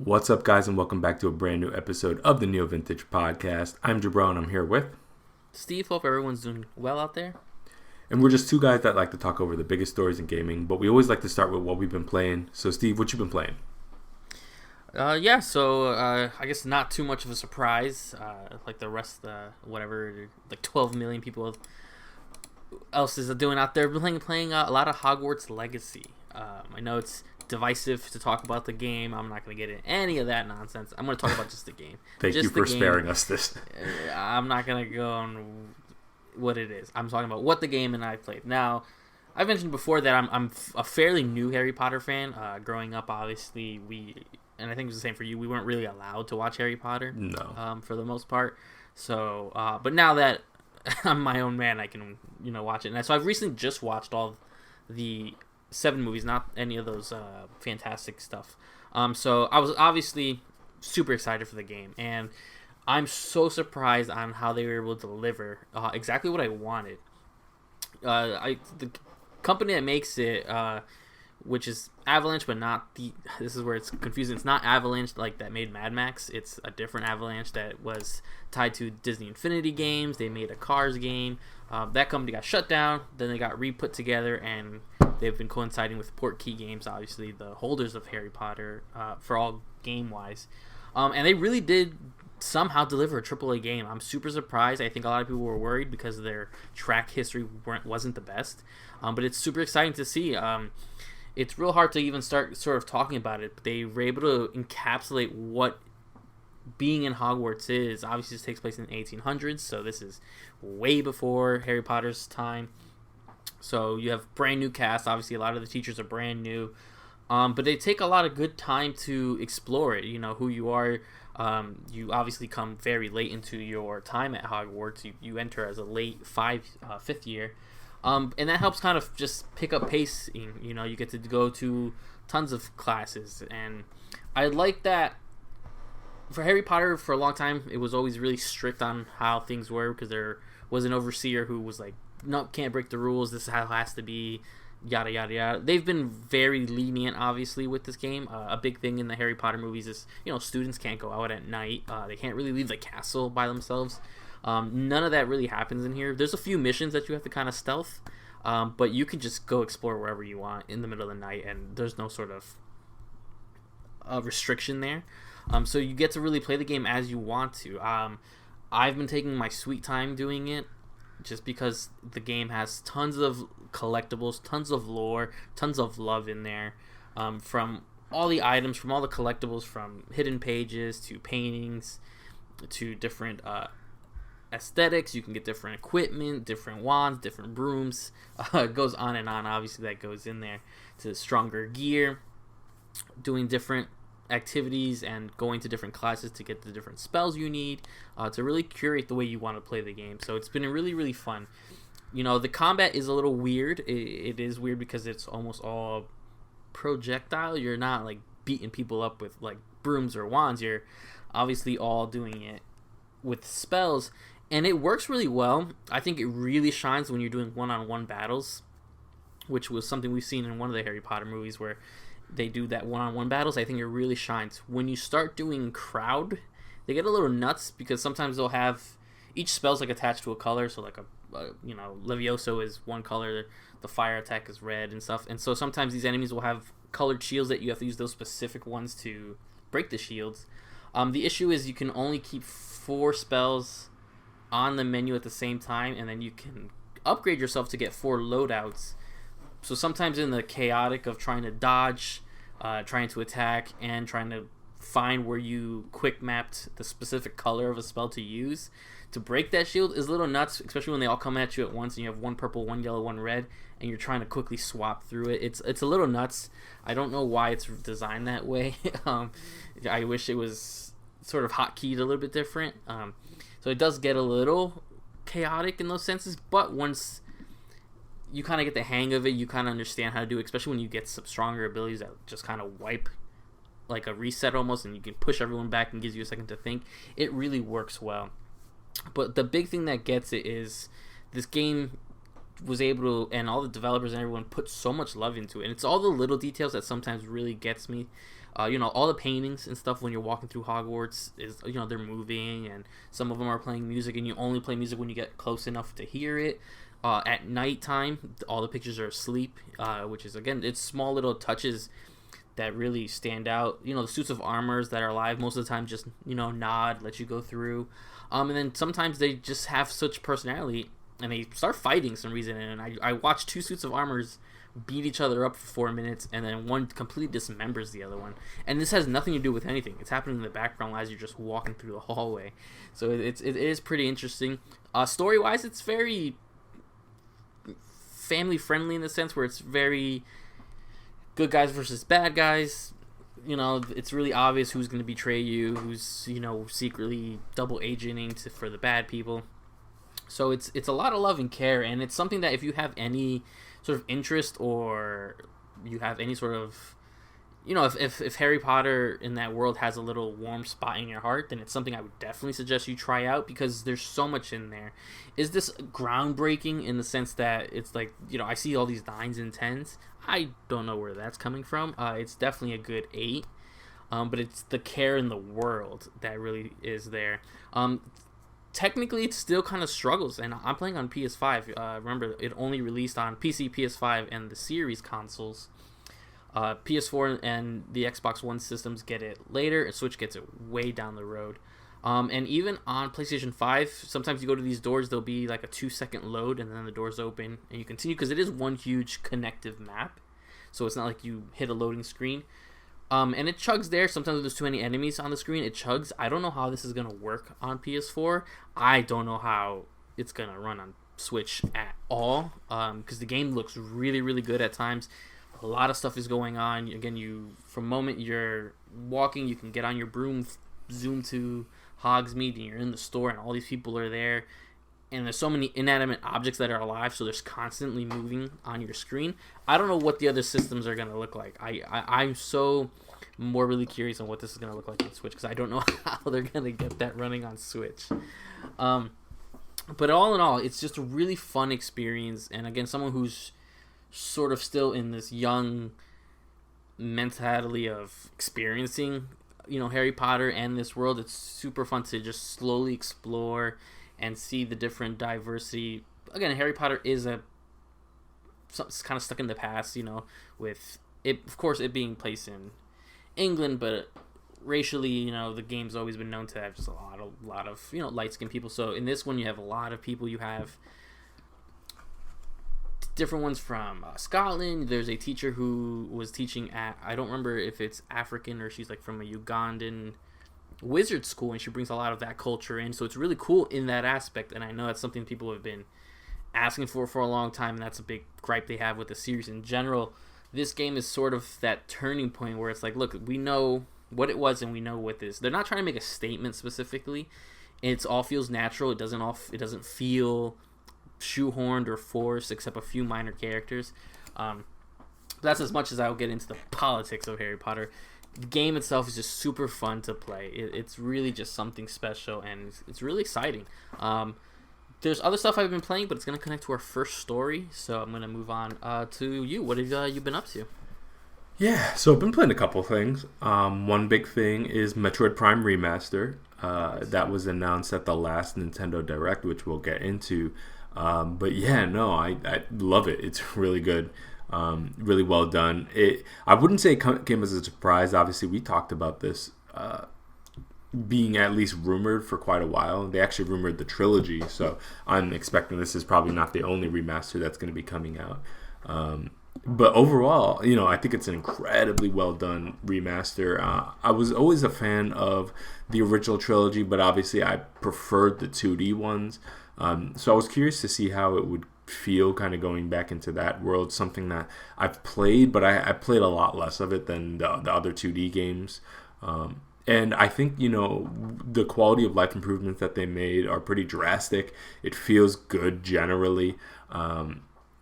What's up, guys, and welcome back to a brand new episode of the NeoVintage podcast. I'm Jabro, and I'm here with Steve. Hope everyone's doing well out there. And we're just two guys that like to talk over the biggest stories in gaming, but we always like to start with what we've been playing. So, Steve, what you been playing? I guess not too much of a surprise. Like the rest, like 12 million people else is doing out there. Playing a lot of Hogwarts Legacy. I know it's divisive to talk about the game. I'm not going to get into any of that nonsense. I'm going to talk about just the game. Thank you for sparing us this. I'm not going to go on what it is. I'm talking about what the game and I played. Now, I mentioned before that I'm a fairly new Harry Potter fan. Growing up, obviously, and I think it was the same for you, we weren't really allowed to watch Harry Potter. No. For the most part. So, but now that I'm my own man, I can, watch it. And so I've recently just watched all the 7 movies, not any of those fantastic stuff. So I was obviously super excited for the game, and I'm so surprised on how they were able to deliver exactly what I wanted. The company that makes it, which is Avalanche, but not this is where it's confusing. It's not Avalanche like that made Mad Max. It's a different Avalanche that was tied to Disney Infinity Games. They made a Cars game. That company got shut down. Then they got re-put together, and they've been coinciding with Portkey Games, obviously the holders of Harry Potter, for all game-wise. And they really did somehow deliver a AAA game. I'm super surprised. I think a lot of people were worried because their track history wasn't the best. But it's super exciting to see. It's real hard to even start sort of talking about it, but they were able to encapsulate what being in Hogwarts is. Obviously, this takes place in the 1800s, so this is way before Harry Potter's time. So you have brand new cast. Obviously, a lot of the teachers are brand new, but they take a lot of good time to explore it. You know who you are. You obviously come very late into your time at Hogwarts. You enter as a late fifth year. And that helps kind of just pick up pacing. You get to go to tons of classes, and I like that. For Harry Potter, for a long time, it was always really strict on how things were because there was an overseer who was like, "No, can't break the rules. This is how it has to be." Yada yada yada. They've been very lenient, obviously, with this game. A big thing in the Harry Potter movies is students can't go out at night. They can't really leave the castle by themselves. None of that really happens in here. There's a few missions that you have to kind of stealth, but you can just go explore wherever you want in the middle of the night, and there's no sort of restriction there. So you get to really play the game as you want to. I've been taking my sweet time doing it, just because the game has tons of collectibles, tons of lore, tons of love in there, from all the items, from all the collectibles, from hidden pages to paintings to different aesthetics. You can get different equipment, different wands, different brooms. It goes on and on. Obviously, that goes in there to stronger gear, doing different activities and going to different classes to get the different spells you need, to really curate the way you want to play the game. So it's been really, really fun. The combat is a little weird. It is weird because it's almost all projectile. You're not like beating people up with like brooms or wands. You're obviously all doing it with spells, and it works really well. I think it really shines when you're doing one-on-one battles, which was something we've seen in one of the Harry Potter movies where they do that one-on-one battles. I think it really shines. When you start doing crowd, they get a little nuts because sometimes they'll have each spell's like attached to a color. So like Levioso is one color, the fire attack is red and stuff. And so sometimes these enemies will have colored shields that you have to use those specific ones to break the shields. The issue is you can only keep 4 spells on the menu at the same time, and then you can upgrade yourself to get 4 loadouts. So sometimes in the chaotic of trying to dodge, trying to attack, and trying to find where you quick mapped the specific color of a spell to use to break that shield is a little nuts, especially when they all come at you at once and you have 1 purple, 1 yellow, 1 red, and you're trying to quickly swap through it. It's a little nuts. I don't know why it's designed that way. I wish it was sort of hotkeyed a little bit different. So it does get a little chaotic in those senses, but once you kind of get the hang of it, you kind of understand how to do it, especially when you get some stronger abilities that just kind of wipe like a reset almost, and you can push everyone back and gives you a second to think. It really works well. But the big thing that gets it is this game was able to, and all the developers and everyone put so much love into it, and it's all the little details that sometimes really gets me. All the paintings and stuff when you're walking through Hogwarts is, they're moving, and some of them are playing music, and you only play music when you get close enough to hear it. At nighttime, all the pictures are asleep, which is, again, it's small little touches that really stand out. The suits of armors that are alive most of the time just, nod, let you go through. And then sometimes they just have such personality, and they start fighting some reason. And I watched two suits of armors beat each other up for 4 minutes, and then one completely dismembers the other one. And this has nothing to do with anything. It's happening in the background as you're just walking through the hallway. So it is pretty interesting. Story-wise, it's very family-friendly in the sense where it's very good guys versus bad guys. It's really obvious who's going to betray you, who's, secretly double agenting for the bad people. So it's a lot of love and care, and it's something that if you have any sort of interest, or you have any sort of, if Harry Potter in that world has a little warm spot in your heart, then it's something I would definitely suggest you try out, because there's so much in there. Is this groundbreaking in the sense that it's like, I see all these 9s and 10s. I don't know where that's coming from. It's definitely a good 8. But it's the care in the world that really is there. Technically, it still kind of struggles, and I'm playing on PS5. Remember, it only released on PC, PS5, and the Series consoles. PS4 and the Xbox One systems get it later, and Switch gets it way down the road. And even on PlayStation 5, sometimes you go to these doors, there'll be like a 2-second load, and then the doors open, and you continue, because it is one huge connective map, so it's not like you hit a loading screen. And it chugs there. Sometimes there's too many enemies on the screen. It chugs. I don't know how this is going to work on PS4. I don't know how it's going to run on Switch at all, because the game looks really, really good at times. A lot of stuff is going on. Again, from the moment you're walking, you can get on your broom, zoom to Hogsmeade, and you're in the store, and all these people are there. And there's so many inanimate objects that are alive, so there's constantly moving on your screen. I don't know what the other systems are going to look like. I'm so more really curious on what this is going to look like on Switch, because I don't know how they're going to get that running on Switch. But all in all, it's just a really fun experience. And again, someone who's sort of still in this young mentality of experiencing, Harry Potter and this world, it's super fun to just slowly explore and see the different diversity. Again, Harry Potter is it's kind of stuck in the past, with it, of course, it being placed in England, but racially, the game's always been known to have just a lot of light-skinned people. So in this one, you have a lot of people. You have different ones from Scotland. There's a teacher who was teaching at, I don't remember if it's African or she's like from a Ugandan wizard school, and she brings a lot of that culture in, so it's really cool in that aspect. And I know that's something people have been asking for a long time, and that's a big gripe they have with the series in general. This game is sort of that turning point where it's like, look, we know what it was and we know what this. They're not trying to make a statement specifically. It all feels natural. It doesn't feel shoehorned or forced, except a few minor characters. That's as much as I'll get into the politics of Harry Potter. The game itself is just super fun to play. It's really just something special, and it's really exciting. There's other stuff I've been playing, but it's going to connect to our first story, so I'm going to move on to you. What have you been up to? Yeah, so I've been playing a couple things. One big thing is Metroid Prime Remaster. That was announced at the last Nintendo Direct, which we'll get into. But yeah, no, I love it. It's really good. Really well done. I wouldn't say it came as a surprise. Obviously, we talked about this being at least rumored for quite a while. They actually rumored the trilogy, so I'm expecting this is probably not the only remaster that's going to be coming out. But overall, I think it's an incredibly well done remaster. I was always a fan of the original trilogy, but obviously I preferred the 2D ones. So I was curious to see how it would feel kind of going back into that world, something that I've played, but I played a lot less of it than the other 2D games. And I think, the quality of life improvements that they made are pretty drastic. It feels good generally.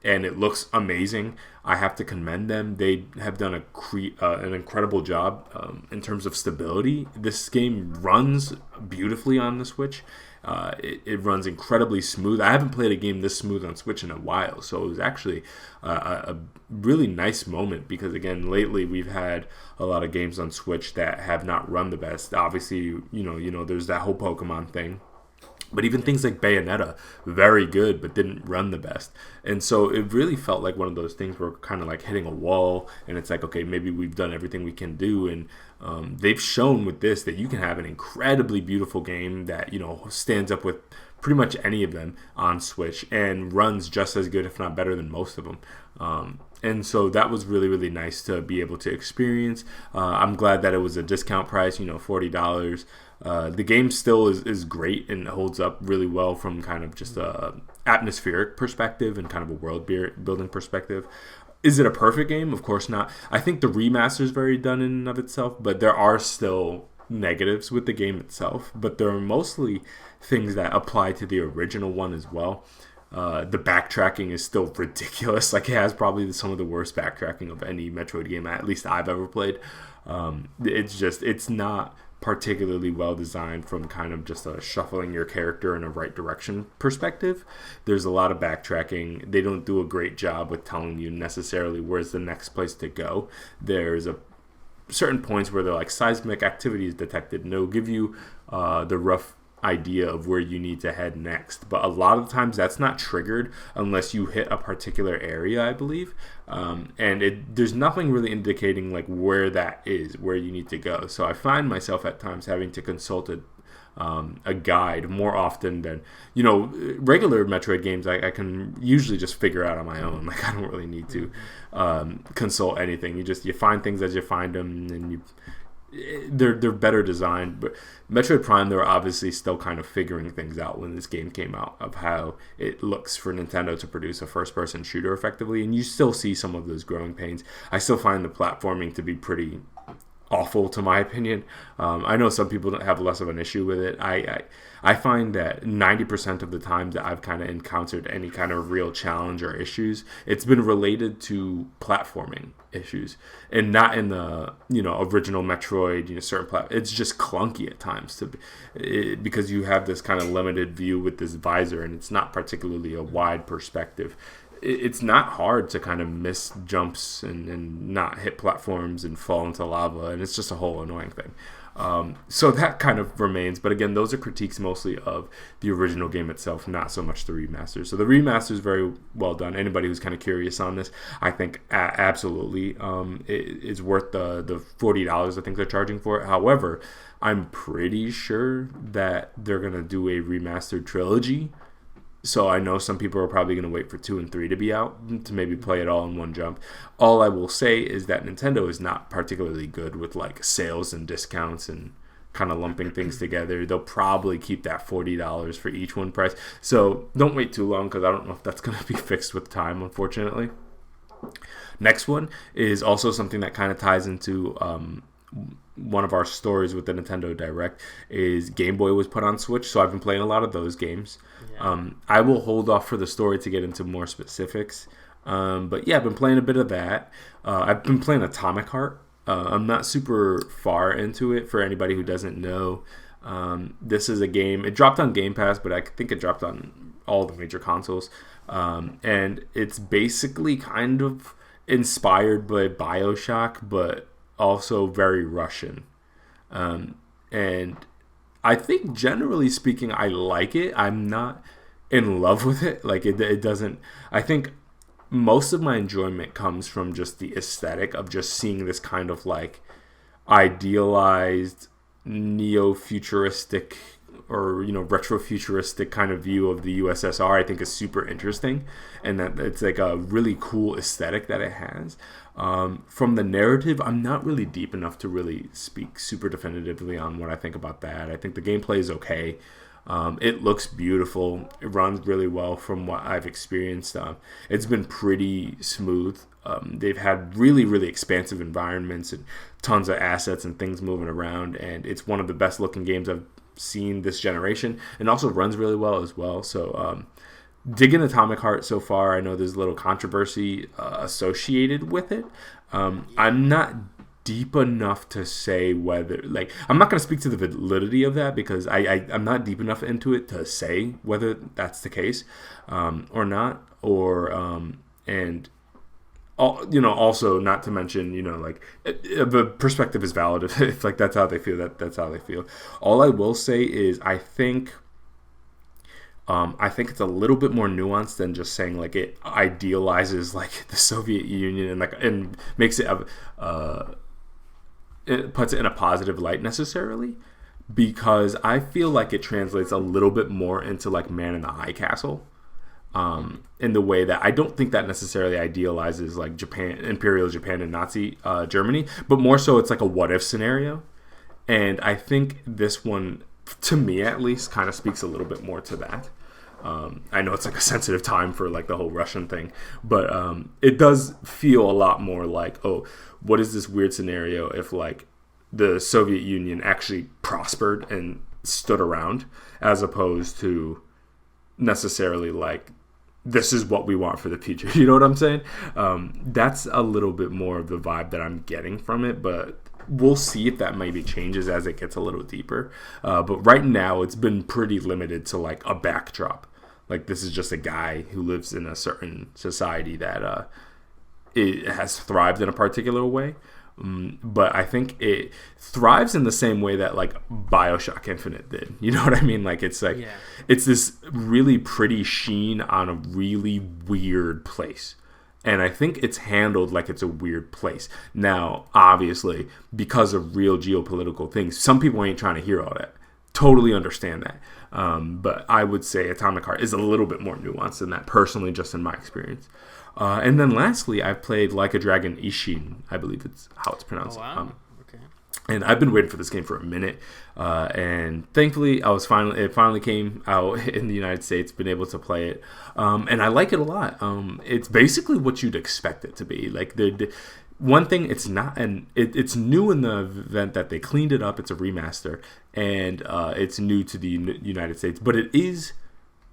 and it looks amazing. I have to commend them. They have done an incredible job in terms of stability. This game runs beautifully on the Switch. It runs incredibly smooth. I haven't played a game this smooth on Switch in a while, so it was actually a really nice moment because, again, lately we've had a lot of games on Switch that have not run the best. Obviously, there's that whole Pokemon thing. But even things like Bayonetta, very good, but didn't run the best. And so it really felt like one of those things where we're kind of like hitting a wall, and it's like, okay, maybe we've done everything we can do. And they've shown with this that you can have an incredibly beautiful game that, stands up with pretty much any of them on Switch and runs just as good, if not better, than most of them. And so that was really, really nice to be able to experience. I'm glad that it was a discount price, $40. The game still is great and holds up really well from kind of just a atmospheric perspective and kind of a world building perspective. Is it a perfect game? Of course not. I think the remaster is very done in and of itself, but there are still negatives with the game itself. But there are mostly things that apply to the original one as well. The backtracking is still ridiculous. Like, it has probably some of the worst backtracking of any Metroid game, at least I've ever played. It's not particularly well designed from kind of just a shuffling your character in a right direction perspective. There's a lot of backtracking. They don't do a great job with telling you necessarily where's the next place to go. There's certain points where they're like seismic activity is detected, and they'll give you the rough idea of where you need to head next, but a lot of times that's not triggered unless you hit a particular area, I believe, and there's nothing really indicating like where that is, where you need to go. So I find myself at times having to consult a guide more often than regular Metroid games. I can usually just figure out on my own. Like, I don't really need to consult anything. You find things as you find them, and they're better designed. But Metroid Prime, they were obviously still kind of figuring things out when this game came out of how it looks for Nintendo to produce a first-person shooter effectively, and you still see some of those growing pains. I still find the platforming to be pretty awful, to my opinion. I know some people don't have less of an issue with it. I find that 90% of the times that I've kind of encountered any kind of real challenge or issues, it's been related to platforming issues, and not in the original Metroid. Certain it's just clunky at times because you have this kind of limited view with this visor, and it's not particularly a wide perspective. It's not hard to kind of miss jumps and not hit platforms and fall into lava, and it's just a whole annoying thing. So that kind of remains, but again, those are critiques mostly of the original game itself, not so much the remaster. So the remaster is very well done. Anybody who's kind of curious on this, I think absolutely it's worth the $40 I think they're charging for it. However, I'm pretty sure that they're gonna do a remastered trilogy. So I know some people are probably going to wait for 2 and 3 to be out to maybe play it all in one jump. All I will say is that Nintendo is not particularly good with like sales and discounts and kind of lumping things together. They'll probably keep that $40 for each one price. So don't wait too long, because I don't know if that's going to be fixed with time, unfortunately. Next one is also something that kind of ties into one of our stories with the Nintendo Direct. Is Game Boy was put on Switch, so I've been playing a lot of those games. Yeah. I will hold off for the story to get into more specifics, but yeah, I've been playing a bit of that. I've been playing Atomic Heart. I'm not super far into it. For anybody who doesn't know, this is a game, it dropped on Game Pass, but I think it dropped on all the major consoles, and it's basically kind of inspired by BioShock, but also very Russian. And I think generally speaking, I like it. I'm not in love with it. Like, it doesn't, I think most of my enjoyment comes from just the aesthetic of just seeing this kind of like idealized neo-futuristic or retro-futuristic kind of view of the USSR. I think is super interesting, and that it's like a really cool aesthetic that it has. From the narrative, I'm not really deep enough to really speak super definitively on what I think about that. I think the gameplay is okay. It looks beautiful. It runs really well from what I've experienced. It's been pretty smooth. They've had really, really expansive environments and tons of assets and things moving around, and it's one of the best looking games I've seen this generation, and also runs really well as well. So digging Atomic Heart so far. I know there's a little controversy associated with it. I'm not deep enough to say whether, like, I'm not going to speak to the validity of that because I'm not deep enough into it to say whether that's the case or not, or and also not to mention, like, the perspective is valid if like that's how they feel, that's how they feel. All I will say is I think it's a little bit more nuanced than just saying like it idealizes like the Soviet Union and makes it it puts it in a positive light necessarily, because I feel like it translates a little bit more into like Man in the High Castle, in the way that I don't think that necessarily idealizes like Japan, Imperial Japan and Nazi Germany, but more so it's like a what if scenario. And I think this one, to me at least, kind of speaks a little bit more to that. I know it's like a sensitive time for like the whole Russian thing, but it does feel a lot more like, oh, what is this weird scenario if like the Soviet Union actually prospered and stood around, as opposed to necessarily like, this is what we want for the future. You know what I'm saying? That's a little bit more of the vibe that I'm getting from it, but we'll see if that maybe changes as it gets a little deeper. But right now, it's been pretty limited to like a backdrop. Like, this is just a guy who lives in a certain society that it has thrived in a particular way. But I think it thrives in the same way that like BioShock Infinite did. You know what I mean? Like, it's like, it's this really pretty sheen on a really weird place. And I think it's handled like it's a weird place. Now, obviously, because of real geopolitical things, some people ain't trying to hear all that. Totally understand that. But I would say Atomic Heart is a little bit more nuanced than that, personally, just in my experience. And then lastly, I've played Like a Dragon Ishin, I believe it's how it's pronounced. Oh, wow. Okay. And I've been waiting for this game for a minute. And thankfully, it finally came out in the United States, been able to play it. And I like it a lot. It's basically what you'd expect it to be. Like, the one thing, it's not, and it's new in the event that they cleaned it up. It's a remaster, and it's new to the United States, but it is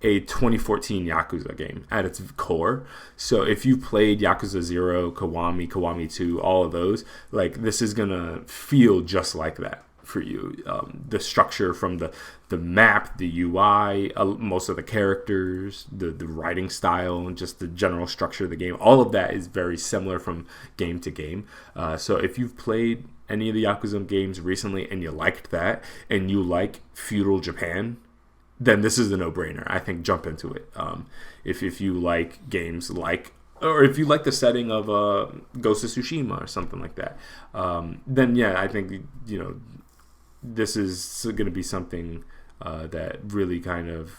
a 2014 Yakuza game at its core. So if you played Yakuza 0, Kiwami 2, all of those, like, this is gonna feel just like that for you. The structure from the map, the UI, most of the characters, the writing style, and just the general structure of the game, all of that is very similar from game to game. So if you've played any of the Yakuza games recently and you liked that, and you like feudal Japan, then this is a no-brainer. I think jump into it. If you like games like, or if you like the setting of Ghost of Tsushima or something like that, then yeah, I think this is going to be something that really kind of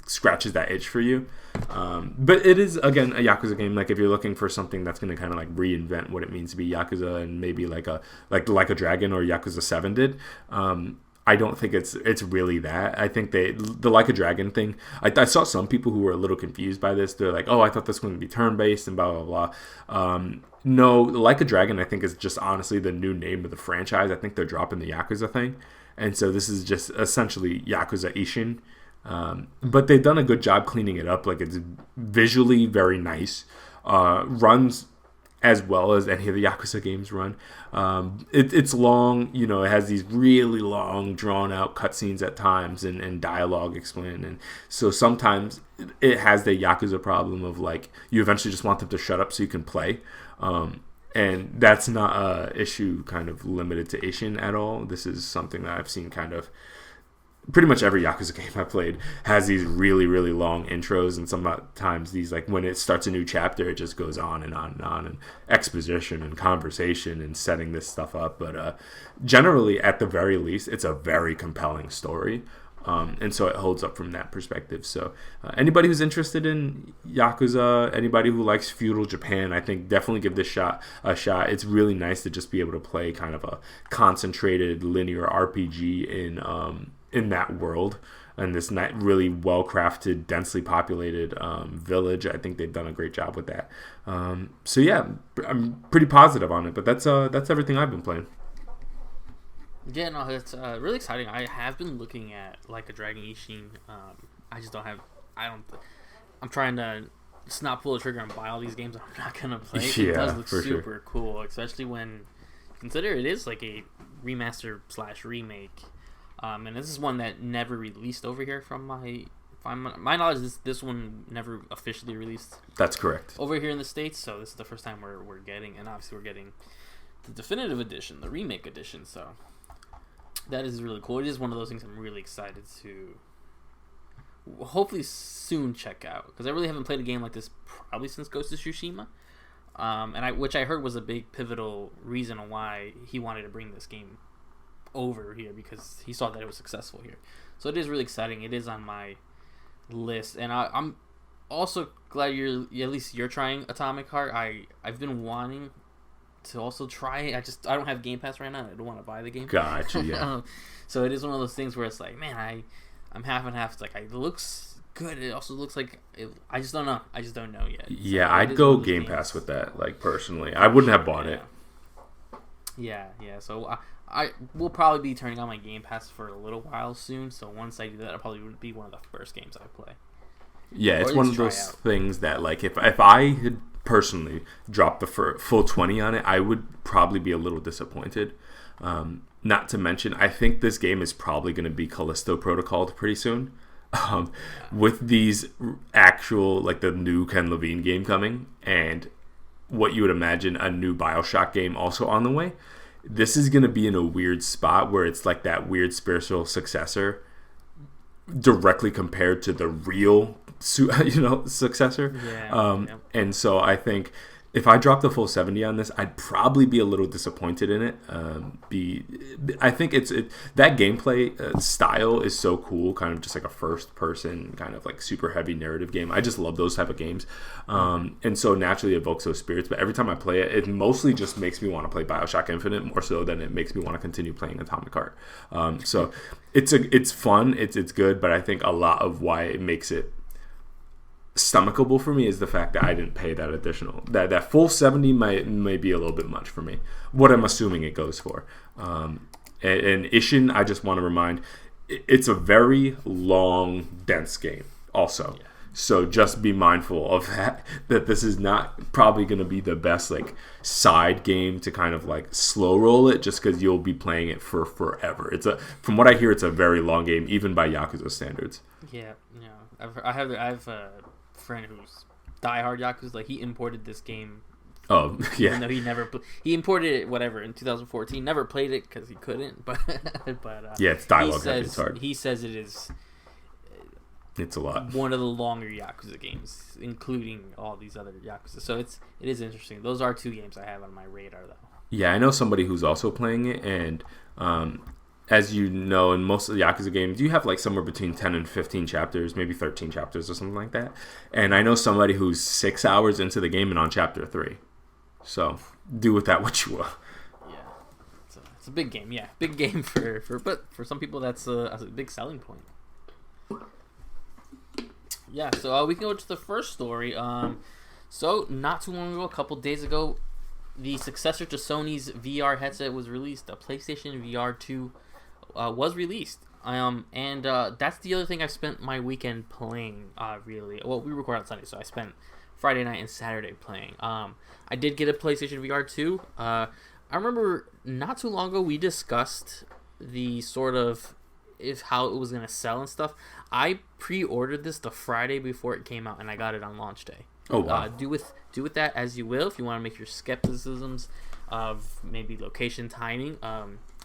scratches that itch for you. But it is, again, a Yakuza game. Like, if you're looking for something that's going to kind of like reinvent what it means to be Yakuza, and maybe like a Dragon or Yakuza 7 did. I don't think it's really that. I think the Like a Dragon thing, I saw some people who were a little confused by this. They're like, oh, I thought this was going to be turn-based and blah, blah, blah. No, Like a Dragon, I think, is just honestly the new name of the franchise. I think they're dropping the Yakuza thing. And so this is just essentially Yakuza Ishin. But they've done a good job cleaning it up. Like, it's visually very nice. Runs as well as any of the Yakuza games run. It's long, it has these really long, drawn-out cutscenes at times and dialogue explained. And so sometimes it has the Yakuza problem of, like, you eventually just want them to shut up so you can play. And that's not a issue kind of limited to Ishin at all. This is something that I've seen kind of pretty much every Yakuza game I played has these really, really long intros, and sometimes these, like, when it starts a new chapter, it just goes on and on and on, and exposition and conversation and setting this stuff up. But generally, at the very least, it's a very compelling story. And so it holds up from that perspective. So anybody who's interested in Yakuza, anybody who likes feudal Japan, I think definitely give this a shot. It's really nice to just be able to play kind of a concentrated linear RPG in that world, and this really well-crafted, densely populated village. I think they've done a great job with that. So yeah, I'm pretty positive on it, but that's everything I've been playing. Yeah, no, it's really exciting. I have been looking at Like a Dragon Ishin. I just don't have. I'm trying to just not pull the trigger and buy all these games I'm not gonna play. Yeah, It does look for super sure. cool, especially when you consider it is like a remaster / remake. And this is one that never released over here from my knowledge. This one never officially released That's correct. over here in the States, so this is the first time we're getting, and obviously we're getting the definitive edition, the remake edition. So that is really cool. It is one of those things I'm really excited to hopefully soon check out, because I really haven't played a game like this probably since Ghost of Tsushima, which I heard was a big pivotal reason on why he wanted to bring this game over here, because he saw that it was successful here. So it is really exciting. It is on my list, and I'm also glad at least you're trying Atomic Heart. I've been wanting to also try it. I don't have Game Pass right now. I don't want to buy the game. Gotcha. Yeah. So it is one of those things where it's like, man, I'm half and half. It's like, it looks good. It also looks like I just don't know. I just don't know yet. Yeah, so I'd go Game Pass with that. Like, personally, I wouldn't have bought it. Yeah. So I will probably be turning on my Game Pass for a little while soon. So once I do that, it'll probably be one of the first games I play. Yeah, it's one of those things that, like, if I had personally dropped the full 20 on it, I would probably be a little disappointed. Not to mention, I think this game is probably going to be Callisto Protocol pretty soon. With these actual, like, the new Ken Levine game coming, and what you would imagine a new BioShock game also on the way, this is going to be in a weird spot where it's like that weird spiritual successor directly compared to the real successor. And so I think if I dropped the full 70 on this, I'd probably be a little disappointed in it. I think that gameplay style is so cool, kind of just like a first person kind of like super heavy narrative game. I just love those type of games, and so naturally it evokes those spirits. But every time I play it, it mostly just makes me want to play BioShock Infinite more so than it makes me want to continue playing Atomic Heart. So it's fun, it's good, but I think a lot of why it makes it stomachable for me is the fact that I didn't pay that additional that full 70 may be a little bit much for me, what I'm assuming it goes for. And Ishin, I just want to remind, it's a very long, dense game also. So just be mindful of that this is not probably going to be the best like side game to kind of like slow roll it, just because you'll be playing it for forever. From what I hear, it's a very long game, even by Yakuza standards. I have a friend who's diehard Yakuza. Like, he imported this game. Oh, yeah. Even though he imported it in 2014. Never played it because he couldn't. But yeah, it's dialogue heavy. It's hard. He says it is. It's a lot. One of the longer Yakuza games, including all these other Yakuza. So it is interesting. Those are two games I have on my radar, though. Yeah, I know somebody who's also playing it, and as you know, in most of the Yakuza games, you have like somewhere between 10 and 15 chapters, maybe 13 chapters or something like that. And I know somebody who's 6 hours into the game and on chapter 3. So do with that what you will. Yeah, it's a big game. Yeah, big game but for some people that's a big selling point. Yeah, so we can go to the first story. So not too long ago, a couple days ago, the successor to Sony's VR headset was released. The PlayStation VR2 was released. And that's the other thing I've spent my weekend playing, really. Well, we record on Sunday, so I spent Friday night and Saturday playing. I did get a PlayStation VR2. I remember not too long ago we discussed the sort of how it was going to sell and stuff. I pre-ordered this the Friday before it came out, and I got it on launch day. Oh, wow. Do with that as you will. If you want to make your skepticisms of maybe location, timing.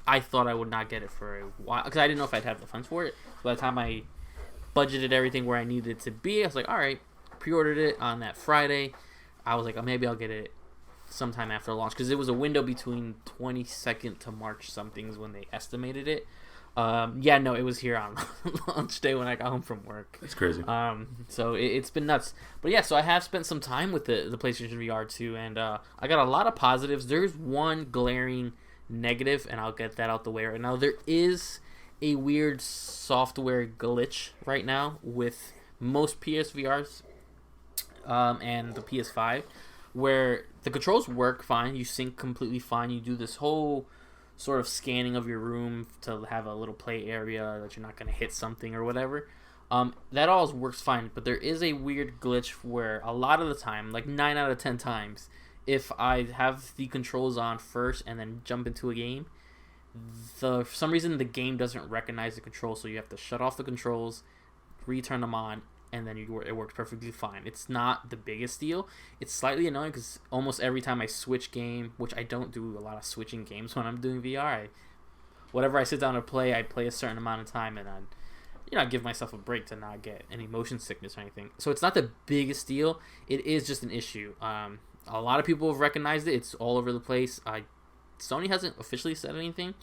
I thought I would not get it for a while because I didn't know if I'd have the funds for it. So by the time I budgeted everything where I needed it to be, I was like, all right, pre-ordered it on that Friday. I was like, oh, maybe I'll get it sometime after launch, because it was a window between 22nd to March somethings when they estimated it. It was here on launch day when I got home from work. That's crazy. So it's been nuts. But yeah, so I have spent some time with the PlayStation VR2, and I got a lot of positives. There's one glaring negative, and I'll get that out the way right now. There is a weird software glitch right now with most PSVRs and the PS5, where the controls work fine, you sync completely fine, you do this whole sort of scanning of your room to have a little play area that you're not going to hit something or whatever. That all works fine, but there is a weird glitch where a lot of the time, like 9 out of 10 times, if I have the controls on first and then jump into a game, for some reason the game doesn't recognize the controls, so you have to shut off the controls, return them on, and then it works perfectly fine. It's not the biggest deal. It's slightly annoying because almost every time I switch game, which I don't do a lot of switching games when I'm doing VR, whatever I sit down to play, I play a certain amount of time, and I give myself a break to not get any motion sickness or anything. So it's not the biggest deal. It is just an issue. A lot of people have recognized it. It's all over the place. Sony hasn't officially said anything.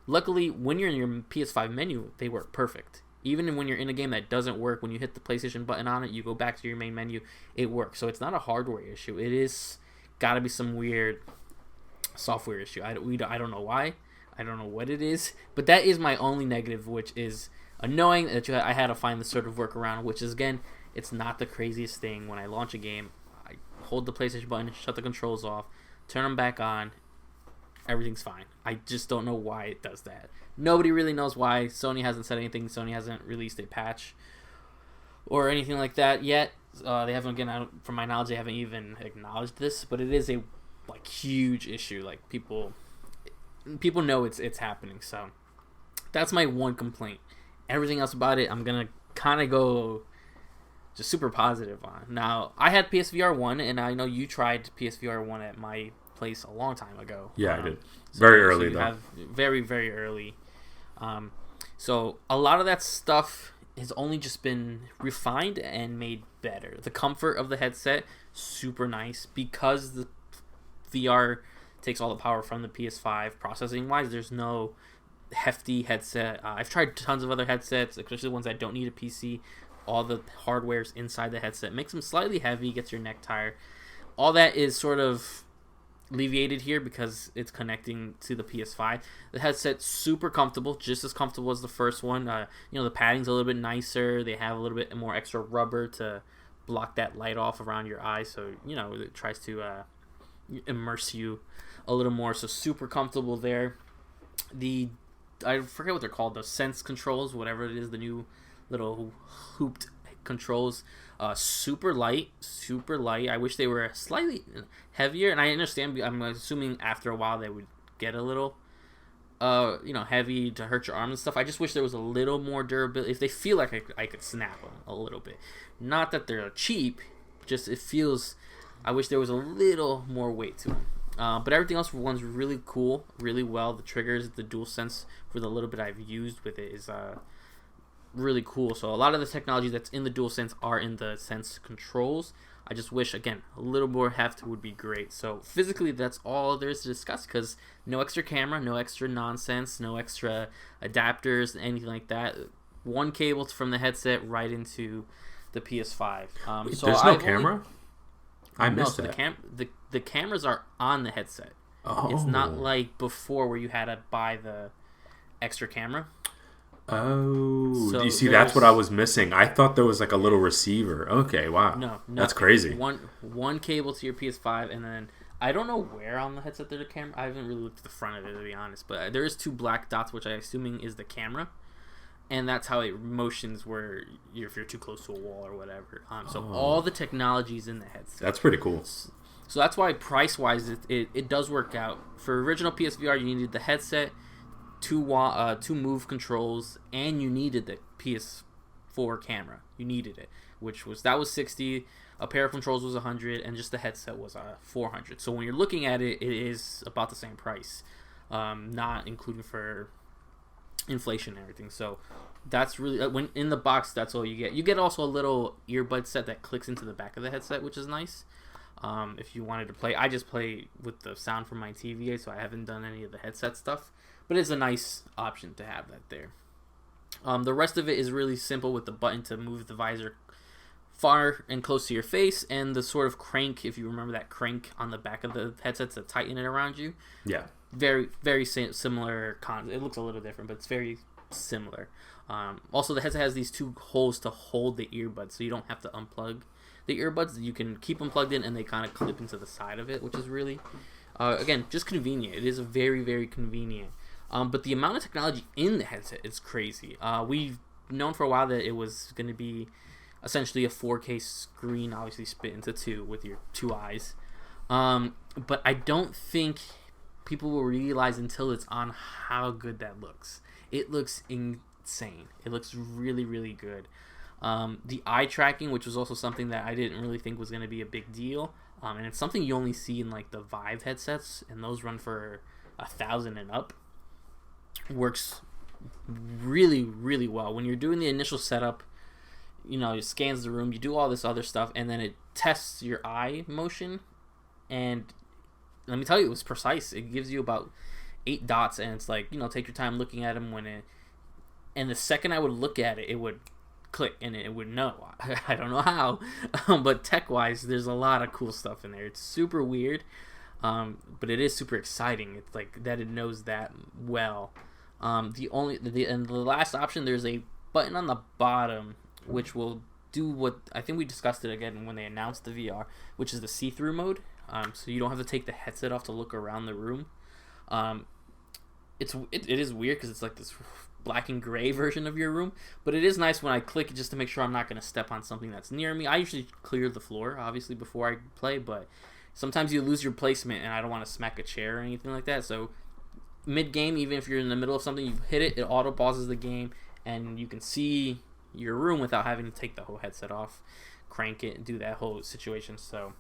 Luckily, when you're in your PS5 menu, they work perfect. Even when you're in a game that doesn't work, when you hit the PlayStation button on it, you go back to your main menu, it works. So it's not a hardware issue. It is got to be some weird software issue. I don't know why. I don't know what it is. But that is my only negative, which is annoying that I had to find the sort of workaround, which is, again, it's not the craziest thing. When I launch a game, I hold the PlayStation button, shut the controls off, turn them back on, everything's fine. I just don't know why it does that. Nobody really knows why. Sony hasn't said anything. Sony hasn't released a patch or anything like that yet. They haven't, again, from my knowledge, they haven't even acknowledged this, but it is a huge issue. Like, people know it's happening. So that's my one complaint. Everything else about it, I'm gonna kind of go just super positive on. Now, I had PSVR 1, and I know you tried PSVR 1 at my place a long time ago. Yeah, I did. Very early, though. Very, very early. So a lot of that stuff has only just been refined and made better. The comfort of the headset, super nice. Because the VR takes all the power from the PS5 processing-wise, there's no hefty headset. I've tried tons of other headsets, especially ones that don't need a PC. All the hardware's inside the headset. Makes them slightly heavy, gets your neck tired. All that is sort of alleviated here because it's connecting to the PS5. The headset's super comfortable, just as comfortable as the first one. The padding's a little bit nicer. They have a little bit more extra rubber to block that light off around your eyes, so it tries to immerse you a little more. So super comfortable there. I forget what they're called, the Sense controls, whatever it is, the new little hooped controls. Super light. I wish they were slightly heavier, and I understand, I'm assuming after a while they would get a little heavy to hurt your arm and stuff. I just wish there was a little more durability. If they feel like I could snap them a little bit. Not that they're cheap, just it feels, I wish there was a little more weight to them. But everything else runs really cool, really well. The triggers, the DualSense, for the little bit I've used with it, is really cool. So a lot of the technology that's in the DualSense are in the Sense controls. I just wish, again, a little more heft would be great. So physically, that's all there is to discuss, because no extra camera, no extra nonsense, no extra adapters, anything like that. One cable from the headset right into the PS5. Wait, there's no camera? I missed that. The cameras are on the headset. Oh. It's not like before where you had to buy the extra camera. Oh, so you see, that's what I was missing. I thought there was like a little receiver. Okay, wow. No, that's crazy. One cable to your PS5, and then I don't know where on the headset there's a camera. I haven't really looked at the front of it, to be honest, but there is 2 black dots, which I'm assuming is the camera, and that's how it motions where if you're too close to a wall or whatever. So all the technology's in the headset. That's pretty cool. So that's why price-wise it does work out. For original PSVR, you needed the headset, 2 move controls, and you needed the PS4 camera. You needed it, that was $60. A pair of controls was $100, and just the headset was $400. So when you're looking at it, it is about the same price, not including for inflation and everything. So that's really, when in the box, that's all you get. You get also a little earbud set that clicks into the back of the headset, which is nice. If you wanted to play, I just play with the sound from my TVA, so I haven't done any of the headset stuff, but it's a nice option to have that there. The rest of it is really simple, with the button to move the visor far and close to your face, and the sort of crank, if you remember that crank on the back of the headset to tighten it around you. Yeah. Very, very similar concept. It looks a little different, but it's very similar. Also, the headset has these 2 holes to hold the earbuds, so you don't have to unplug the earbuds. You can keep them plugged in, and they kind of clip into the side of it, which is really, again, just convenient. It is very, very convenient. But the amount of technology in the headset is crazy. We known for a while that it was going to be essentially a 4K screen, obviously split into two with your two eyes. But I don't think people will realize until it's on how good that looks. It looks insane. It looks really, really good. The eye tracking, which was also something that I didn't really think was going to be a big deal, and it's something you only see in like the Vive headsets, and those run for 1,000 and up, works really, really well. When you're doing the initial setup, it scans the room, you do all this other stuff, and then it tests your eye motion, and let me tell you, it was precise. It gives you about 8 dots, and it's like, take your time looking at them and the second I would look at it, it would click, and it would know. I don't know how, but tech-wise, there's a lot of cool stuff in there. It's super weird, but it is super exciting. It's like that it knows that well. The last option, there's a button on the bottom which will do what I think we discussed it again when they announced the VR, which is the see-through mode. So you don't have to take the headset off to look around the room. It is weird because it's like this black and gray version of your room, but it is nice when I click it just to make sure I'm not going to step on something that's near me. I usually clear the floor, obviously, before I play, but sometimes you lose your placement and I don't want to smack a chair or anything like that. So mid-game, even if you're in the middle of something, you hit it, it auto-pauses the game, and you can see your room without having to take the whole headset off, crank it, and do that whole situation. So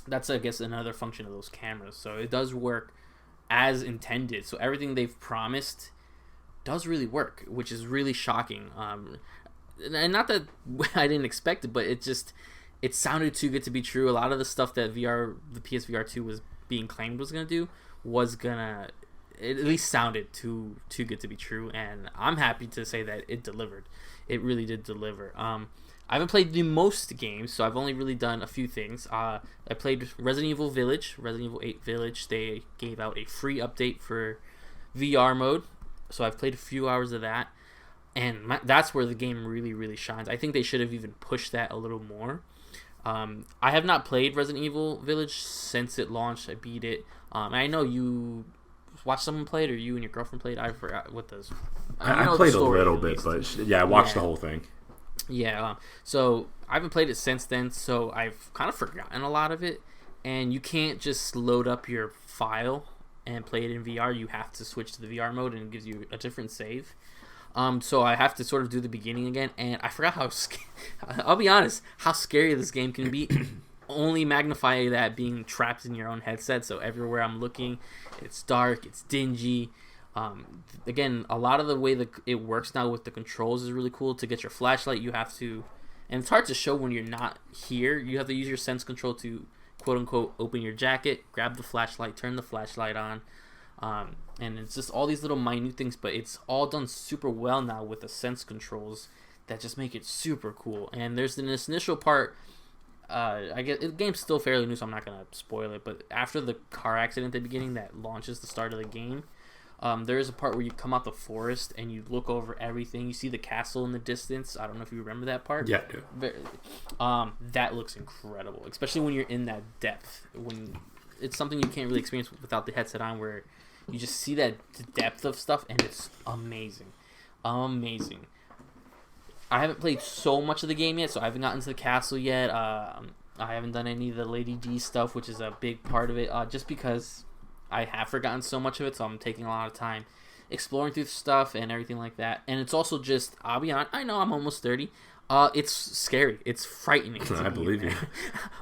that's, I guess, another function of those cameras. So it does work as intended. So everything they've promised does really work, which is really shocking. And not that I didn't expect it, but it sounded too good to be true. A lot of the stuff that the PS VR2 was being claimed was going to do it at least sounded too good to be true, and I'm happy to say that it delivered. It really did deliver. I haven't played the most games, so I've only really done a few things. I played Resident Evil 8 Village. They gave out a free update for VR mode, so I've played a few hours of that, and that's where the game really, really shines. I think they should have even pushed that a little more. I have not played Resident Evil Village since it launched. I beat it. And I know you watched someone play it, or you and your girlfriend played. I forgot what those. I played a little bit, but yeah, I watched the whole thing. Yeah, so I haven't played it since then, so I've kind of forgotten a lot of it. And you can't just load up your file and play it in VR. You have to switch to the VR mode, and it gives you a different save. So I have to sort of do the beginning again, and I forgot I'll be honest, how scary this game can be. Only magnify that being trapped in your own headset. So everywhere I'm looking, it's dark, it's dingy. Again, a lot of the way that it works now with the controls is really cool. To get your flashlight, you have to, and it's hard to show when you're not here. You have to use your sense control to quote unquote open your jacket, grab the flashlight, turn the flashlight on. And it's just all these little minute things, but it's all done super well now with the sense controls that just make it super cool. And there's this initial part. I guess the game's still fairly new, so I'm not gonna spoil it. But after the car accident at the beginning that launches the start of the game, there is a part where you come out the forest and you look over everything. You see the castle in the distance. I don't know if you remember that part. Yeah, I do. That looks incredible, especially when you're in that depth. When it's something you can't really experience without the headset on, where you just see that depth of stuff, and it's amazing. I haven't played so much of the game yet, so I haven't gotten to the castle yet. I haven't done any of the Lady D stuff, which is a big part of it, just because I have forgotten so much of it, so I'm taking a lot of time exploring through stuff and everything like that. And it's also just, I'll be honest, I know I'm almost 30. It's scary. It's frightening. I believe you.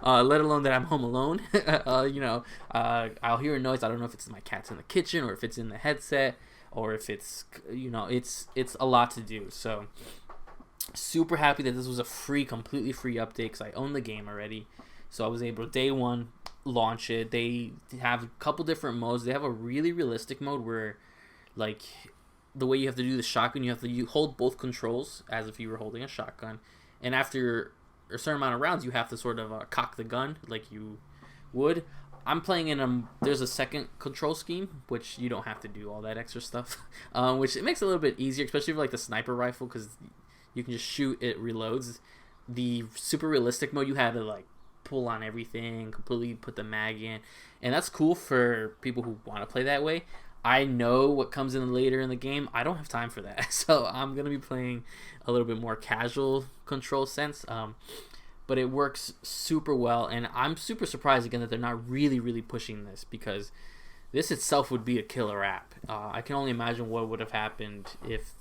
Let alone that I'm home alone. I'll hear a noise. I don't know if it's my cat's in the kitchen, or if it's in the headset, or if it's, it's a lot to do. So super happy that this was a completely free update, because I own the game already. So I was able to day one launch it. They have a couple different modes. They have a really realistic mode where, like, the way you have to do the shotgun, you hold both controls as if you were holding a shotgun, and after a certain amount of rounds, you have to sort of cock the gun like you would. I'm playing in there's a second control scheme, which you don't have to do all that extra stuff, which it makes it a little bit easier, especially for like the sniper rifle, because you can just shoot, it reloads. The super realistic mode, you had to like pull on everything, completely put the mag in, and that's cool for people who want to play that way. I know what comes in later in the game. I don't have time for that, so I'm gonna be playing a little bit more casual control sense. But it works super well, and I'm super surprised again that they're not really pushing this, because this itself would be a killer app. I can only imagine what would have happened if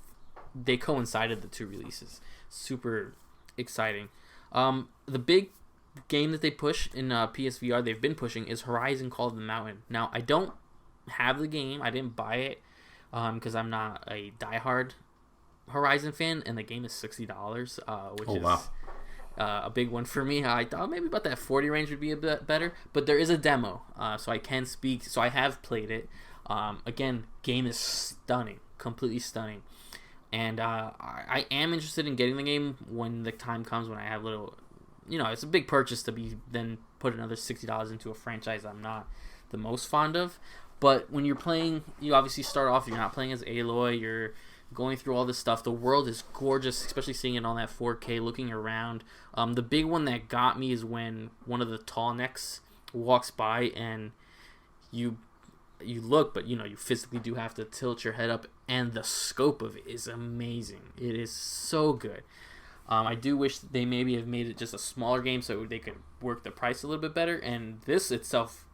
they coincided the two releases. Super exciting. The big game that they push in PSVR, they've been pushing, is Horizon Call of the Mountain. Now, I don't have the game. I didn't buy it because I'm not a diehard Horizon fan, and the game is $60, which is... Wow. A big one for me. I thought maybe about that 40 range would be a bit better, but there is a demo, so I can speak. So I have played it. Again, game is stunning, completely stunning, and I am interested in getting the game when the time comes, when I have little, it's a big purchase to be then put another $60 into a franchise I'm not the most fond of. But when you're playing, you obviously start off, you're not playing as Aloy, you're going through all this stuff. The world is gorgeous, especially seeing it on that 4K, looking around. The big one that got me is when one of the tall necks walks by and you look, but you physically do have to tilt your head up, and the scope of it is amazing. It is so good. I do wish they maybe have made it just a smaller game so they could work the price a little bit better, and this itself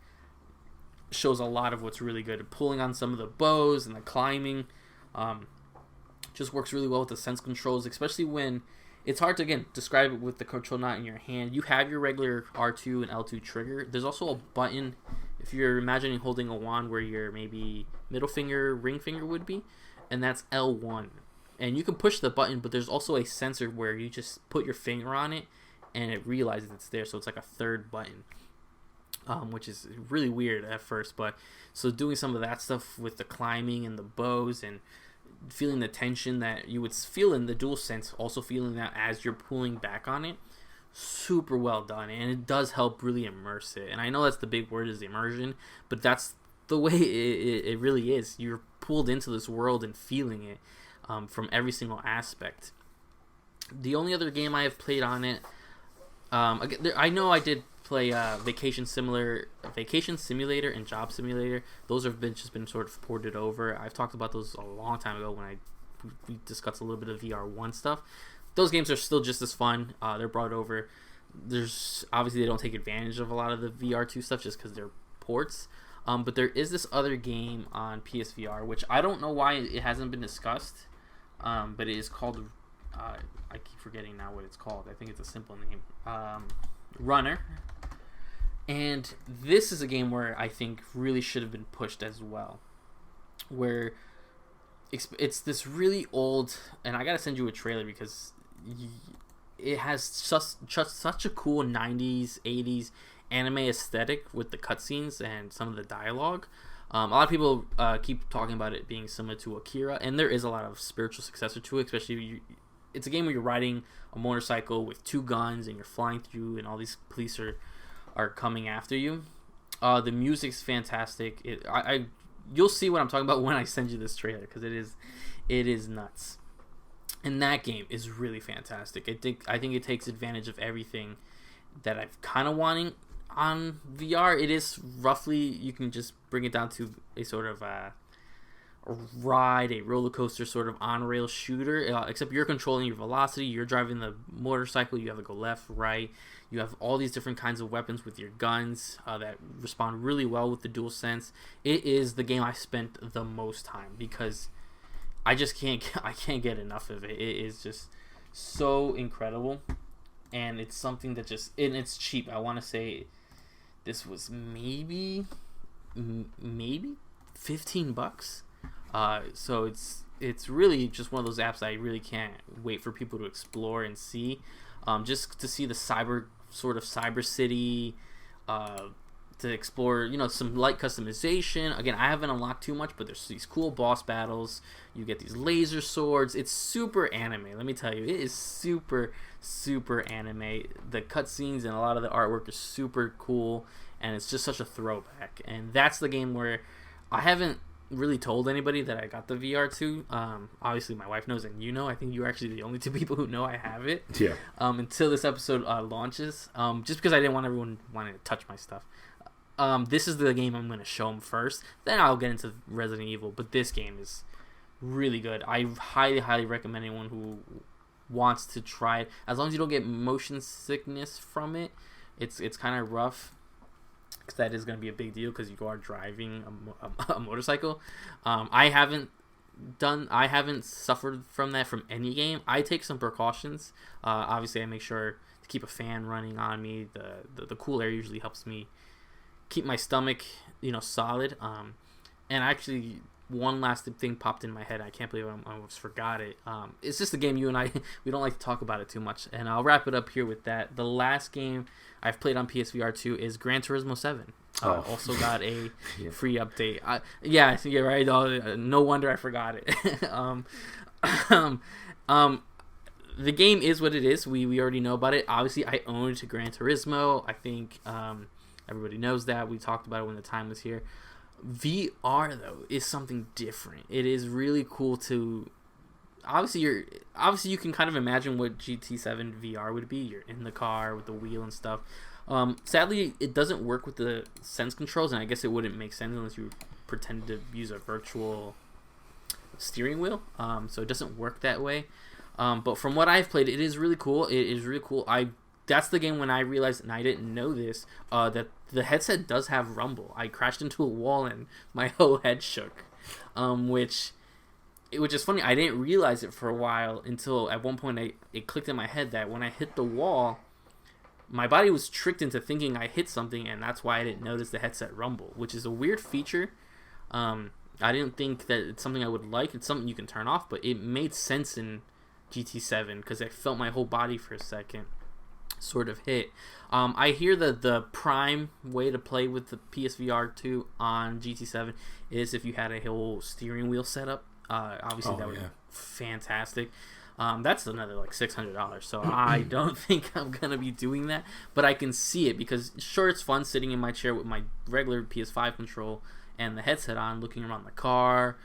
shows a lot of what's really good. Pulling on some of the bows and the climbing just works really well with the sense controls, especially when it's hard to, again, describe it with the control not in your hand. You have your regular R2 and L2 trigger. There's also a button, if you're imagining holding a wand, where your maybe middle finger, ring finger would be, and that's L1. And you can push the button, but there's also a sensor where you just put your finger on it and it realizes it's there, so it's like a third button, which is really weird at first. But so doing some of that stuff with the climbing and the bows and feeling the tension that you would feel in the DualSense, also feeling that as you're pulling back on it, super well done, and it does help really immerse it. And I know that's the big word, is immersion, but that's the way it really is. You're pulled into this world and feeling it from every single aspect. The only other game I have played on it, I know I did play Vacation Simulator and Job Simulator. Those have been sort of ported over. I've talked about those a long time ago when we discussed a little bit of VR1 stuff. Those games are still just as fun. They're brought over. There's obviously, they don't take advantage of a lot of the VR2 stuff just because they're ports. But there is this other game on PSVR, which I don't know why it hasn't been discussed. But it is called, I keep forgetting now what it's called. I think it's a simple name. Runner. And this is a game where I think really should have been pushed as well, where it's this really old, and I gotta send you a trailer because it has such a cool 90s 80s anime aesthetic with the cutscenes and some of the dialogue. A lot of people keep talking about it being similar to Akira, and there is a lot of spiritual successor to it, especially it's a game where you're riding a motorcycle with two guns and you're flying through, and all these police are coming after you. The music's fantastic. You'll see what I'm talking about when I send you this trailer, because it is nuts. And that game is really fantastic. I think it takes advantage of everything that I've kind of wanting on VR. It is roughly, you can just bring it down to a sort of a roller coaster sort of on-rail shooter, except you're controlling your velocity, you're driving the motorcycle, you have to go left, right, you have all these different kinds of weapons with your guns that respond really well with the DualSense. It is the game I spent the most time, because I can't get enough of it. It is just so incredible, and it's something that and it's cheap. I want to say this was maybe $15. So it's really just one of those apps that I really can't wait for people to explore and see, just to see the cyber city, to explore, some light customization. Again, I haven't unlocked too much, but there's these cool boss battles. You get these laser swords. It's super anime. Let me tell you, it is super anime. The cutscenes and a lot of the artwork is super cool, and it's just such a throwback. And that's the game where I haven't really told anybody that I got the VR2. Obviously my wife knows, and I think you're actually the only two people who know I have it. Until this episode launches, just because I didn't want everyone wanting to touch my stuff. this is the game I'm going to show him first. Then I'll get into Resident Evil. But this game is really good. I highly, highly recommend anyone who wants to try it. As long as you don't get motion sickness from it, it's kind of rough. Because that is going to be a big deal because you are driving a motorcycle. I haven't suffered from that from any game. I take some precautions. Obviously, I make sure to keep a fan running on me. The cool air usually helps me keep my stomach, solid. And actually, one last thing popped in my head. I can't believe I almost forgot it. It's just a game you and I, we don't like to talk about it too much. And I'll wrap it up here with that. The last game I've played on PSVR2 is Gran Turismo 7. Also got a free update. Yeah, you're right. No wonder I forgot it. The game is what it is. We already know about it. Obviously, I owned Gran Turismo. I think everybody knows that. We talked about it when the time was here. VR though is something different. It is really cool to obviously you can kind of imagine what GT7 VR would be. You're in the car with the wheel and stuff. Sadly, it doesn't work with the sense controls, and I guess it wouldn't make sense unless you pretended to use a virtual steering wheel. So it doesn't work that way. But from what I've played, it is really cool. It is really cool. That's the game when I realized, and I didn't know this, that the headset does have rumble. I crashed into a wall and my whole head shook, which is funny. I didn't realize it for a while until at one point it clicked in my head that when I hit the wall, my body was tricked into thinking I hit something, and that's why I didn't notice the headset rumble, which is a weird feature. I didn't think that it's something I would like. It's something you can turn off, but it made sense in GT7 because I felt my whole body for a second sort of hit. I hear that the prime way to play with the PSVR2 on GT7 is if you had a whole steering wheel setup. Obviously, that would be fantastic. That's another like $600, so I don't think I'm gonna be doing that. But I can see it because sure, it's fun sitting in my chair with my regular PS5 control and the headset on, looking around the car.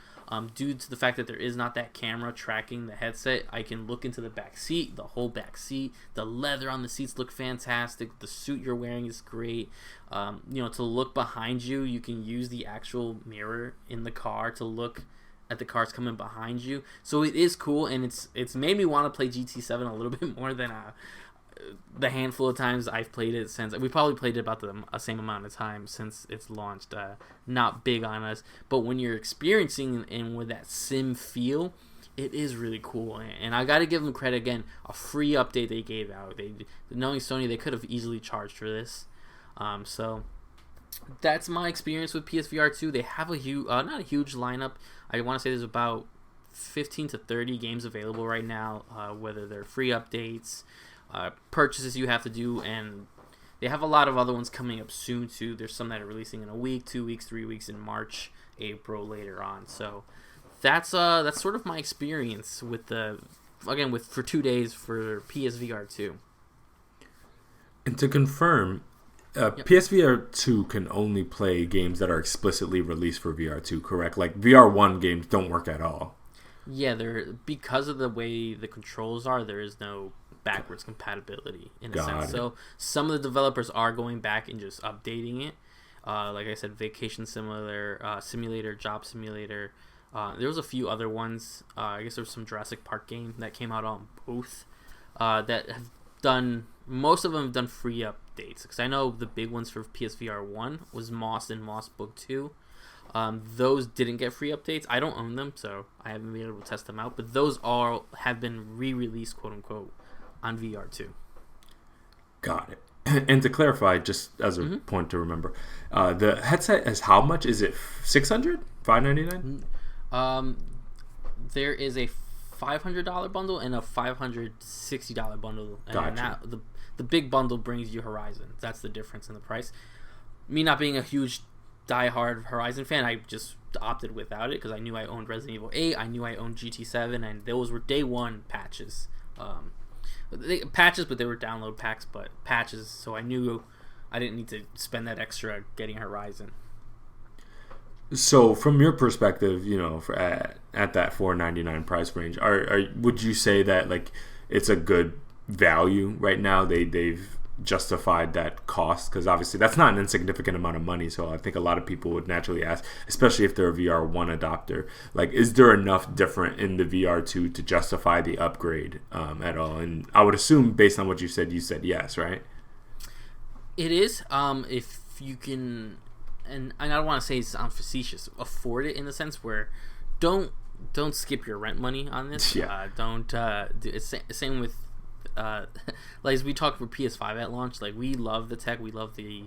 Due to the fact that there is not that camera tracking the headset, I can look into the back seat, the whole back seat. The leather on the seats look fantastic. The suit you're wearing is great. To look behind you, you can use the actual mirror in the car to look at the cars coming behind you. So it is cool, and it's made me want to play GT7 a little bit more than the handful of times I've played it since. We probably played it about the same amount of time since it's launched. Not big on us, but when you're experiencing and with that sim feel, it is really cool. And I got to give them credit again. A free update they gave out. Knowing Sony, they could have easily charged for this. So that's my experience with PSVR 2. They have not a huge lineup. I want to say there's about 15 to 30 games available right now, whether they're free updates, purchases you have to do, and they have a lot of other ones coming up soon too. There's some that are releasing in a week, 2 weeks, 3 weeks in March, April later on. So that's sort of my experience with for 2 days for PSVR 2. And to confirm, PSVR 2 can only play games that are explicitly released for VR 2, correct? Like VR1 games don't work at all. Yeah, because of the way the controls are, there is no backwards compatibility in a sense. So some of the developers are going back and just updating it. Like I said, Vacation Simulator, Job Simulator. There was a few other ones. I guess there was some Jurassic Park game that came out on both that have done. Most of them have done free updates, because I know the big ones for PSVR 1 was Moss and Moss Book 2. Those didn't get free updates. I don't own them, so I haven't been able to test them out. But those all have been re-released, quote unquote, on VR 2. Got it. And to clarify, just as a point to remember, the headset is how much? Is it $600? $599? There is a $500 bundle and a $560 bundle. And gotcha. The big bundle brings you Horizon. That's the difference in the price. Me not being a huge diehard Horizon fan, I just opted without it because I knew I owned Resident Evil 8, I knew I owned GT7, and those were day one patches. But they were download packs, but patches, so I knew I didn't need to spend that extra getting Horizon. So from your perspective, at that $499 price range, would you say that like it's a good value right now? They've justified that cost, because obviously that's not an insignificant amount of money. So I think a lot of people would naturally ask, especially if they're a VR1 adopter, like, is there enough different in the VR2 to justify the upgrade at all? And I would assume, based on what you said yes, right? It is. If you can, and I don't want to say I'm facetious, afford it in the sense where don't skip your rent money on this. Yeah. Don't it's same with like as we talked for PS5 at launch. Like, we love the tech, we love the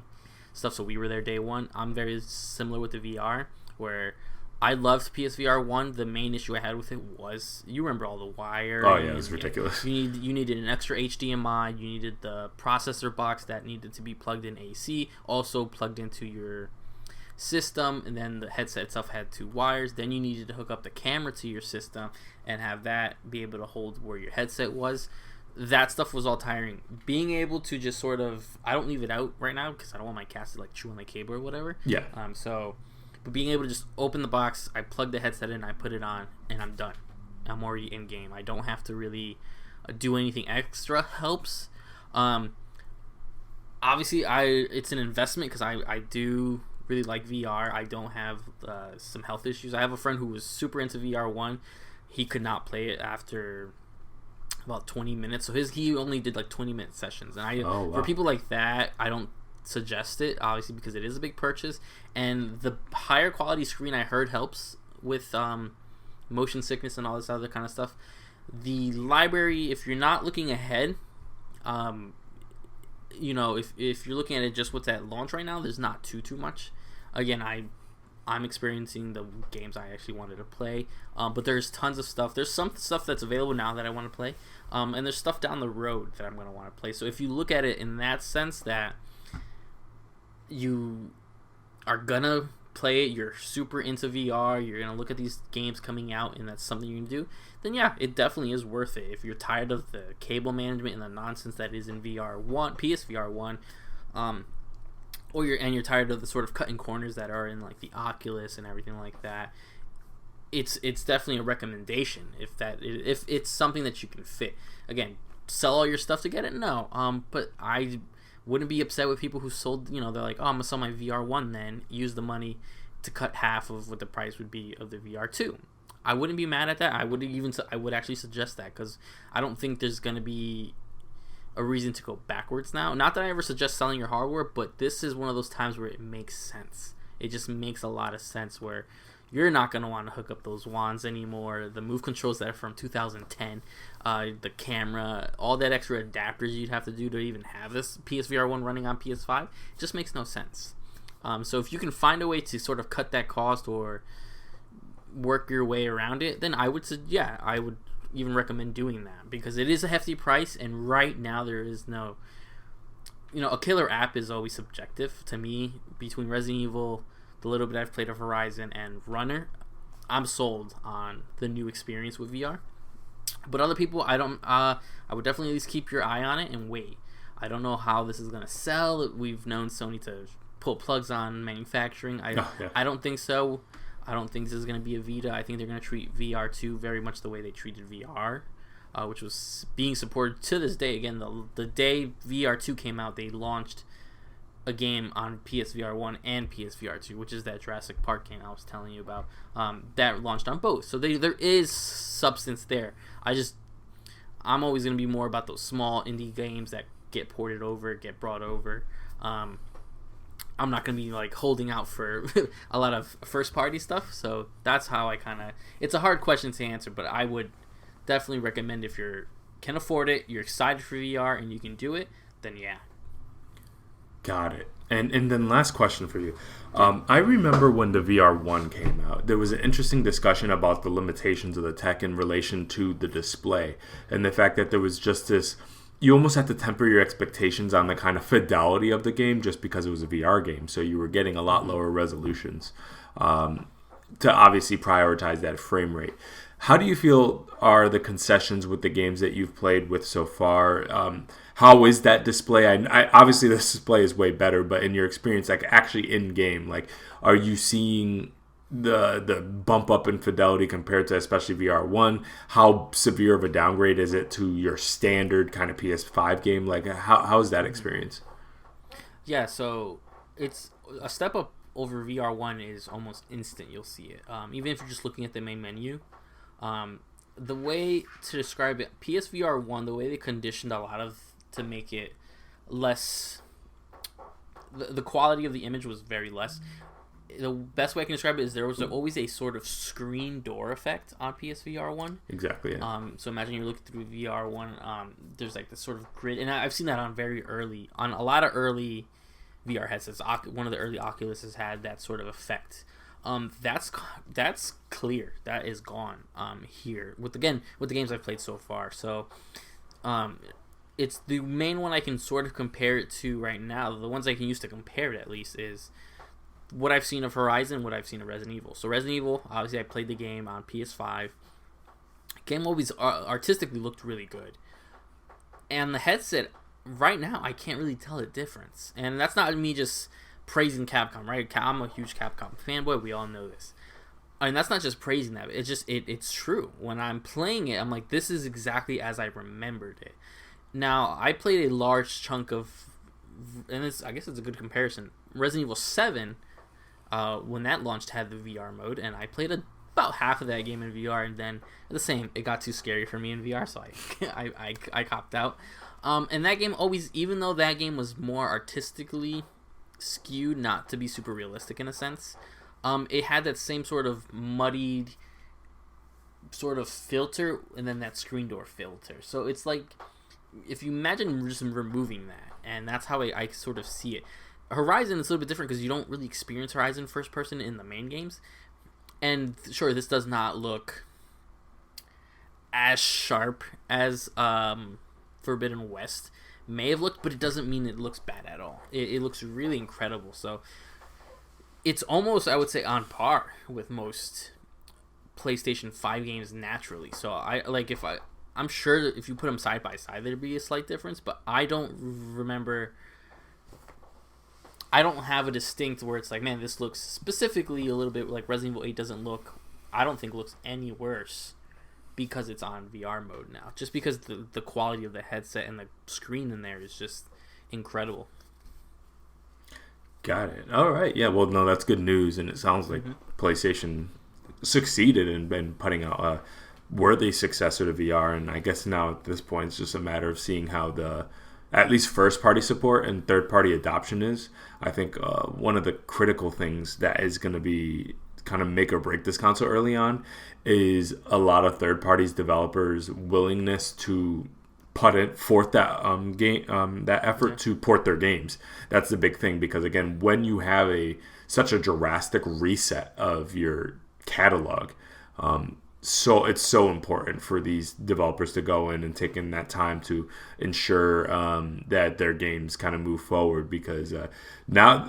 stuff, so we were there day one. I'm very similar with the VR, where I loved PSVR1. The main issue I had with it was, you remember all the wire. Oh yeah, it was ridiculous. You needed an extra HDMI. You needed the processor box that needed to be plugged in AC, also plugged into your system, and then the headset itself had 2 wires. Then you needed to hook up the camera to your system and have that be able to hold where your headset was. That stuff was all tiring. Being able to just sort of, I don't leave it out right now because I don't want my cats to like chew on the cable or whatever. Yeah. But being able to just open the box, I plug the headset in, I put it on, and I'm done. I'm already in game. I don't have to really do anything extra. Helps. Obviously, it's an investment because I do really like VR. I don't have some health issues. I have a friend who was super into VR1. He could not play it after about 20 minutes. So he only did like 20-minute sessions. And for people like that, I don't suggest it, obviously, because it is a big purchase. And the higher quality screen, I heard, helps with motion sickness and all this other kind of stuff. The library, if you're not looking ahead, if you're looking at it just what's at launch right now, there's not too much. Again, I'm experiencing the games I actually wanted to play, but there's tons of stuff. There's some stuff that's available now that I want to play, and there's stuff down the road that I'm going to want to play. So if you look at it in that sense, that you are going to play it, you're super into VR, you're going to look at these games coming out, and that's something you can do, then yeah, it definitely is worth it. If you're tired of the cable management and the nonsense that is in VR1, PSVR1, or you're tired of the sort of cutting corners that are in like the Oculus and everything like that, it's definitely a recommendation if it's something that you can fit. Again, sell all your stuff to get it? No. But I wouldn't be upset with people who sold, they're like, oh, I'm gonna sell my VR1, then use the money to cut half of what the price would be of the VR2. I wouldn't be mad at that. I would actually suggest that, because I don't think there's gonna be a reason to go backwards now. Not that I ever suggest selling your hardware, but this is one of those times where it makes sense. It just makes a lot of sense, where you're not going to want to hook up those wands anymore. The move controls that are from 2010, the camera, all that extra adapters you'd have to do to even have this PSVR1 running on PS5, it just makes no sense. So if you can find a way to sort of cut that cost or work your way around it, then I would even recommend doing that, because it is a hefty price, and right now there is no, a killer app is always subjective to me. Between Resident Evil, the little bit I've played of Horizon, and Runner, I'm sold on the new experience with VR. But other people, I would definitely at least keep your eye on it and wait. I don't know how this is going to sell. We've known Sony to pull plugs on manufacturing. I don't think so. I don't think this is going to be a Vita. I think they're going to treat VR2 very much the way they treated VR, which was being supported to this day. Again, the day VR2 came out, they launched a game on PSVR1 and PSVR2, which is that Jurassic Park game I was telling you about. That launched on both. So there is substance there. I'm always going to be more about those small indie games that get ported over, get brought over. I'm not going to be like holding out for a lot of first party stuff. So that's how it's a hard question to answer, but I would definitely recommend, if you can afford it, you're excited for VR and you can do it, then yeah. Got it. And then last question for you. I remember when the VR1 came out, there was an interesting discussion about the limitations of the tech in relation to the display, and the fact that there was just this, you almost had to temper your expectations on the kind of fidelity of the game just because it was a VR game. So you were getting a lot lower resolutions to obviously prioritize that frame rate. How do you feel are the concessions with the games that you've played with so far? How is that display? I obviously this display is way better, but in your experience, like actually in game, like, are you seeing the bump up in fidelity compared to especially VR1? How severe of a downgrade is it to your standard kind of PS5 game? Like how's that experience? Yeah, so it's a step up over VR1 is almost instant. You'll see it, even if you're just looking at the main menu. The way to describe it, PSVR1, the way they conditioned a lot of to make it less, the quality of the image was very less. The best way I can describe it is there was always a sort of screen door effect on PSVR1. Exactly. Yeah. So imagine you're looking through VR1. There's like this sort of grid, and I've seen that on a lot of early VR headsets. One of the early Oculus has had that sort of effect. That's clear. That is gone. Here with the games I've played so far. So, it's the main one I can sort of compare it to right now. The ones I can use to compare it at least is what I've seen of Horizon, what I've seen of Resident Evil. So Resident Evil, obviously I played the game on PS5. Game always artistically looked really good. And the headset, right now, I can't really tell the difference. And that's not me just praising Capcom, right? I'm a huge Capcom fanboy. We all know this. And that's not just praising that. It's true. When I'm playing it, I'm like, this is exactly as I remembered it. Now, I played a large chunk of, and I guess it's a good comparison, Resident Evil 7, when that launched, had the VR mode, and I played about half of that game in VR, and then it got too scary for me in VR, so I copped out. And that game always, even though that game was more artistically skewed, not to be super realistic in a sense, it had that same sort of muddied sort of filter, and then that screen door filter. So it's like, if you imagine just removing that, and that's how I sort of see it. Horizon is a little bit different because you don't really experience Horizon first person in the main games. And sure, this does not look as sharp as Forbidden West may have looked, but it doesn't mean it looks bad at all. It looks really incredible. So it's almost, I would say, on par with most PlayStation 5 games naturally. So I'm sure that if you put them side by side, there'd be a slight difference, but I don't remember. I don't have a distinct where it's like, man, this looks specifically a little bit like Resident Evil 8 doesn't look, I don't think looks any worse because it's on VR mode now. Just because the quality of the headset and the screen in there is just incredible. Got it. All right. Yeah, well, no, that's good news, and it sounds like PlayStation succeeded in putting out a worthy successor to VR, and I guess now at this point it's just a matter of seeing how the at least first-party support and third-party adoption is. I think one of the critical things that is going to be kind of make or break this console early on is a lot of third parties developers' willingness to put forth that that effort to port their games. That's the big thing, because again, when you have such a drastic reset of your catalog, so it's so important for these developers to go in and take in that time to ensure that their games kind of move forward, because now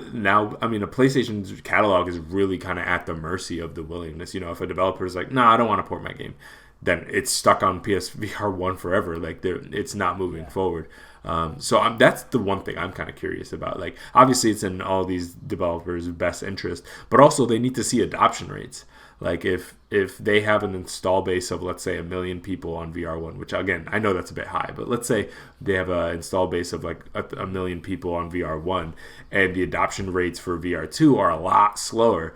I mean, a PlayStation's catalog is really kind of at the mercy of the willingness. If a developer is like, no, I don't want to port my game, then it's stuck on PSVR1 forever. Like it's not moving forward. So that's the one thing I'm kind of curious about. Like, obviously it's in all these developers' best interest, but also they need to see adoption rates. Like if they have an install base of, let's say, 1 million people on VR1, which again, I know that's a bit high, but let's say they have an install base of like 1 million people on VR1 and the adoption rates for VR2 are a lot slower,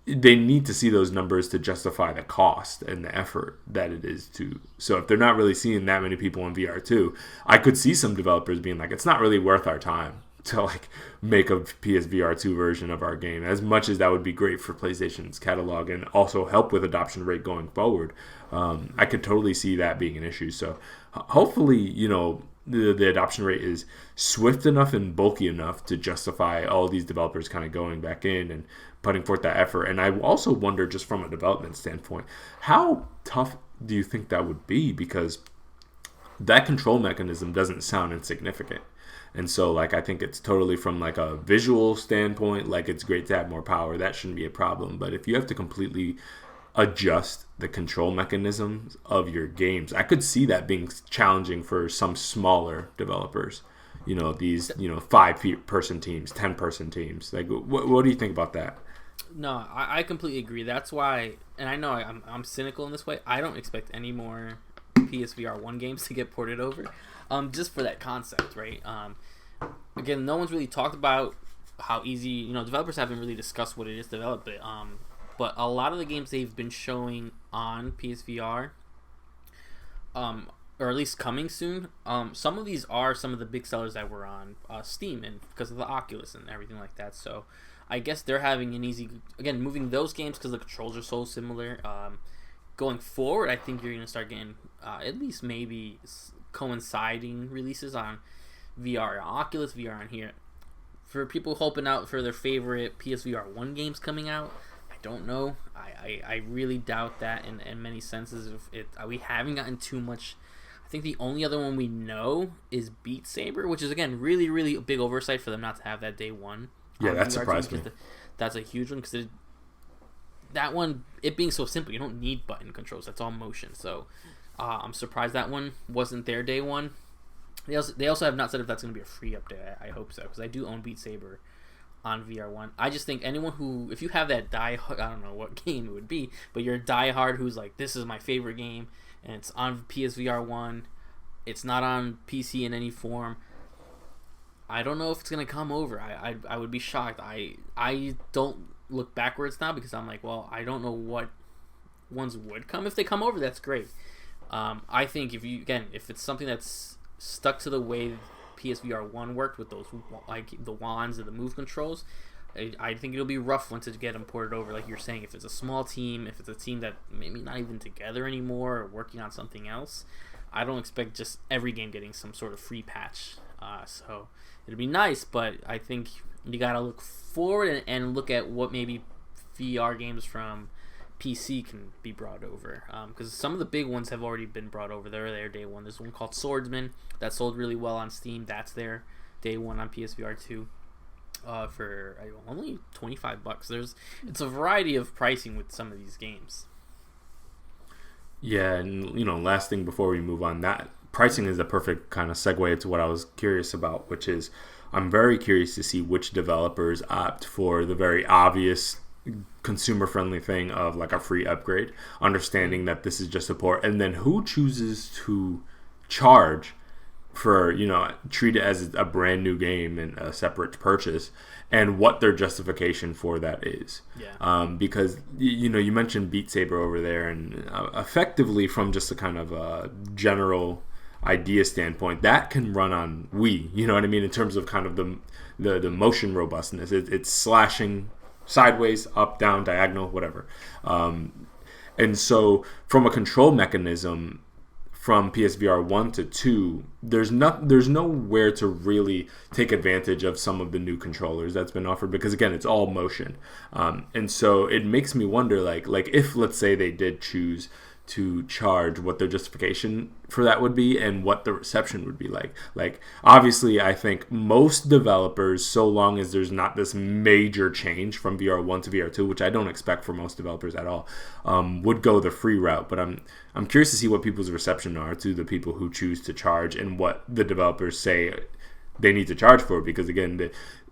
they need to see those numbers to justify the cost and the effort that it is to. So if they're not really seeing that many people in VR2, I could see some developers being like, it's not really worth our time to like make a PSVR2 version of our game, as much as that would be great for PlayStation's catalog and also help with adoption rate going forward. I could totally see that being an issue. So hopefully, the adoption rate is swift enough and bulky enough to justify all these developers kind of going back in and putting forth that effort. And I also wonder, just from a development standpoint, how tough do you think that would be? Because that control mechanism doesn't sound insignificant. And so, like, I think it's totally from, like, a visual standpoint, like, it's great to have more power. That shouldn't be a problem. But if you have to completely adjust the control mechanisms of your games, I could see that being challenging for some smaller developers. These, 5-person teams, 10-person teams. Like, what do you think about that? No, I completely agree. That's why, and I know I'm cynical in this way. I don't expect any more PSVR1 games to get ported over, just for that concept, right? Again, no one's really talked about how easy, developers haven't really discussed what it is to develop it. But a lot of the games they've been showing on PSVR, or at least coming soon, some of these are some of the big sellers that were on Steam, and because of the Oculus and everything like that. So I guess they're having an easy, again, moving those games because the controls are so similar. Going forward, I think you're going to start getting at least maybe coinciding releases on VR, Oculus VR on here. For people hoping out for their favorite PSVR 1 games coming out, I don't know. I really doubt that in many senses. We haven't gotten too much. I think the only other one we know is Beat Saber, which is, again, really, really a big oversight for them not to have that day one. Yeah, that surprised me. That's a huge one, because that one, it being so simple, you don't need button controls. That's all motion. So I'm surprised that one wasn't there day one. They also have not said if that's going to be a free update. I hope so, because I do own Beat Saber on VR1. I just think anyone who, if you have that diehard, I don't know what game it would be, but you're a diehard who's like, this is my favorite game, and it's on PSVR1, it's not on PC in any form, I don't know if it's going to come over. I would be shocked. I don't look backwards now, because I'm like, well, I don't know what ones would come. If they come over, that's great. I think if it's something that's stuck to the way PSVR 1 worked with those, like the wands and the move controls, I think it'll be rough once it get them ported over. Like you're saying, if it's a small team, if it's a team that maybe not even together anymore or working on something else, I don't expect just every game getting some sort of free patch. So it'd be nice, but I think you gotta look forward and look at what maybe VR games from PC can be brought over, because some of the big ones have already been brought over. They're there day one. There's one called Swordsman that sold really well on Steam. That's their day one on PSVR 2 for only $25. It's a variety of pricing with some of these games. Yeah, and last thing before we move on, that pricing is a perfect kind of segue into what I was curious about, which is I'm very curious to see which developers opt for the very obvious consumer-friendly thing of like a free upgrade, understanding that this is just support, and then who chooses to charge for, treat it as a brand new game and a separate purchase, and what their justification for that is. Yeah. Because you mentioned Beat Saber over there, and effectively from just a kind of general idea standpoint, that can run on Wii. You know what I mean? In terms of kind of the motion robustness, it's slashing sideways, up, down, diagonal, whatever. And so from a control mechanism from PSVR 1 to 2, there's nowhere to really take advantage of some of the new controllers that's been offered, because again, it's all motion. And so it makes me wonder, like if, let's say, they did choose to charge, what their justification for that would be and what the reception would be like. Like, obviously, I think most developers, so long as there's not this major change from VR1 to VR2, which I don't expect for most developers at all, would go the free route. But I'm curious to see what people's reception are to the people who choose to charge and what the developers say they need to charge for, because again,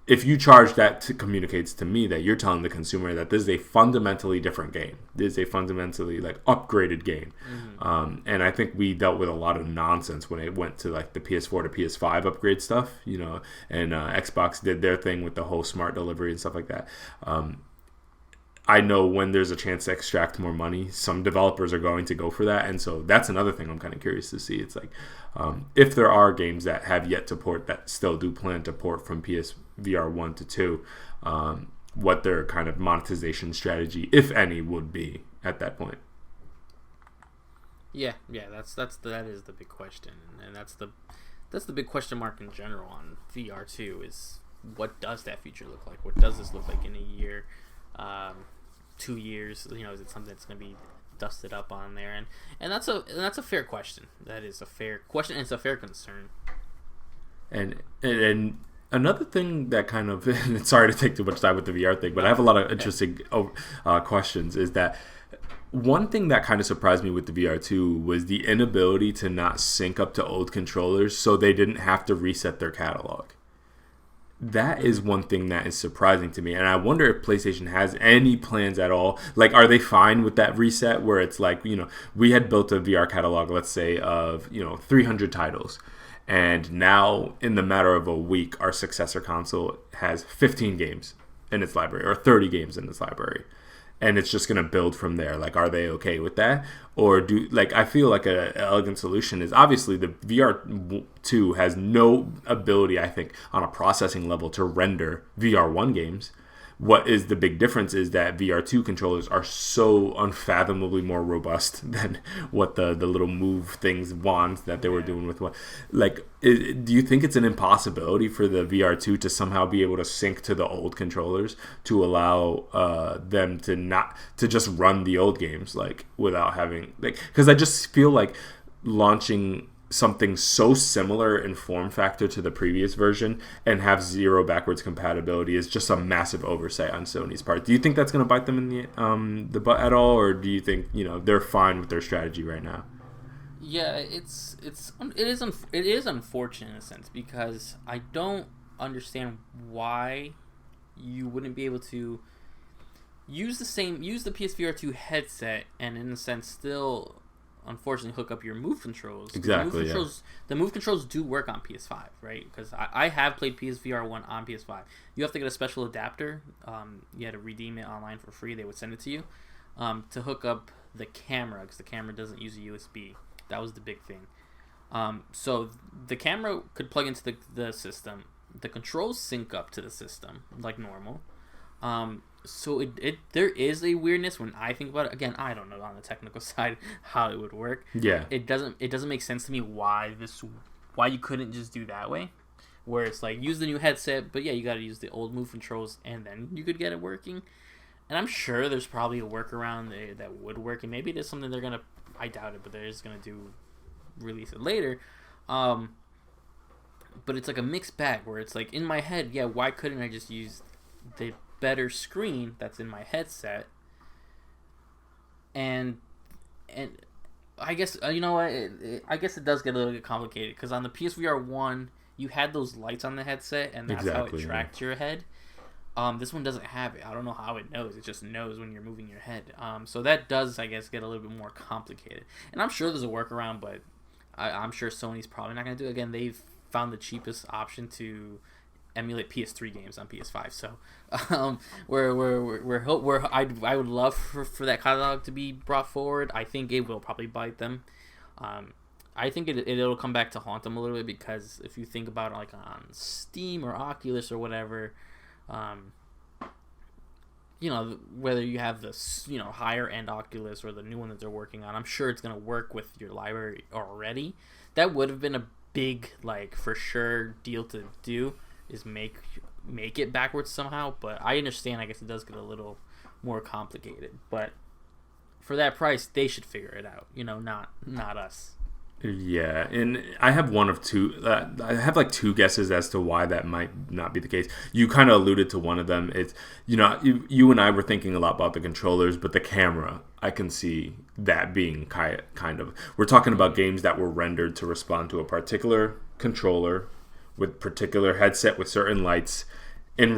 if you charge, that communicates to me that you're telling the consumer that this is a fundamentally different game. This is a fundamentally upgraded game. Mm-hmm. And I think we dealt with a lot of nonsense when it went to the PS4 to PS5 upgrade stuff, and Xbox did their thing with the whole smart delivery and stuff like that. I know when there's a chance to extract more money, some developers are going to go for that. And so that's another thing I'm kind of curious to see. It's if there are games that have yet to port, that still do plan to port from PSVR 1 to 2, what their kind of monetization strategy, if any, would be at that point. Yeah, that is the big question, and that's the big question mark in general on VR 2 is, what does that future look like? What does this look like in a year? 2 years, is it something that's going to be dusted up on there? And that's a fair question. That is a fair question, and it's a fair concern. And another thing that kind of, and sorry to take too much time with the VR thing, but I have a lot of interesting questions, is that one thing that kind of surprised me with the VR2 was the inability to not sync up to old controllers, so they didn't have to reset their catalog. that is one thing that is surprising to me, and I wonder if PlayStation has any plans at all. Like, are they fine with that reset where it's like, we had built a VR catalog, let's say, of 300 titles, and now in the matter of a week, our successor console has 15 games in its library or 30 games in its library, and it's just going to build from there. Like, are they okay with that? Or I feel like an elegant solution is obviously the VR2 has no ability, I think, on a processing level to render VR1 games. What is the big difference is that VR2 controllers are so unfathomably more robust than what the little move things, wands that they were doing with what. Like, do you think it's an impossibility for the VR2 to somehow be able to sync to the old controllers to allow them to just run the old games, like, without having, like, because I just feel like launching something so similar in form factor to the previous version and have zero backwards compatibility is just a massive oversight on Sony's part. Do you think that's going to bite them in the butt at all, or do you think they're fine with their strategy right now? Yeah, it is unfortunate in a sense, because I don't understand why you wouldn't be able to use the PSVR2 headset and in a sense still unfortunately hook up your move controls. Exactly. The move controls do work on PS5, right? Because I have played PSVR1 on PS5. You have to get a special adapter. You had to redeem it online for free. They would send it to you to hook up the camera, because the camera doesn't use a USB. That was the big thing. So the camera could plug into the system. The controls sync up to the system like normal. So there is a weirdness when I think about it. Again, I don't know on the technical side how it would work. Yeah. It doesn't make sense to me why you couldn't just do that way, where it's like use the new headset, but yeah, you got to use the old move controls and then you could get it working. And I'm sure there's probably a workaround that would work, and maybe there's something they're gonna. I doubt it, but they're just gonna release it later. But it's like a mixed bag where it's like in my head, yeah, why couldn't I just use the better screen that's in my headset? And I guess you know what? I guess it does get a little bit complicated, because on the PSVR 1 you had those lights on the headset, and that's how it tracked your head. This one doesn't have it. I don't know how it knows. It just knows when you're moving your head. So that does, I guess, get a little bit more complicated. And I'm sure there's a workaround, but I'm sure Sony's probably not going to do it. Again, they've found the cheapest option to emulate PS3 games on PS5. So I would love for that catalog to be brought forward. I think it will probably bite them. I think it'll come back to haunt them a little bit, because if you think about it, like on Steam or Oculus or whatever, whether you have this higher end Oculus or the new one that they're working on, I'm sure it's going to work with your library already. That would have been a big, like, for sure deal to do, is make it backwards somehow. But I understand, I guess it does get a little more complicated, but for that price they should figure it out, not us. Yeah, and I have one of two. I have like two guesses as to why that might not be the case. You kind of alluded to one of them. It's you and I were thinking a lot about the controllers, but the camera, I can see that being kind of. We're talking about games that were rendered to respond to a particular controller with particular headset with certain lights in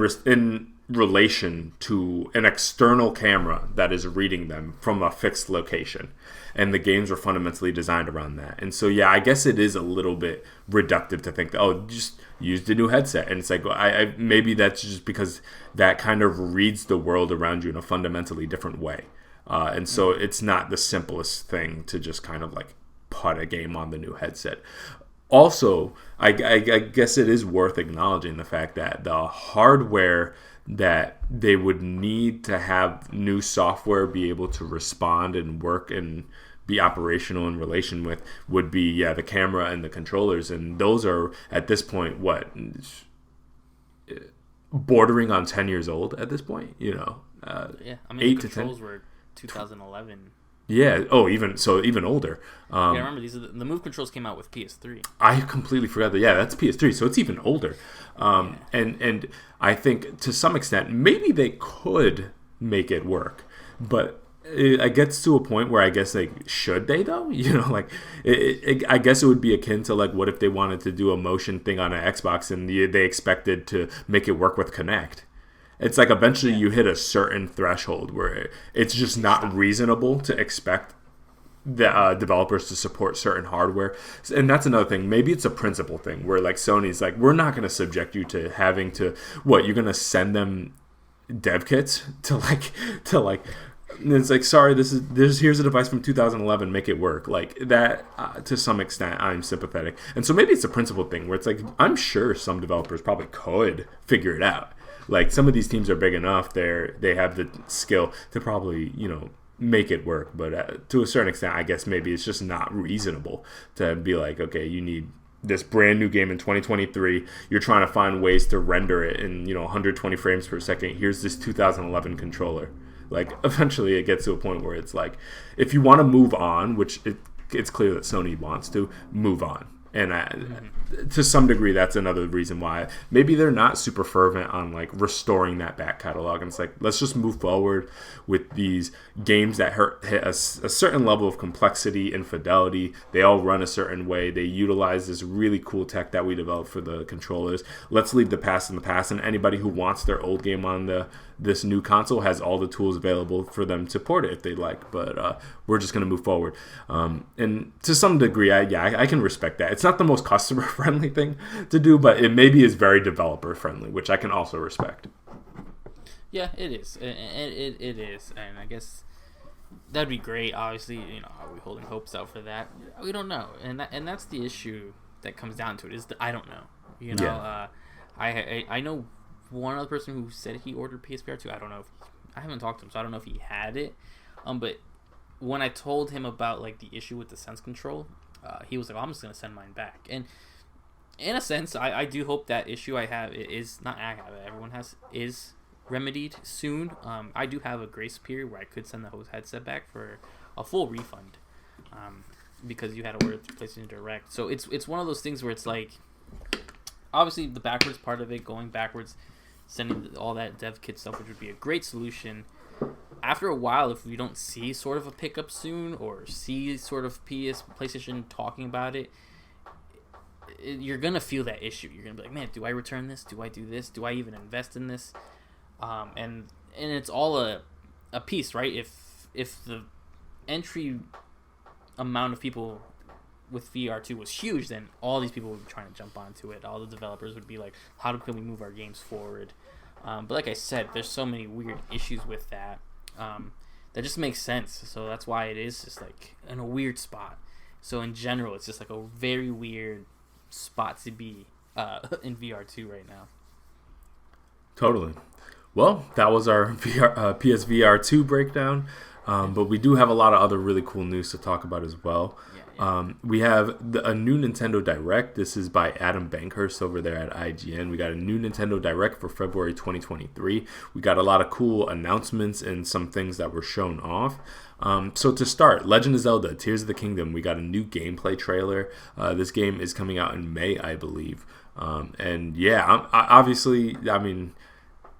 relation to an external camera that is reading them from a fixed location. And the games were fundamentally designed around that. And so, yeah, I guess it is a little bit reductive to think that, just use the new headset. And it's like, maybe that's just because that kind of reads the world around you in a fundamentally different way. And so it's not the simplest thing to just kind of like put a game on the new headset. Also, I guess it is worth acknowledging the fact that the hardware that they would need to have new software be able to respond and work and be operational in relation with would be the camera and the controllers, and those are at this point bordering on 10 years old at this point. Yeah, I mean, 8 the controls to 10 were 2011. Yeah. Oh, even older. Yeah, remember the move controls came out with PS3. I completely forgot that. Yeah, that's PS3, so it's even older. And I think to some extent maybe they could make it work, but it gets to a point where I guess like should they though? Like I guess it would be akin to like what if they wanted to do a motion thing on an Xbox and they expected to make it work with Kinect. It's like eventually you hit a certain threshold where it's just not reasonable to expect the developers to support certain hardware. And that's another thing. Maybe it's a principle thing where like Sony's like, we're not going to subject you to having to, you're going to send them dev kits to like and it's like, sorry, here's a device from 2011, make it work like that. To some extent I'm sympathetic, and so maybe it's a principle thing where it's like I'm sure some developers probably could figure it out. Like some of these teams are big enough, they have the skill to probably make it work, but to a certain extent I guess maybe it's just not reasonable to be like, okay, you need this brand new game in 2023, you're trying to find ways to render it in 120 frames per second, here's this 2011 controller. Like eventually it gets to a point where it's like, if you want to move on, which it's clear that Sony wants to move on, and to some degree that's another reason why maybe they're not super fervent on like restoring that back catalog, and it's like, let's just move forward with these games that hit a certain level of complexity and fidelity. They all run a certain way, they utilize this really cool tech that we developed for the controllers. Let's leave the past in the past, and anybody who wants their old game on this new console has all the tools available for them to port it if they like, but we're just going to move forward. And to some degree, I can respect that. It's not the most customer-friendly thing to do, but it maybe is very developer-friendly, which I can also respect. Yeah, it is. It is, and I guess that'd be great. Obviously, are we holding hopes out for that? We don't know, and that's the issue that comes down to it, is that I don't know. Yeah. I know one other person who said he ordered PS VR2. I don't know I haven't talked to him, so I don't know if he had it. But when I told him about like the issue with the Sense control, he was like, I'm just gonna send mine back. And in a sense, I do hope that issue I have is not I have it, everyone has is remedied soon. I do have a grace period where I could send the whole headset back for a full refund, because you had to order it PlayStation Direct. So it's one of those things where it's like, obviously the backwards part of it, going backwards, sending all that dev kit stuff, which would be a great solution. After a while, if we don't see sort of a pickup soon, or see sort of PlayStation talking about it, you're gonna feel that issue. You're gonna be like, man, do I return this? Do I do this? Do I even invest in this? And it's all a piece, right? If the entry amount of people with VR2 was huge, then all these people would be trying to jump onto it. All the developers would be like, how can we move our games forward? But like I said, there's so many weird issues with that that just makes sense. So that's why it is just like in a weird spot. So in general, it's just like a very weird spot to be in VR2 right now. Totally. Well, that was our PSVR2 breakdown. But we do have a lot of other really cool news to talk about as well. We have a new Nintendo Direct. This is by Adam Bankhurst over there at IGN. We got a new Nintendo Direct for February 2023. We got a lot of cool announcements and some things that were shown off. So to start, Legend of Zelda Tears of the Kingdom, we got a new gameplay trailer. This game is coming out in May, I believe. And yeah, obviously, I mean,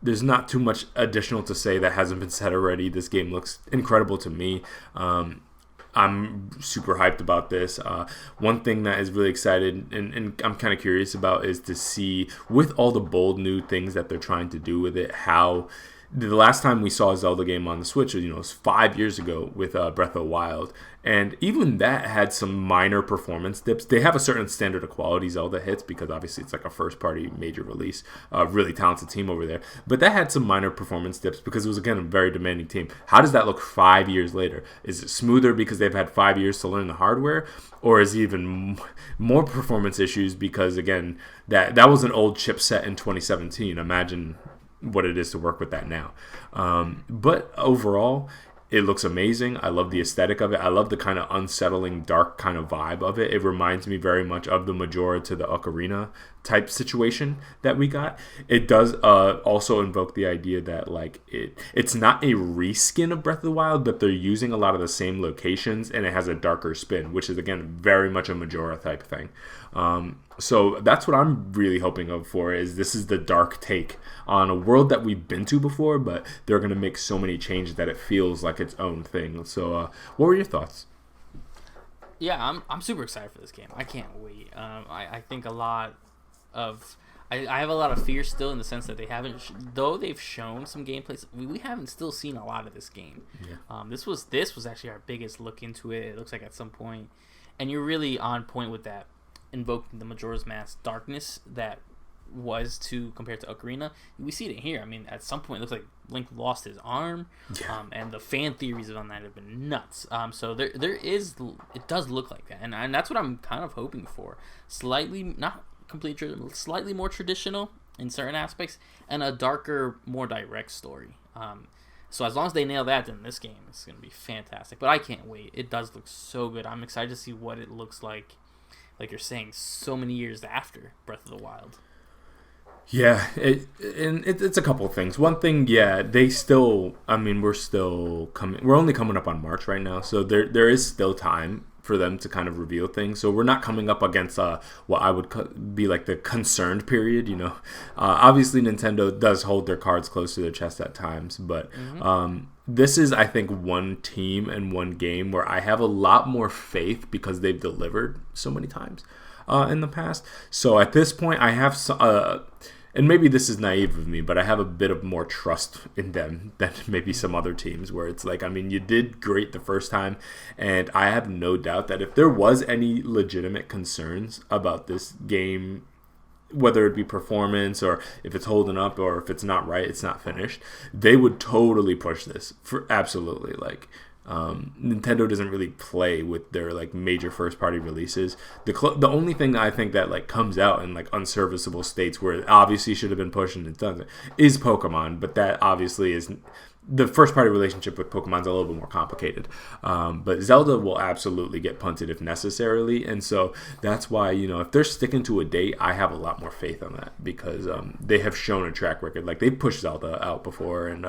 there's not too much additional to say that hasn't been said already. This game looks incredible to me. I'm super hyped about this. One thing that is really excited and I'm kind of curious about is to see, with all the bold new things that they're trying to do with it, how the last time we saw a Zelda game on the Switch, it was 5 years ago with Breath of the Wild. And even that had some minor performance dips. They have a certain standard of quality Zelda hits because obviously it's like a first-party major release. Really talented team over there. But that had some minor performance dips because it was, again, a very demanding team. How does that look 5 years later? Is it smoother because they've had 5 years to learn the hardware? Or is it even more performance issues because, again, that was an old chipset in 2017. Imagine what it is to work with that now. But overall, it looks amazing. I love the aesthetic of it. I love the kind of unsettling, dark kind of vibe of it. It reminds me very much of the Majora to the Ocarina type situation that we got. It does also invoke the idea that like it's not a reskin of Breath of the Wild, but they're using a lot of the same locations, and it has a darker spin, which is again very much a Majora type thing. So that's what I'm really hoping for, is this is the dark take on a world that we've been to before, but they're going to make so many changes that it feels like its own thing. So what were your thoughts? Yeah, I'm super excited for this game. I can't wait. I think a lot of I have a lot of fear still, in the sense that they haven't though they've shown some gameplays, we haven't still seen a lot of this game. Yeah. This was actually our biggest look into it. It looks like at some point, and you're really on point with that, invoking the Majora's Mask darkness that was to compared to Ocarina. We see it here. I mean, at some point it looks like Link lost his arm. Yeah. And the fan theories on that have been nuts. So there is, it does look like that, and that's what I'm kind of hoping for. Slightly, not completely, slightly more traditional in certain aspects, and a darker, more direct story. So as long as they nail that, then this game is going to be fantastic. But I can't wait. It does look so good. I'm excited to see what it looks like you're saying, so many years after Breath of the Wild. Yeah, it's a couple of things. One thing, yeah, they still, I mean, we're only coming up on March right now, so there is still time for them to kind of reveal things. So we're not coming up against what I would be like the concerned period, you know. Obviously, Nintendo does hold their cards close to their chest at times, but this is, I think, one team and one game where I have a lot more faith because they've delivered so many times in the past. So at this point, I have and maybe this is naive of me, but I have a bit of more trust in them than maybe some other teams, where it's like, I mean, you did great the first time, and I have no doubt that if there was any legitimate concerns about this game, whether it be performance or if it's holding up or if it's not right, it's not finished, they would totally push this for absolutely. Like, Nintendo doesn't really play with their like major first party releases. The only thing that I think that like comes out in like unserviceable states where it obviously should have been pushed and it doesn't is Pokemon, but that obviously is the first party relationship with Pokemon's a little bit more complicated. But Zelda will absolutely get punted if necessarily, and so that's why, you know, if they're sticking to a date, I have a lot more faith on that, because they have shown a track record. Like, they pushed Zelda out before, and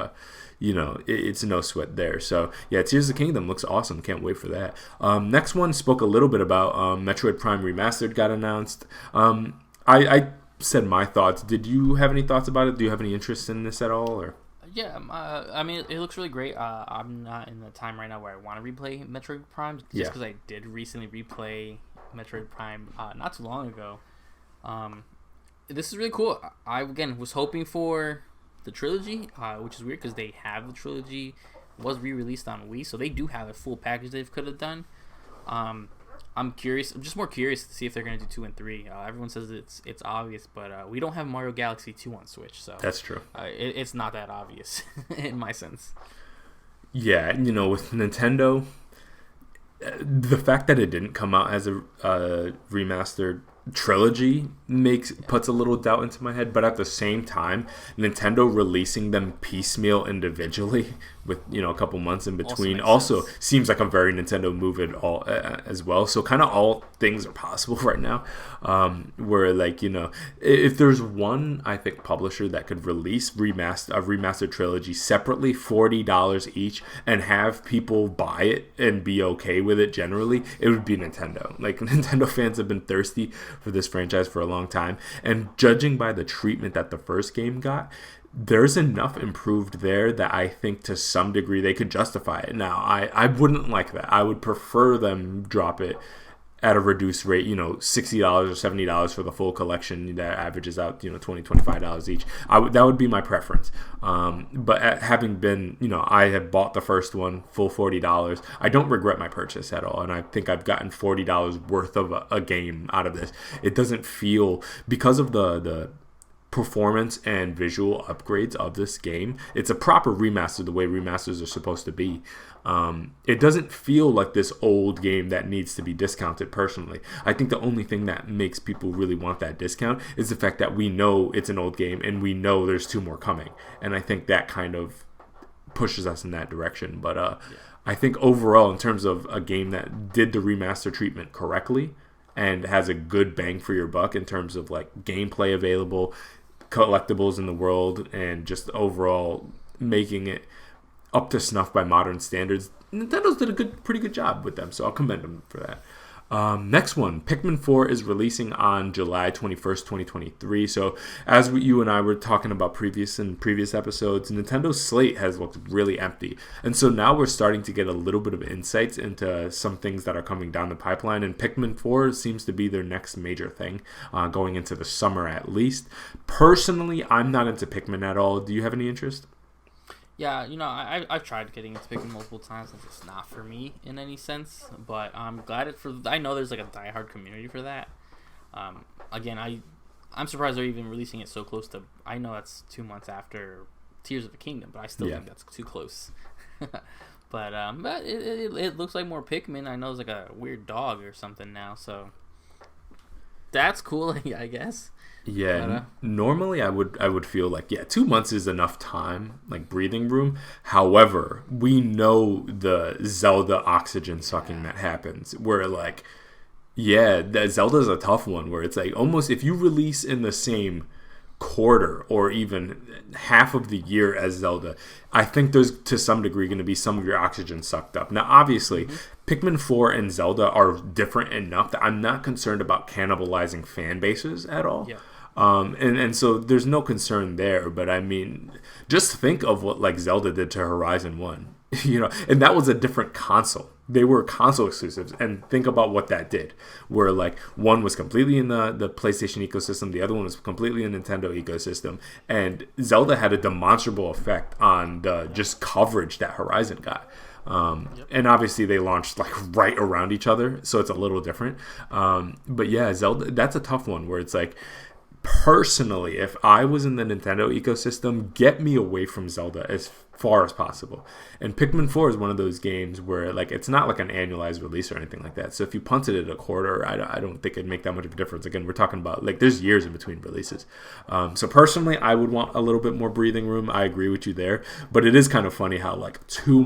you know, it's no sweat there. So yeah, Tears of the Kingdom looks awesome. Can't wait for that. Next one, spoke a little bit about Metroid Prime Remastered got announced. I said my thoughts. Did you have any thoughts about it? Do you have any interest in this at all, or? Yeah, I mean, it looks really great. I'm not in the time right now where I want to replay Metroid Prime, just because I did recently replay Metroid Prime not too long ago. This is really cool. I, again, was hoping for the trilogy, which is weird because they have the trilogy. It was re-released on Wii, so they do have a full package they could have done. I'm curious. I'm just more curious to see if they're going to do 2 and 3. Everyone says it's obvious, but we don't have Mario Galaxy 2 on Switch, so that's true. It's not that obvious in my sense. Yeah, you know, with Nintendo, the fact that it didn't come out as a remastered trilogy puts a little doubt into my head, but at the same time, Nintendo releasing them piecemeal individually with, you know, a couple months in between also seems like a very Nintendo move at all as well. So kind of all things are possible right now, where, like, you know, if there's one, I think, publisher that could release a remastered trilogy separately, $40 each, and have people buy it and be okay with it generally, it would be Nintendo. Like, Nintendo fans have been thirsty for this franchise for a long time, and judging by the treatment that the first game got, there's enough improved there that I think to some degree they could justify it. Now, I wouldn't like that. I would prefer them drop it at a reduced rate, you know, $60 or $70 for the full collection that averages out, you know, $20, $25 each. That would be my preference. But having been, you know, I have bought the first one, full $40. I don't regret my purchase at all, and I think I've gotten $40 worth of a game out of this. It doesn't feel, because of the performance and visual upgrades of this game, it's a proper remaster the way remasters are supposed to be. It doesn't feel like this old game that needs to be discounted. Personally, I think the only thing that makes people really want that discount is the fact that we know it's an old game and we know there's 2 more coming, and I think that kind of pushes us in that direction. But I think overall, in terms of a game that did the remaster treatment correctly, and has a good bang for your buck in terms of like gameplay available, collectibles in the world, and just overall making it up to snuff by modern standards, Nintendo's did a pretty good job with them, so I'll commend them for that. Next one, Pikmin 4 is releasing on July 21st, 2023. So as you and I were talking about previous episodes, Nintendo's slate has looked really empty. And so now we're starting to get a little bit of insights into some things that are coming down the pipeline. And Pikmin 4 seems to be their next major thing, going into the summer at least. Personally, I'm not into Pikmin at all. Do you have any interest? Yeah, I've tried getting into Pikmin multiple times. It's just not for me in any sense. But I'm glad I know there's like a diehard community for that. Again, I'm surprised they're even releasing it so close to. I know that's 2 months after Tears of the Kingdom, but I still think that's too close. but it looks like more Pikmin. I know there's like a weird dog or something now, so that's cool, I guess. Yeah, normally I would feel like 2 months is enough time, like breathing room. However, we know the Zelda oxygen sucking that happens, where like, that Zelda's a tough one, where it's like almost if you release in the same quarter or even half of the year as Zelda, I think there's to some degree going to be some of your oxygen sucked up. Now, obviously, Pikmin 4 and Zelda are different enough that I'm not concerned about cannibalizing fan bases at all. Yeah. And so there's no concern there, but I mean, just think of what like Zelda did to Horizon 1, and that was a different console. They were console exclusives, and think about what that did, where like one was completely in the PlayStation ecosystem, the other one was completely in the Nintendo ecosystem, and Zelda had a demonstrable effect on the just coverage that Horizon got. And obviously they launched like right around each other, so it's a little different. But yeah, Zelda, that's a tough one where it's like, personally, if I was in the Nintendo ecosystem, get me away from Zelda as far as possible. And Pikmin 4 is one of those games where like it's not like an annualized release or anything like that. So if you punted it a quarter, I don't think it'd make that much of a difference. Again, we're talking about like there's years in between releases. So personally, I would want a little bit more breathing room. I agree with you there. But it is kind of funny how like 2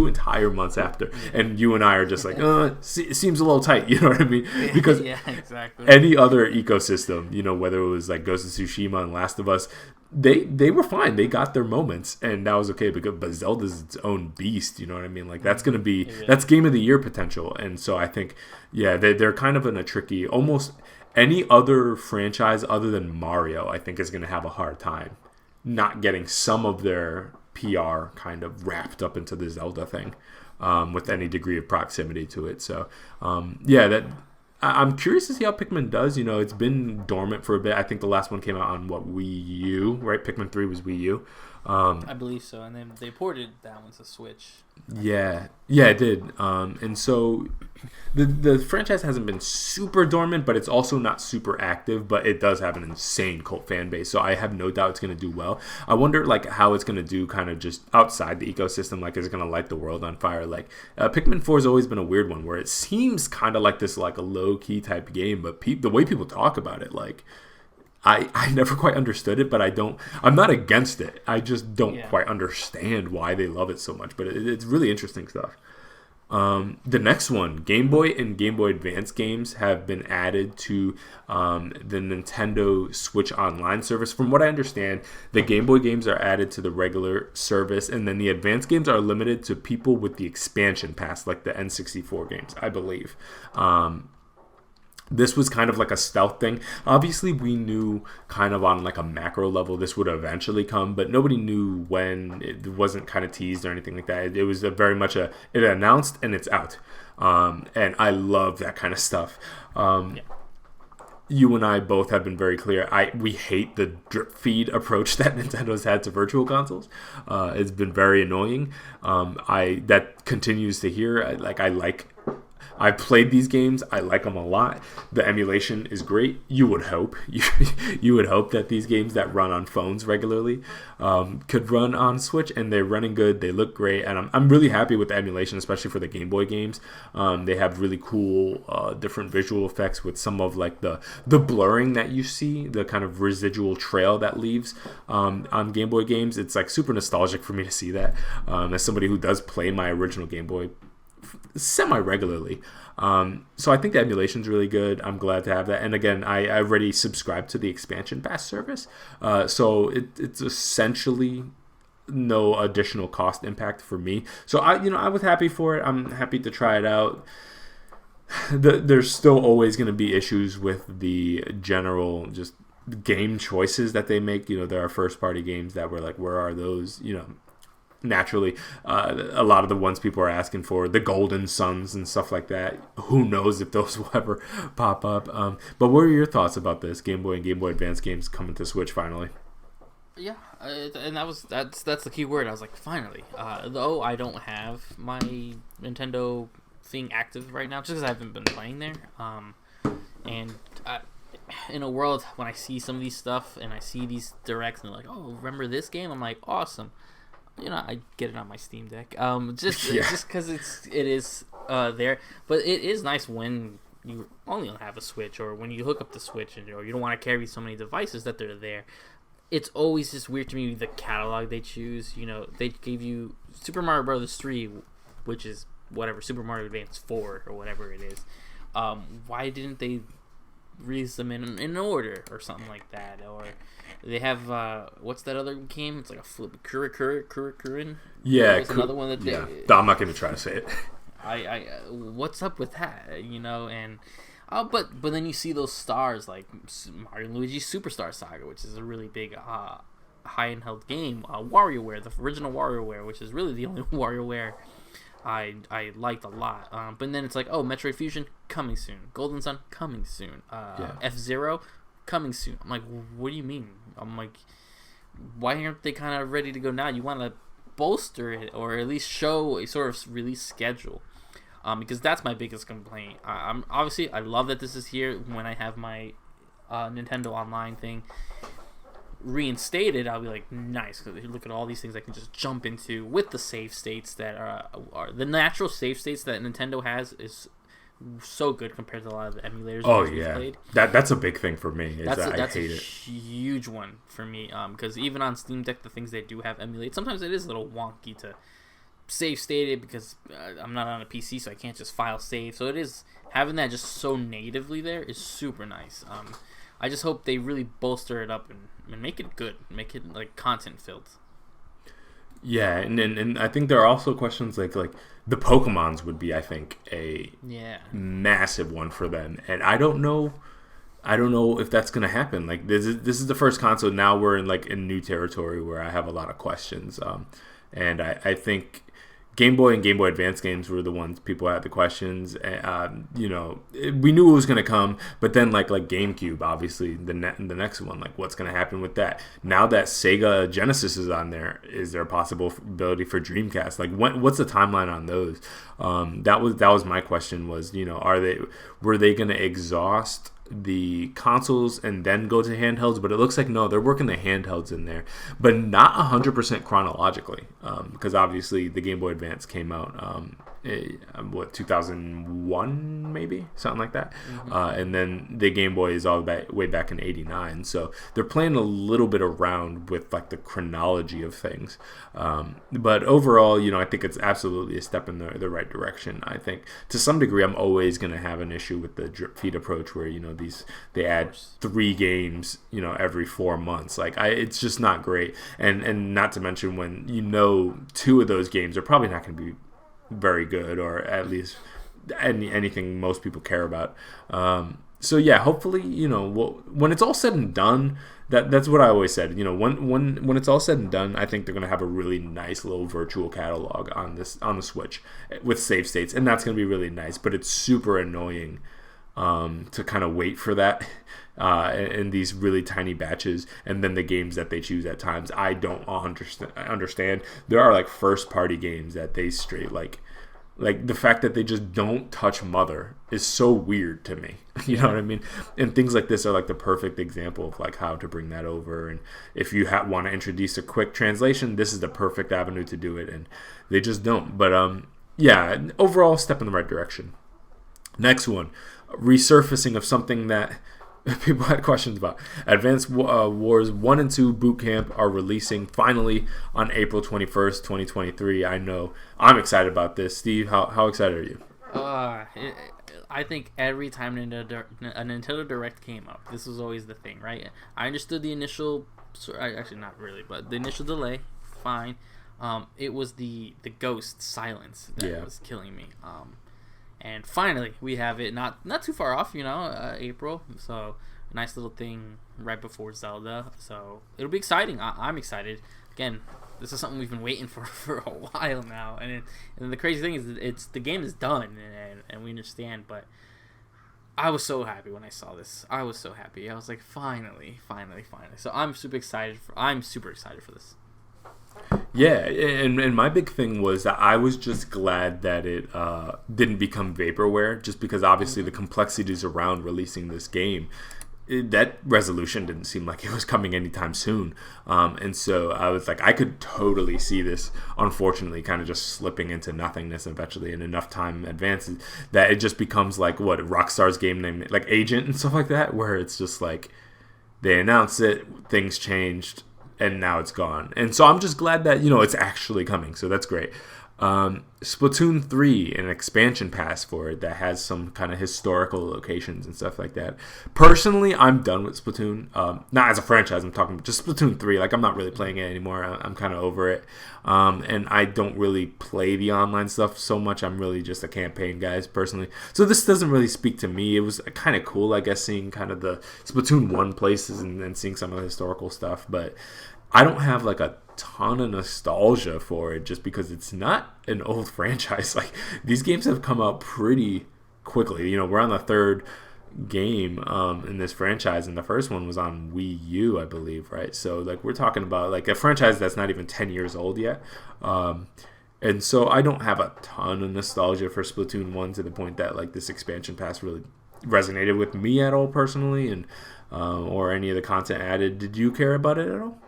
entire months after, and you and I are just like, it seems a little tight. You know what I mean? Because exactly. Any other ecosystem, whether it was like Ghost of Tsushima and Last of Us, they were fine. They got their moments, and that was okay. But Zelda's its own beast. You know what I mean? Like that's gonna be that's Game of the Year potential. And so I think they're kind of in a tricky. Almost any other franchise other than Mario, I think, is gonna have a hard time not getting some of their PR kind of wrapped up into the Zelda thing, with any degree of proximity to it. So I'm curious to see how Pikmin does. It's been dormant for a bit. I think the last one came out on Wii U, right? Pikmin 3 was Wii U. I believe so, and then they ported that one to Switch. Yeah, it did. And so the franchise hasn't been super dormant, but it's also not super active. But it does have an insane cult fan base, so I have no doubt it's going to do well. I wonder like how it's going to do, kind of just outside the ecosystem. Like, is it going to light the world on fire? Like, Pikmin 4 has always been a weird one, where it seems kind of like this like a low key type game, but the way people talk about it, like. I never quite understood it, but I'm not against it. I just don't quite understand why they love it so much. But it's really interesting stuff. The next one, Game Boy and Game Boy Advance games have been added to the Nintendo Switch Online service. From what I understand, the Game Boy games are added to the regular service, and then the Advance games are limited to people with the expansion pass, like the N64 games, I believe. This was kind of like a stealth thing. Obviously, we knew kind of on like a macro level this would eventually come, but nobody knew when. It wasn't kind of teased or anything like that. It was very much it announced and it's out. And I love that kind of stuff. You and I both have been very clear. We hate the drip feed approach that Nintendo's had to virtual consoles. It's been very annoying. That continues to hear. I've played these games. I like them a lot. The emulation is great. You would hope. You would hope that these games that run on phones regularly could run on Switch, and they're running good. They look great, and I'm really happy with the emulation, especially for the Game Boy games. They have really cool different visual effects with some of like the blurring that you see, the kind of residual trail that leaves on Game Boy games. It's like super nostalgic for me to see that. As somebody who does play my original Game Boy semi-regularly. So I think the emulation's really good. I'm glad to have that. And again, I already subscribed to the expansion pass service. So it's essentially no additional cost impact for me. So I was happy for it. I'm happy to try it out. There's still always going to be issues with the general just game choices that they make. There are first party games that were like, where are those? Naturally, a lot of the ones people are asking for, the Golden Suns and stuff like that, who knows if those will ever pop up. But what are your thoughts about this Game Boy and Game Boy Advance games coming to Switch finally? Yeah, and that's the key word. I was like, finally. Though I don't have my Nintendo thing active right now, just because I haven't been playing there. And in a world when I see some of these stuff and I see these directs and they're like, oh, remember this game? I'm like, awesome. I get it on my Steam Deck. Just because it is there, but it is nice when you only have a Switch, or when you hook up the Switch, and you don't want to carry so many devices that they're there. It's always just weird to me the catalog they choose. They gave you Super Mario Bros. 3, which is whatever, Super Mario Advance 4 or whatever it is. Why didn't they release them in order or something like that? Or they have what's that other game? It's like a flip Kuririn. Yeah, there's another one that they. Yeah. I'm not going to try to say it. I what's up with that? And but then you see those stars like Mario and Luigi Superstar Saga, which is a really big high-end game. WarioWare, the original WarioWare, which is really the only WarioWare I liked a lot. But then it's like, oh, Metroid Fusion coming soon, Golden Sun coming soon, F-Zero coming soon. I'm like, what do you mean? I'm like, why aren't they kind of ready to go now? You want to bolster it, or at least show a sort of release schedule, because that's my biggest complaint. I love that this is here. When I have my Nintendo Online thing reinstated, I'll be like, nice, because look at all these things I can just jump into with the save states that are the natural save states that Nintendo has is so good compared to a lot of the emulators. Oh yeah, played. That's a big thing for me. That's I hate a huge one for me. Because even on Steam Deck, the things they do have emulate, sometimes it is a little wonky to save state it, because I'm not on a PC, so I can't just file save. So it is, having that just so natively there is super nice. I just hope they really bolster it up and make it good, make it like content filled. Yeah, and I think there are also questions like the Pokemons would be, I think, a massive one for them, and I don't know if that's gonna happen. Like this is the first console. Now we're in new territory where I have a lot of questions, and I think Game Boy and Game Boy Advance games were the ones people had the questions. We knew it was going to come, but then like GameCube, obviously the next one, like what's going to happen with that? Now that Sega Genesis is on there, is there a possibility for Dreamcast? Like what's the timeline on those? That was my question. Was were they going to exhaust the consoles and then go to handhelds? But it looks like no, they're working the handhelds in there, but not 100% chronologically, because obviously the Game Boy Advance came out 2001, maybe something like that. And then the Game Boy is all way back in '89, so they're playing a little bit around with like the chronology of things. But overall, I think it's absolutely a step in the right direction. I think to some degree I'm always going to have an issue with the drip feed approach, where they add 3 games every 4 months. Like it's just not great, and not to mention when 2 of those games are probably not going to be very good, or at least anything most people care about. So yeah, hopefully when it's all said and done, that's what I always said. When it's all said and done, I think they're gonna have a really nice little virtual catalog on the Switch with save states, and that's gonna be really nice. But it's super annoying to kind of wait for that in these really tiny batches, and then the games that they choose at times I don't understand. There are like first party games that they straight like the fact that they just don't touch Mother is so weird to me. You know what I mean? And things like this are like the perfect example of like how to bring that over. And if you want to introduce a quick translation, this is the perfect avenue to do it, and they just don't. But overall step in the right direction. Next one, resurfacing of something that people had questions about. Advanced Wars 1 and 2 Boot Camp are releasing finally on April 21st, 2023. I know. I'm excited about this. Steve, how excited are you? I think every time a Nintendo Direct came up, this was always the thing, right? I understood the initial, actually not really, but the initial delay, fine. It was the ghost silence that was killing me. And finally, we have it not too far off, April. So nice little thing right before Zelda. So it'll be exciting. I'm excited. Again, this is something we've been waiting for a while now. And the crazy thing is, the game is done, and we understand. But I was so happy when I saw this. I was so happy. I was like, finally. So I'm super excited for this. Yeah, and my big thing was that I was just glad that it didn't become vaporware, just because obviously the complexities around releasing this game, that resolution didn't seem like it was coming anytime soon. And so I was like, I could totally see this, unfortunately, kind of just slipping into nothingness eventually, and enough time advances that it just becomes like what Rockstar's game name, like Agent and stuff like that, where it's just like they announce it, things changed, and now it's gone. And so I'm just glad that, it's actually coming. So that's great. Splatoon 3, an expansion pass for it that has some kind of historical locations and stuff like that. Personally, I'm done with Splatoon. Not as a franchise, I'm talking just Splatoon 3. Like, I'm not really playing it anymore. I'm kind of over it. And I don't really play the online stuff so much. I'm really just a campaign guy, personally. So this doesn't really speak to me. It was kind of cool, I guess, seeing kind of the Splatoon 1 places and seeing some of the historical stuff. But I don't have like a ton of nostalgia for it, just because it's not an old franchise. Like, these games have come out pretty quickly. We're on the third game in this franchise, and the first one was on Wii U, I believe, right? So like, we're talking about like a franchise that's not even 10 years old yet. And so I don't have a ton of nostalgia for Splatoon 1 to the point that like this expansion pass really resonated with me at all personally, and or any of the content added. Did you care about it at all?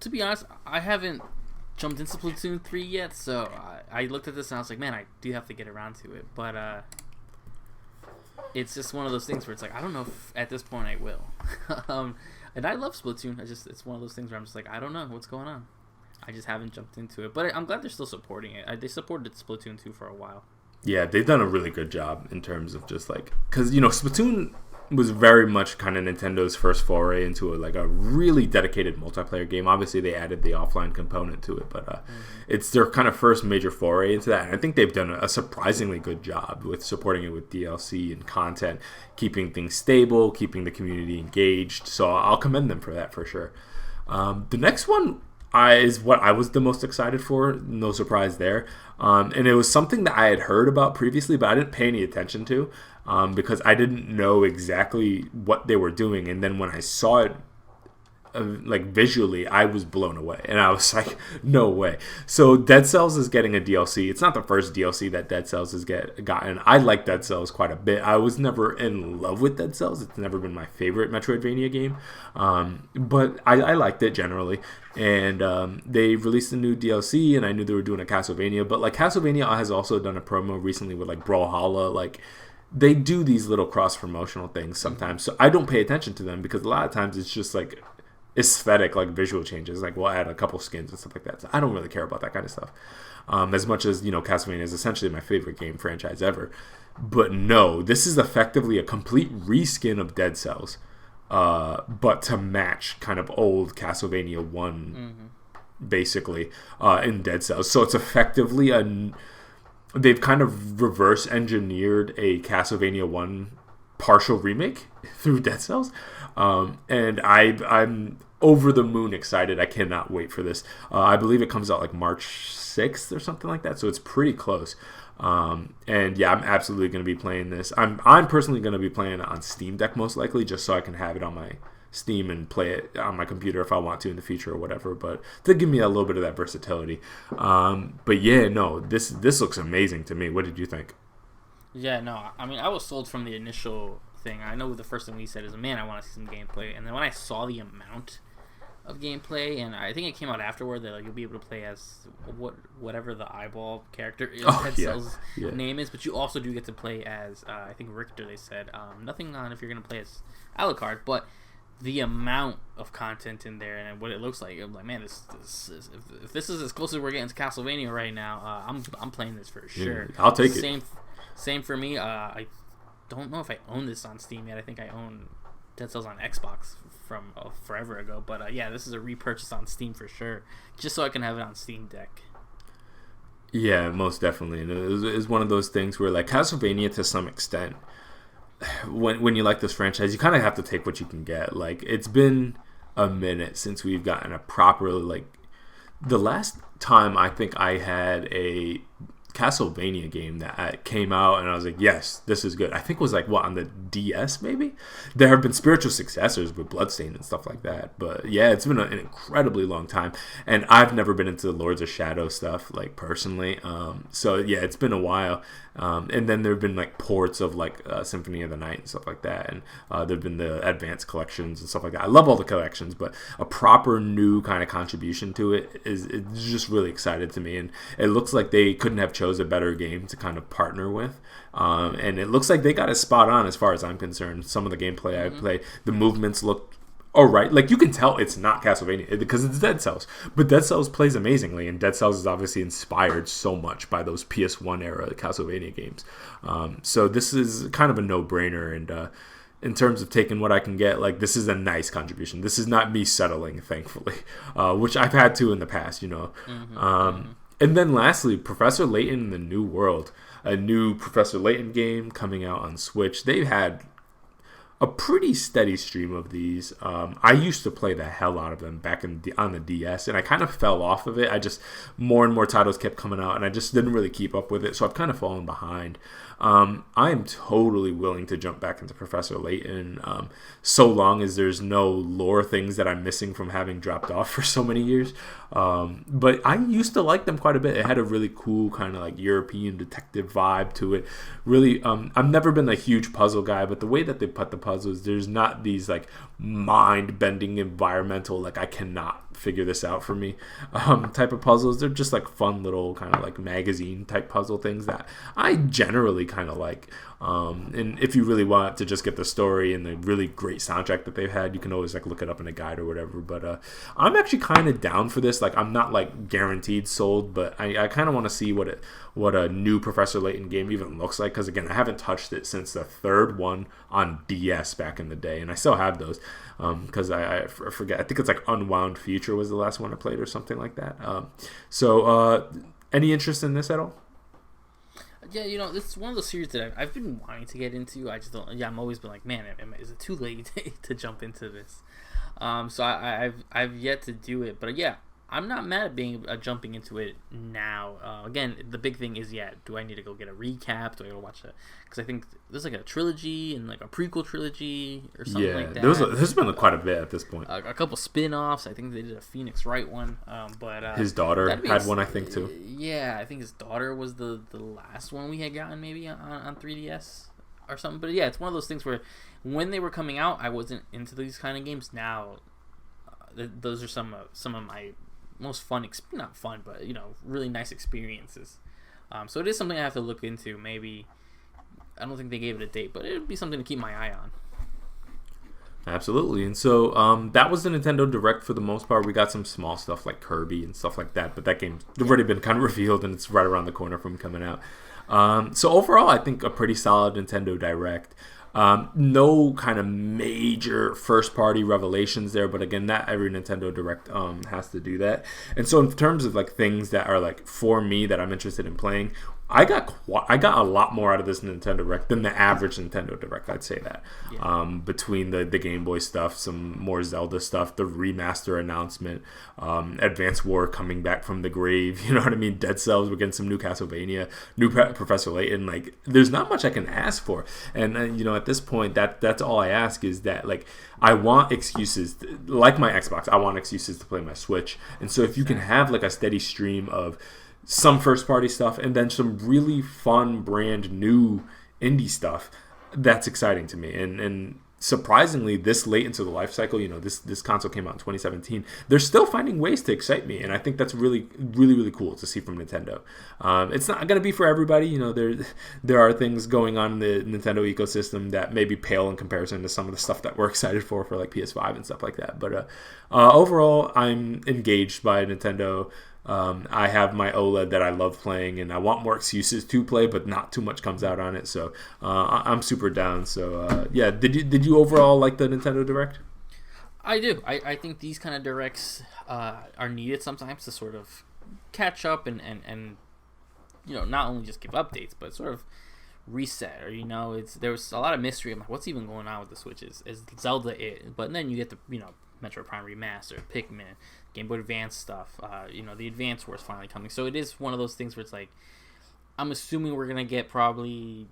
To be honest, I haven't jumped into Splatoon 3 yet, so I looked at this and I was like, man, I do have to get around to it. But it's just one of those things where it's like, I don't know if at this point I will. And I love Splatoon. It's one of those things where I'm just like, I don't know what's going on. I just haven't jumped into it. But I'm glad they're still supporting it. They supported Splatoon 2 for a while. Yeah, they've done a really good job in terms of just like, because Splatoon was very much kind of Nintendo's first foray into a really dedicated multiplayer game. Obviously, they added the offline component to it, but it's their kind of first major foray into that. And I think they've done a surprisingly good job with supporting it with DLC and content, keeping things stable, keeping the community engaged. So I'll commend them for that for sure. The next one is what I was the most excited for. No surprise there. And it was something that I had heard about previously, but I didn't pay any attention to. Because I didn't know exactly what they were doing, and then when I saw it, visually, I was blown away, and I was like, "No way!" So Dead Cells is getting a DLC. It's not the first DLC that Dead Cells has gotten. I like Dead Cells quite a bit. I was never in love with Dead Cells. It's never been my favorite Metroidvania game, but I liked it generally. And they released a new DLC, and I knew they were doing a Castlevania. But Castlevania has also done a promo recently with Brawlhalla, they do these little cross-promotional things sometimes. So I don't pay attention to them because a lot of times it's just aesthetic, visual changes. We'll add a couple skins and stuff like that. So I don't really care about that kind of stuff. As much as, Castlevania is essentially my favorite game franchise ever. But no, this is effectively a complete reskin of Dead Cells. But to match kind of old Castlevania 1, basically, in Dead Cells. So it's effectively they've kind of reverse engineered a Castlevania 1 partial remake through Dead Cells. And I'm over the moon excited. I cannot wait for this. I believe it comes out March 6th or something like that. So it's pretty close. And yeah, I'm absolutely going to be playing this. I'm personally going to be playing it on Steam Deck most likely, just so I can have it on my Steam and play it on my computer if I want to in the future or whatever, but to give me a little bit of that versatility. But yeah, no, this looks amazing to me. What did you think? Yeah, no, I mean, I was sold from the initial thing. I know the first thing we said is, man, I want to see some gameplay, and then when I saw the amount of gameplay, and I think it came out afterward that you'll be able to play as whatever the eyeball character Dead Cell's name is, but you also do get to play as I think Richter. They said nothing on if you're going to play as Alucard, but the amount of content in there and what it looks like, I'm like, man, this is, if this is as close as we're getting to Castlevania right now, I'm playing this for sure. I'll take it. Same for me. I don't know if I own this on Steam yet. I think I own Dead Cells on Xbox from forever ago, but yeah, this is a repurchase on Steam for sure, just so I can have it on Steam Deck. Yeah, most definitely. And it was one of those things where, like, Castlevania, to some extent, when you like this franchise, you kind of have to take what you can get. Like, it's been a minute since we've gotten a proper, like, the last time I think I had a Castlevania game that came out and I was like, yes, this is good. I think it was like, what, on the DS maybe? There have been spiritual successors with Bloodstained and stuff like that, but yeah, it's been an incredibly long time, and I've never been into the Lords of Shadow stuff, like, personally, so yeah, it's been a while. And then there have been like ports of like Symphony of the Night and stuff like that, and there have been the advanced collections and stuff like that. I love all the collections, but a proper new kind of contribution to it's just really excited to me, and it looks like they couldn't have chose a better game to kind of partner with, and it looks like they got it spot on as far as I'm concerned. Some of the gameplay I played, the movements look alright. Like, you can tell it's not Castlevania because it's Dead Cells, but Dead Cells plays amazingly, and Dead Cells is obviously inspired so much by those PS1 era Castlevania games. So this is kind of a no-brainer, and in terms of taking what I can get, like, this is a nice contribution. This is not me settling, thankfully, which I've had to in the past, you know. And then lastly, Professor Layton in the New World, a new Professor Layton game coming out on Switch. They've had a pretty steady stream of these. I used to play the hell out of them back on the DS, and I kind of fell off of it. More and more titles kept coming out, and I just didn't really keep up with it, so I've kind of fallen behind. I am totally willing to jump back into Professor Layton, so long as there's no lore things that I'm missing from having dropped off for so many years. But I used to like them quite a bit. It had a really cool kind of like European detective vibe to it. Really, I've never been a huge puzzle guy, but the way that they put the puzzles, there's not these like mind-bending environmental, like, I cannot figure this out for me type of puzzles. They're just like fun little kind of like magazine type puzzle things that I generally kind of like. And if you really want to just get the story and the really great soundtrack that they've had, you can always like look it up in a guide or whatever. But I'm actually kind of down for this. Like, I'm not like guaranteed sold, but I kind of want to see what a new Professor Layton game even looks like, because again, I haven't touched it since the third one on DS back in the day, and I still have those because I forget. I think it's like Unwound Future was the last one I played or something like that. So any interest in this at all? Yeah, you know, it's one of those series that I've been wanting to get into. I just don't. Yeah, I'm always been like, man, is it too late to jump into this? So I've yet to do it, but yeah, I'm not mad at being jumping into it now. Again, the big thing is, yeah, do I need to go get a recap? Do I go watch it? Because I think there's like a trilogy and like a prequel trilogy or something like that. There's been quite a bit at this point. A couple spin-offs. I think they did a Phoenix Wright one. But his daughter had one, I think, too. Yeah, I think his daughter was the last one we had gotten maybe on 3DS or something. But yeah, it's one of those things where when they were coming out, I wasn't into these kind of games. Now, those are some of my most fun, not fun, but, you know, really nice experiences. So it is something I have to look into. Maybe, I don't think they gave it a date, but it would be something to keep my eye on. Absolutely. And so that was the Nintendo Direct for the most part. We got some small stuff like Kirby and stuff like that, but that game's already been kind of revealed, and it's right around the corner from coming out. So overall, I think a pretty solid Nintendo Direct. No kind of major first-party revelations there, but again, not every Nintendo Direct has to do that. And so in terms of like things that are like for me that I'm interested in playing, I got a lot more out of this Nintendo Direct than the average Nintendo Direct. I'd say that. Yeah. Between the Game Boy stuff, some more Zelda stuff, the remaster announcement, Advance War coming back from the grave. You know what I mean? Dead Cells. We're getting some new Castlevania, new Professor Layton. Like, there's not much I can ask for. And you know, at this point, that's all I ask is that, like, I want excuses. Like my Xbox, I want excuses to play my Switch. And so if you can have like a steady stream of some first party stuff and then some really fun brand new indie stuff, that's exciting to me. And surprisingly, this late into the life cycle, this console came out in 2017. They're still finding ways to excite me, and I think that's really, really, really cool to see from Nintendo. It's not going to be for everybody. There are things going on in the Nintendo ecosystem that maybe pale in comparison to some of the stuff that we're excited for like PS5 and stuff like that. But overall, I'm engaged by Nintendo. I have my OLED that I love playing, and I want more excuses to play, but not too much comes out on it. So I'm super down. So yeah, did you overall like the Nintendo Direct? I do. I think these kind of directs are needed sometimes to sort of catch up and not only just give updates, but sort of reset. Or there was a lot of mystery. I'm like, what's even going on with the Switch? Is Zelda it? But then you get the Metroid Prime Remaster, Pikmin, Game Boy Advance stuff. The Advance War's finally coming. So it is one of those things where it's like, I'm assuming we're gonna get probably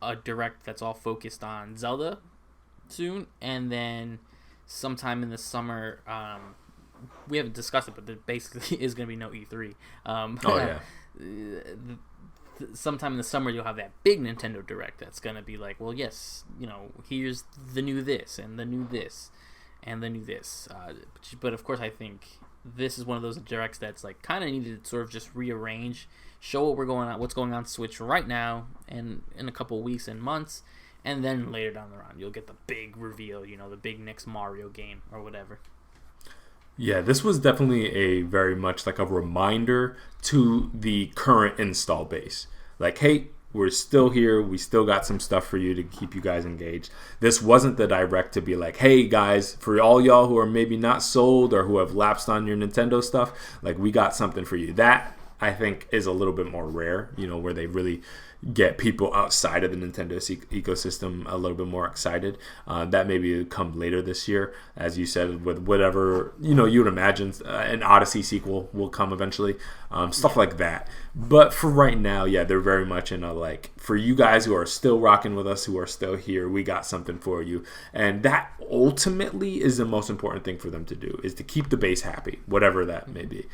a direct that's all focused on Zelda soon, and then sometime in the summer, we haven't discussed it, but there basically is gonna be no E3. Sometime in the summer you'll have that big Nintendo Direct that's gonna be like, well, yes, here's the new this and the new this and the new this. But of course, I think this is one of those directs that's like kind of needed to sort of just rearrange, show what's going on Switch right now, and in a couple of weeks and months, and then later down the line you'll get the big reveal, the big next Mario game or whatever. Yeah, this was definitely a very much like a reminder to the current install base. Like, hey, we're still here. We still got some stuff for you to keep you guys engaged. This wasn't the direct to be like, hey, guys, for all y'all who are maybe not sold or who have lapsed on your Nintendo stuff, like, we got something for you. That, I think, is a little bit more rare, where they really get people outside of the Nintendo ecosystem a little bit more excited. That maybe come later this year, as you said, with whatever you would imagine an Odyssey sequel will come eventually, stuff like that. But for right now, yeah, they're very much in a like, for you guys who are still rocking with us, who are still here, we got something for you, and that ultimately is the most important thing for them to do, is to keep the base happy, whatever that may be.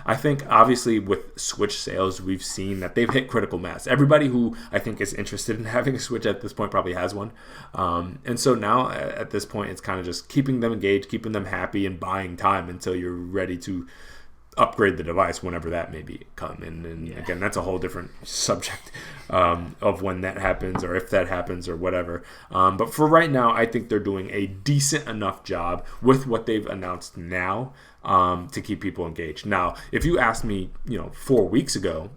I think obviously with Switch sales, we've seen that they've hit critical mass. Everybody who I think is interested in having a Switch at this point probably has one. And so now at this point, it's kind of just keeping them engaged, keeping them happy, and buying time until you're ready to upgrade the device whenever that may be come. And again, that's a whole different subject of when that happens or if that happens or whatever. But for right now, I think they're doing a decent enough job with what they've announced now to keep people engaged. Now, if you asked me, 4 weeks ago,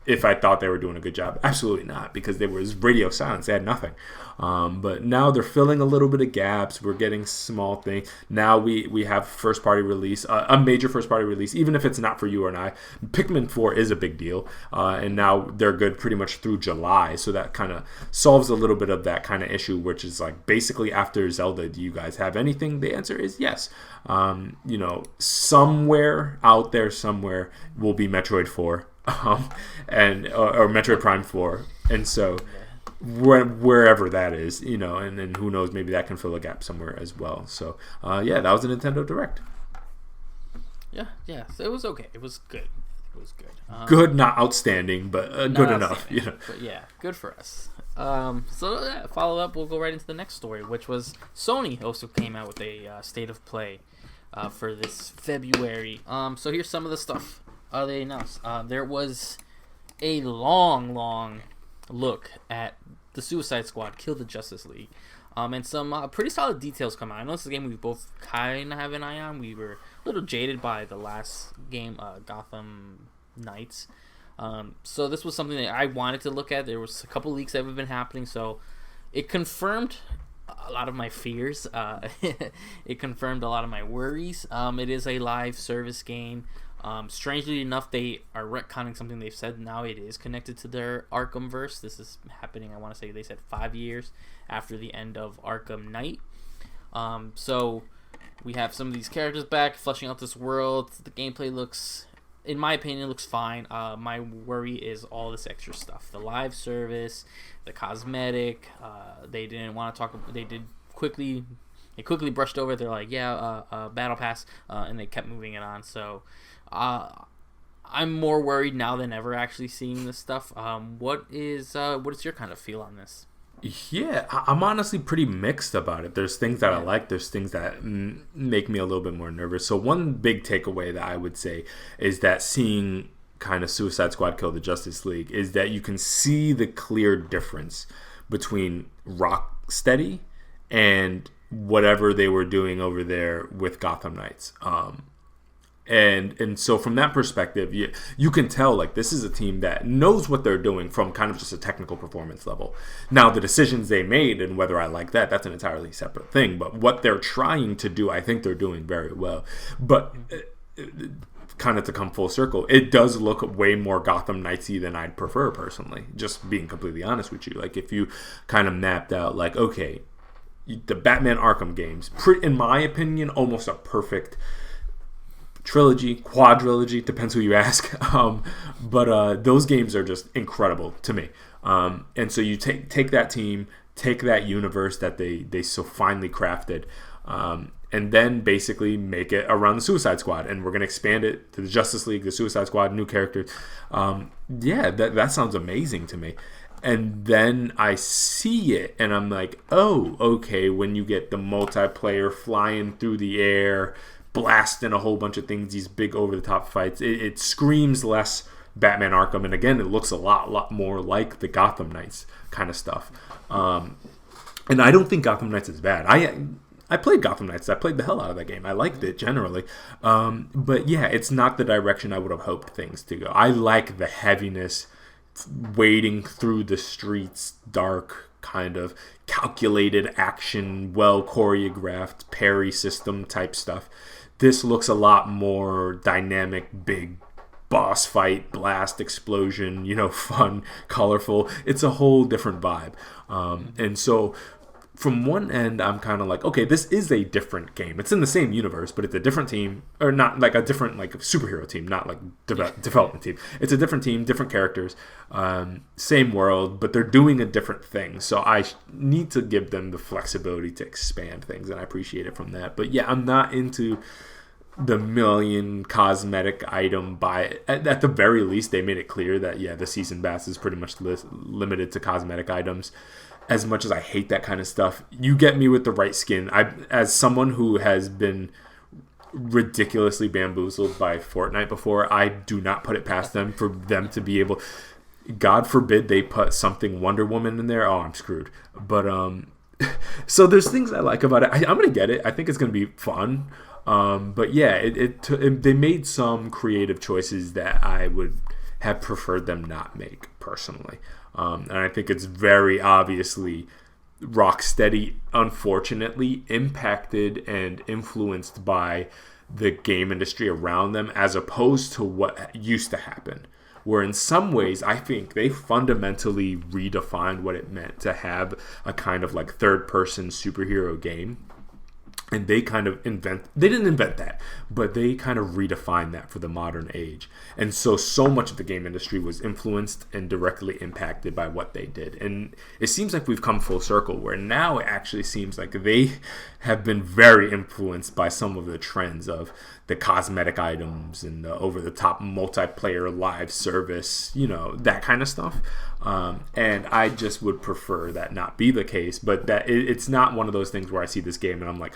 if I thought they were doing a good job, absolutely not, because there was radio silence. They had nothing. But now they're filling a little bit of gaps. We're getting small things. Now we have first-party release, a major first-party release, even if it's not for you or I. Pikmin 4 is a big deal, and now they're good pretty much through July, so that kind of solves a little bit of that kind of issue, which is like, basically after Zelda, do you guys have anything? The answer is yes. Somewhere out there, somewhere will be Metroid 4. Or Metroid Prime 4, and so wherever that is, and then who knows, maybe that can fill a gap somewhere as well. So that was a Nintendo Direct. Yeah, so it was okay. It was good. Good, not outstanding, but good enough. But yeah, good for us. Follow up, we'll go right into the next story, which was Sony also came out with a state of play for this February. So here's some of the stuff they announced. There was a long look at the Suicide Squad Kill the Justice League, and some pretty solid details come out. I know this is a game we both kind of have an eye on. We were a little jaded by the last game, Gotham Knights, so this was something that I wanted to look at. There was a couple leaks that have been happening, so it confirmed a lot of my fears. It confirmed a lot of my worries. It is a live service game. Strangely enough, they are retconning something they've said. Now it is connected to their Arkhamverse. This is happening, I want to say they said 5 years after the end of Arkham Knight. So we have some of these characters back, fleshing out this world. The gameplay looks, in my opinion, looks fine. My worry is all this extra stuff. The live service, the cosmetic. They didn't want to talk. They quickly brushed over. They're like, Battle Pass, and they kept moving it on. So I'm more worried now than ever actually seeing this stuff. What is your kind of feel on this? Yeah, I'm honestly pretty mixed about it. There's things that I Yeah. like. There's things that make me a little bit more nervous. So one big takeaway that I would say is that seeing kind of Suicide Squad kill the Justice League is that you can see the clear difference between Rocksteady and whatever they were doing over there with Gotham Knights. And so from that perspective, you can tell like this is a team that knows what they're doing from kind of just a technical performance level. Now the decisions they made and whether I like that, that's an entirely separate thing. But what they're trying to do, I think they're doing very well. But kind of to come full circle, it does look way more Gotham Knightsy than I'd prefer personally. Just being completely honest with you, like if you kind of mapped out like okay, the Batman Arkham games, in my opinion, almost a perfect trilogy, quadrilogy, depends who you ask. But those games are just incredible to me. And so you take that team, take that universe that they so finely crafted, and then basically make it around the Suicide Squad. And we're going to expand it to the Justice League, the Suicide Squad, new characters. Yeah, that sounds amazing to me. And then I see it, and I'm like, oh, okay, when you get the multiplayer flying through the air, blasting a whole bunch of things, these big over-the-top fights, it screams less Batman Arkham, and again, it looks a lot more like the Gotham Knights kind of stuff. And I don't think Gotham Knights is bad. I played Gotham Knights. I played the hell out of that game. I liked it generally. But yeah, it's not the direction I would have hoped things to go. I like the heaviness, wading through the streets, dark, kind of calculated action, well choreographed parry system type stuff. This looks a lot more dynamic, big boss fight, blast, explosion, fun, colorful. It's a whole different vibe. And so from one end, I'm kind of like, okay, this is a different game. It's in the same universe, but it's a different team, or not like a different like superhero team, not like development team. It's a different team, different characters, same world, but they're doing a different thing. So I need to give them the flexibility to expand things, and I appreciate it from that. But yeah, I'm not into the million cosmetic item buy. At the very least, they made it clear that the season pass is pretty much limited to cosmetic items. As much as I hate that kind of stuff, you get me with the right skin. As someone who has been ridiculously bamboozled by Fortnite before, I do not put it past them for them to be able. God forbid they put something Wonder Woman in there. Oh, I'm screwed. But so there's things I like about it. I'm gonna get it. I think it's gonna be fun. But yeah, they made some creative choices that I would have preferred them not make personally. And I think it's very obviously Rocksteady, unfortunately, impacted and influenced by the game industry around them as opposed to what used to happen. Where in some ways, I think they fundamentally redefined what it meant to have a kind of like third-person superhero game. And they kind of they didn't invent that, but they kind of redefined that for the modern age. And so much of the game industry was influenced and directly impacted by what they did. And it seems like we've come full circle where now it actually seems like they have been very influenced by some of the trends of the cosmetic items and the over-the-top multiplayer live service, that kind of stuff. And I just would prefer that not be the case, but that it's not one of those things where I see this game and I'm like,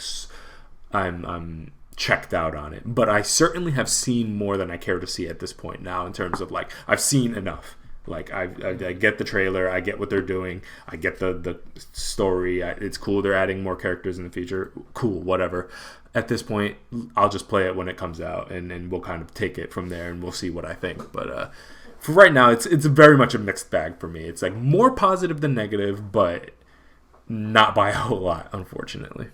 I'm checked out on it. But I certainly have seen more than I care to see at this point now in terms of like, I've seen enough. Like I get the trailer, I get what they're doing, I get the story. It's cool they're adding more characters in the future. Cool, whatever. At this point, I'll just play it when it comes out, and we'll kind of take it from there, and we'll see what I think. But for right now, it's very much a mixed bag for me. It's like more positive than negative, but not by a whole lot, unfortunately.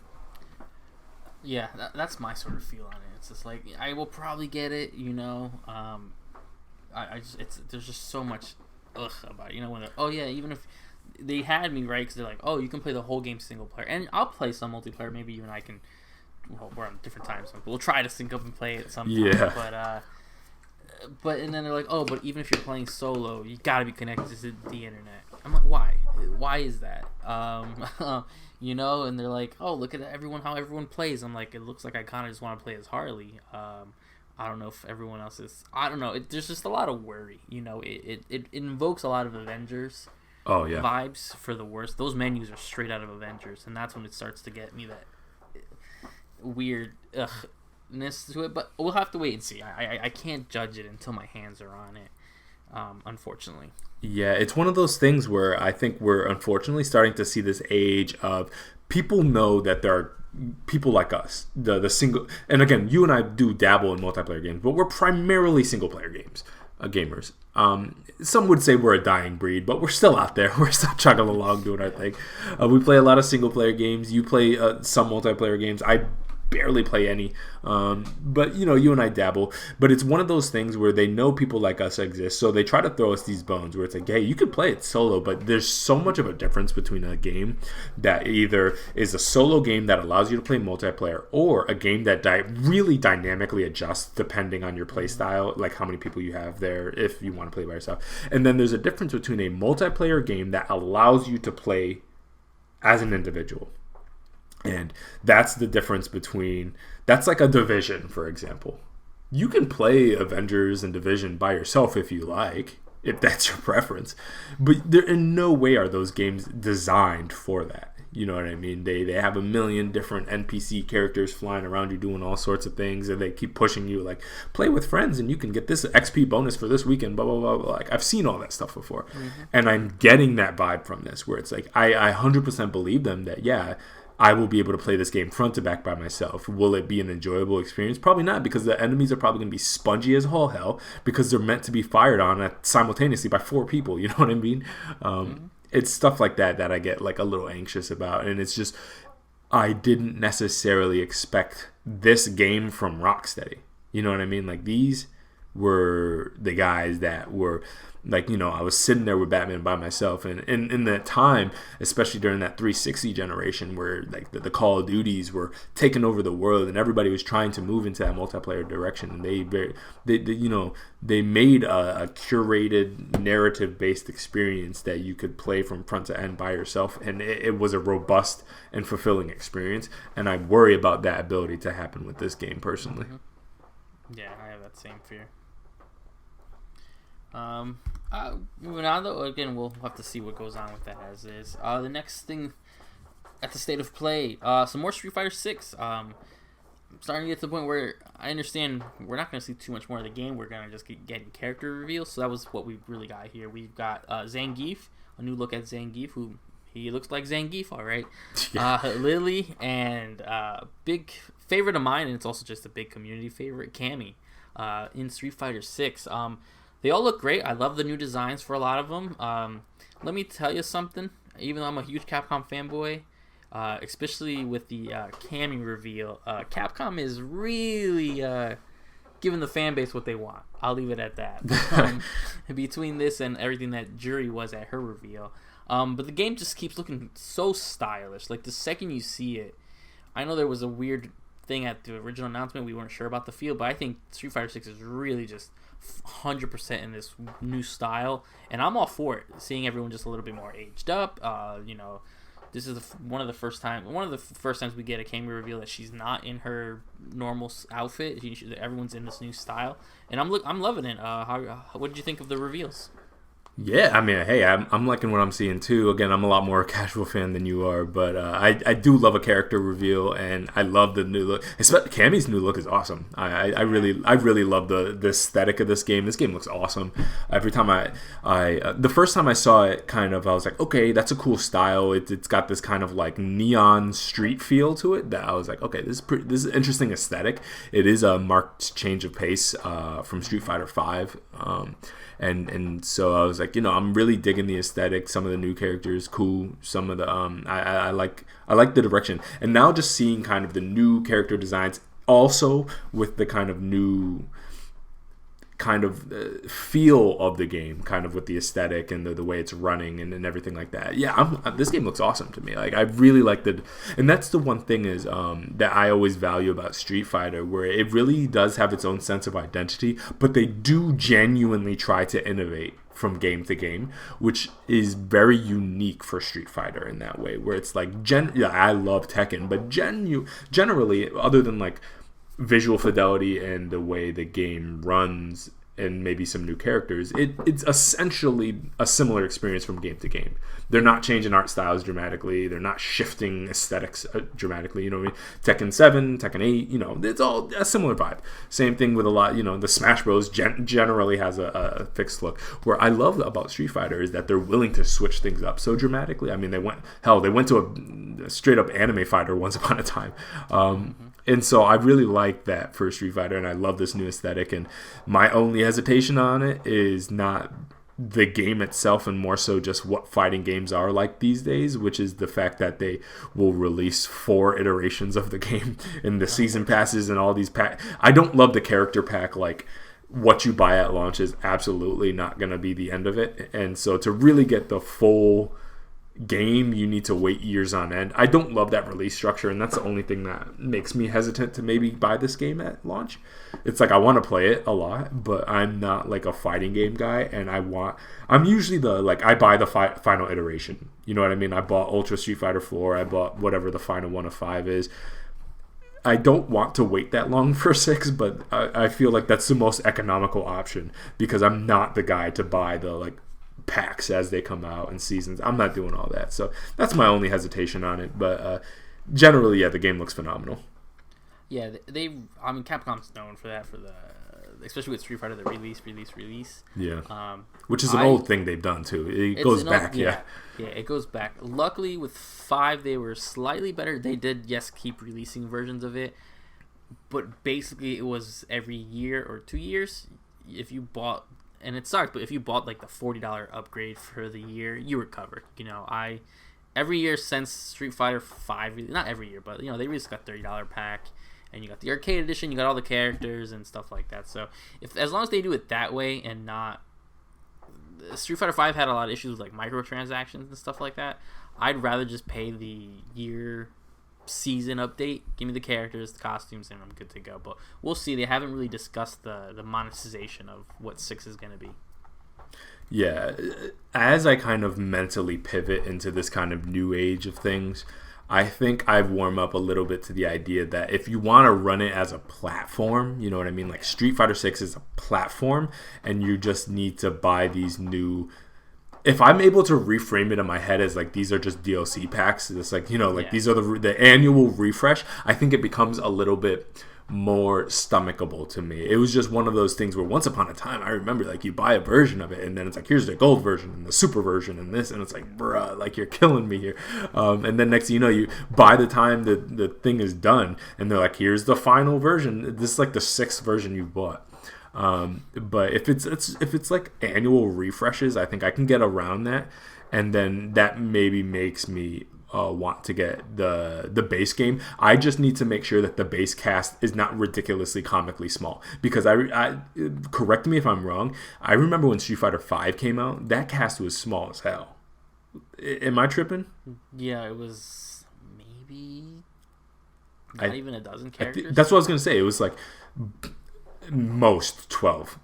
Yeah, that's my sort of feel on it. It's just like I will probably get it, there's just so much about it. When even if they had me right, because they're like, you can play the whole game single player, and I'll play some multiplayer. Maybe you and I can. Well, we're on different times. We'll try to sync up and play it sometime. Yeah. But and then they're like, but even if you're playing solo, you gotta be connected to the internet. I'm like, why? Why is that? And they're like, look at how everyone plays. I'm like, it looks like I kind of just want to play as Harley. I don't know if everyone else is. I don't know. There's just a lot of worry. It invokes a lot of Avengers. Oh yeah. vibes for the worst. Those menus are straight out of Avengers, and that's when it starts to get me that weird ness to it. But we'll have to wait and see. I can't judge it until my hands are on it. Unfortunately. Yeah, it's one of those things where I think we're unfortunately starting to see this age of people know that there are people like us, the single, and again, you and I do dabble in multiplayer games, but we're primarily single player gamers. Some would say we're a dying breed, but we're still out there. We're still chugging along doing our thing. We play a lot of single player games. You play some multiplayer games. I barely play any, but you and I dabble. But it's one of those things where they know people like us exist, so they try to throw us these bones where it's like, hey, you can play it solo, but there's so much of a difference between a game that either is a solo game that allows you to play multiplayer, or a game that really dynamically adjusts depending on your play style, like how many people you have there if you want to play by yourself. And then there's a difference between a multiplayer game that allows you to play as an individual. And that's the difference between, that's like a Division, for example. You can play Avengers and Division by yourself if you like, if that's your preference. But there, in no way are those games designed for that. You know what I mean? They have a million different NPC characters flying around you doing all sorts of things, and they keep pushing you like, play with friends and you can get this XP bonus for this weekend, blah, blah, blah, blah. Like, I've seen all that stuff before. Mm-hmm. And I'm getting that vibe from this, where it's like, I 100% believe them that, yeah, I will be able to play this game front to back by myself. Will it be an enjoyable experience? Probably not, because the enemies are probably going to be spongy as all hell, because they're meant to be fired on simultaneously by 4 people. You know what I mean? It's stuff like that I get like a little anxious about, and it's just, I didn't necessarily expect this game from Rocksteady. You know what I mean? Like, these were the guys that were like, I was sitting there with Batman by myself, and in that time, especially during that 360 generation, where like the Call of Duties were taking over the world and everybody was trying to move into that multiplayer direction, and they made a curated narrative based experience that you could play from front to end by yourself, and it was a robust and fulfilling experience, and I worry about that ability to happen with this game personally. Yeah, I have that same fear. Moving on though, again, we'll have to see what goes on with that as is. The next thing at the state of play, some more Street Fighter 6. I'm starting to get to the point where I understand we're not going to see too much more of the game. We're going to just keep getting character reveals. So that was what we really got here. We've got Zangief, a new look at Zangief, who he looks like Zangief, all right. Yeah. Lily, and big favorite of mine, and it's also just a big community favorite, Cammy, in Street Fighter 6. They all look great. I love the new designs for a lot of them. Let me tell you something. Even though I'm a huge Capcom fanboy, especially with the Cammy reveal, Capcom is really giving the fan base what they want. I'll leave it at that. Between this and everything that Jury was at her reveal. But the game just keeps looking so stylish. Like, the second you see it, I know there was a weird thing at the original announcement. We weren't sure about the feel, but I think Street Fighter 6 is really just 100% in this new style, and I'm all for it. Seeing everyone just a little bit more aged up. This is one of the first times we get a Cammy reveal that she's not in her normal outfit. Everyone's in this new style, and I'm loving it. What did you think of the reveals? Yeah, I mean, hey, I'm liking what I'm seeing too. Again, I'm a lot more a casual fan than you are, but I do love a character reveal, and I love the new look. Especially Cammy's new look is awesome. I really love the aesthetic of this game. This game looks awesome. Every time the first time I saw it, I was like, okay, that's a cool style. It's got this kind of like neon street feel to it that I was like, okay, this is an interesting aesthetic. It is a marked change of pace from Street Fighter 5. And so I was like, I'm really digging the aesthetic. Some of the new characters, cool. Some of the I like the direction. And now just seeing kind of the new character designs, also with the kind of new kind of feel of the game, kind of with the aesthetic and the way it's running and everything like that. Yeah, this game looks awesome to me. Like, I really like and that's the one thing is that I always value about Street Fighter, where it really does have its own sense of identity, but they do genuinely try to innovate from game to game, which is very unique for Street Fighter in that way, where it's like, I love Tekken, but generally, other than like visual fidelity and the way the game runs and maybe some new characters, it's essentially a similar experience from game to game. They're not changing art styles dramatically. They're not shifting aesthetics dramatically. You know what I mean? Tekken 7, Tekken 8, it's all a similar vibe. Same thing with a lot, the Smash Bros. Generally has a fixed look. Where I love about Street Fighter is that they're willing to switch things up so dramatically. I mean, they went to a straight up anime fighter once upon a time. And so I really like that for Street Fighter, and I love this new aesthetic. And my only hesitation on it is not the game itself, and more so just what fighting games are like these days, which is the fact that they will release 4 iterations of the game and the season passes and all these packs. I don't love the character pack. Like, what you buy at launch is absolutely not going to be the end of it. And so to really get the full game, you need to wait years on end. I don't love that release structure, and that's the only thing that makes me hesitant to maybe buy this game at launch. It's like I want to play it a lot, but I'm not like a fighting game guy, and I'm usually I buy the final iteration. You know what I mean? I bought Ultra Street Fighter 4, I bought whatever the final one of 5 is. I don't want to wait that long for 6, but I feel like that's the most economical option, because I'm not the guy to buy the packs as they come out and seasons. I'm not doing all that, so that's my only hesitation on it. But generally, the game looks phenomenal. Yeah, Capcom's known for that, especially with Street Fighter, the release. Yeah, which is an old thing they've done too. It goes back. Yeah, it goes back. Luckily, with 5, they were slightly better. They did, keep releasing versions of it, but basically, it was every year or 2 years. If you bought, and it sucked, but if you bought the $40 upgrade for the year, you were covered. Every year since Street Fighter 5, not every year, but they just got $30 pack, and you got the arcade edition, you got all the characters and stuff like that. So as long as they do it that way and not, Street Fighter 5 had a lot of issues with microtransactions and stuff like that. I'd rather just pay the year season update, give me the characters, the costumes, and I'm good to go. But we'll see. They haven't really discussed the monetization of what 6 is going to be. Yeah, as I kind of mentally pivot into this kind of new age of things, I think I've warmed up a little bit to the idea that if you want to run it as a platform, you know what I mean? Like Street Fighter 6 is a platform, and you just need to buy these new... If I'm able to reframe it in my head as these are just DLC packs, it's these are the annual refresh, I think it becomes a little bit more stomachable to me. It was just one of those things where once upon a time, I remember you buy a version of it, and then it's here's the gold version and the super version and this, and it's bruh, you're killing me here. And then next thing you know, you by the time the thing is done, and they're here's the final version. This is the 6th version you've bought. But if it's annual refreshes, I think I can get around that, and then that maybe makes me want to get the base game. I just need to make sure that the base cast is not ridiculously comically small, because I correct me if I'm wrong, I remember when Street Fighter 5 came out, that cast was small as hell. Am I tripping? Yeah, it was maybe not even a dozen characters. That's what I was gonna say. It was most 12.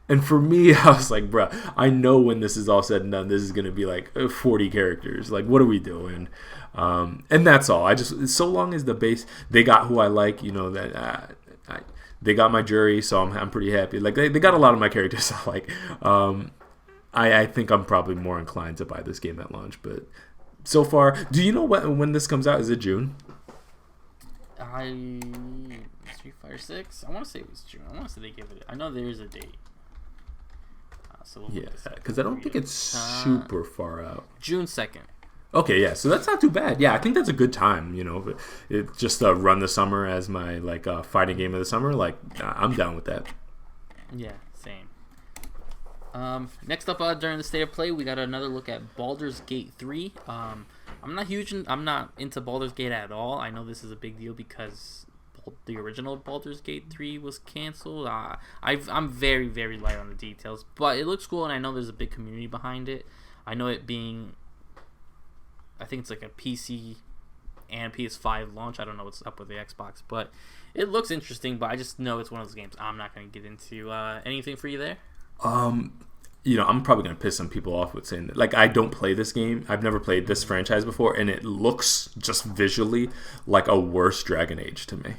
And for me, I was bruh, I know when this is all said and done, this is going to be 40 characters. What are we doing? And that's all. I just, so long as the base, they got who I like, they got my jury, so I'm pretty happy. They got a lot of my characters I like. I think I'm probably more inclined to buy this game at launch. But so far, do you know when this comes out? Is it June? Street Fighter 6? I want to say it was June. I want to say they give it. I know there is a date. So we'll because I don't think it's super far out. June 2nd. Okay, yeah, so that's not too bad. Yeah, I think that's a good time. It just run the summer as my fighting game of the summer. I'm down with that. Yeah, same. Next up, during the State of Play, we got another look at Baldur's Gate 3. I'm not into Baldur's Gate at all. I know this is a big deal because the original Baldur's Gate 3 was canceled. I'm very, very light on the details, but it looks cool, and I know there's a big community behind it. I know it being, I think it's a PC and PS5 launch. I don't know what's up with the Xbox, but it looks interesting. But I just know it's one of those games I'm not going to get into. Anything for you there? I'm probably going to piss some people off with saying that. I don't play this game. I've never played this franchise before, and it looks just visually like a worse Dragon Age to me.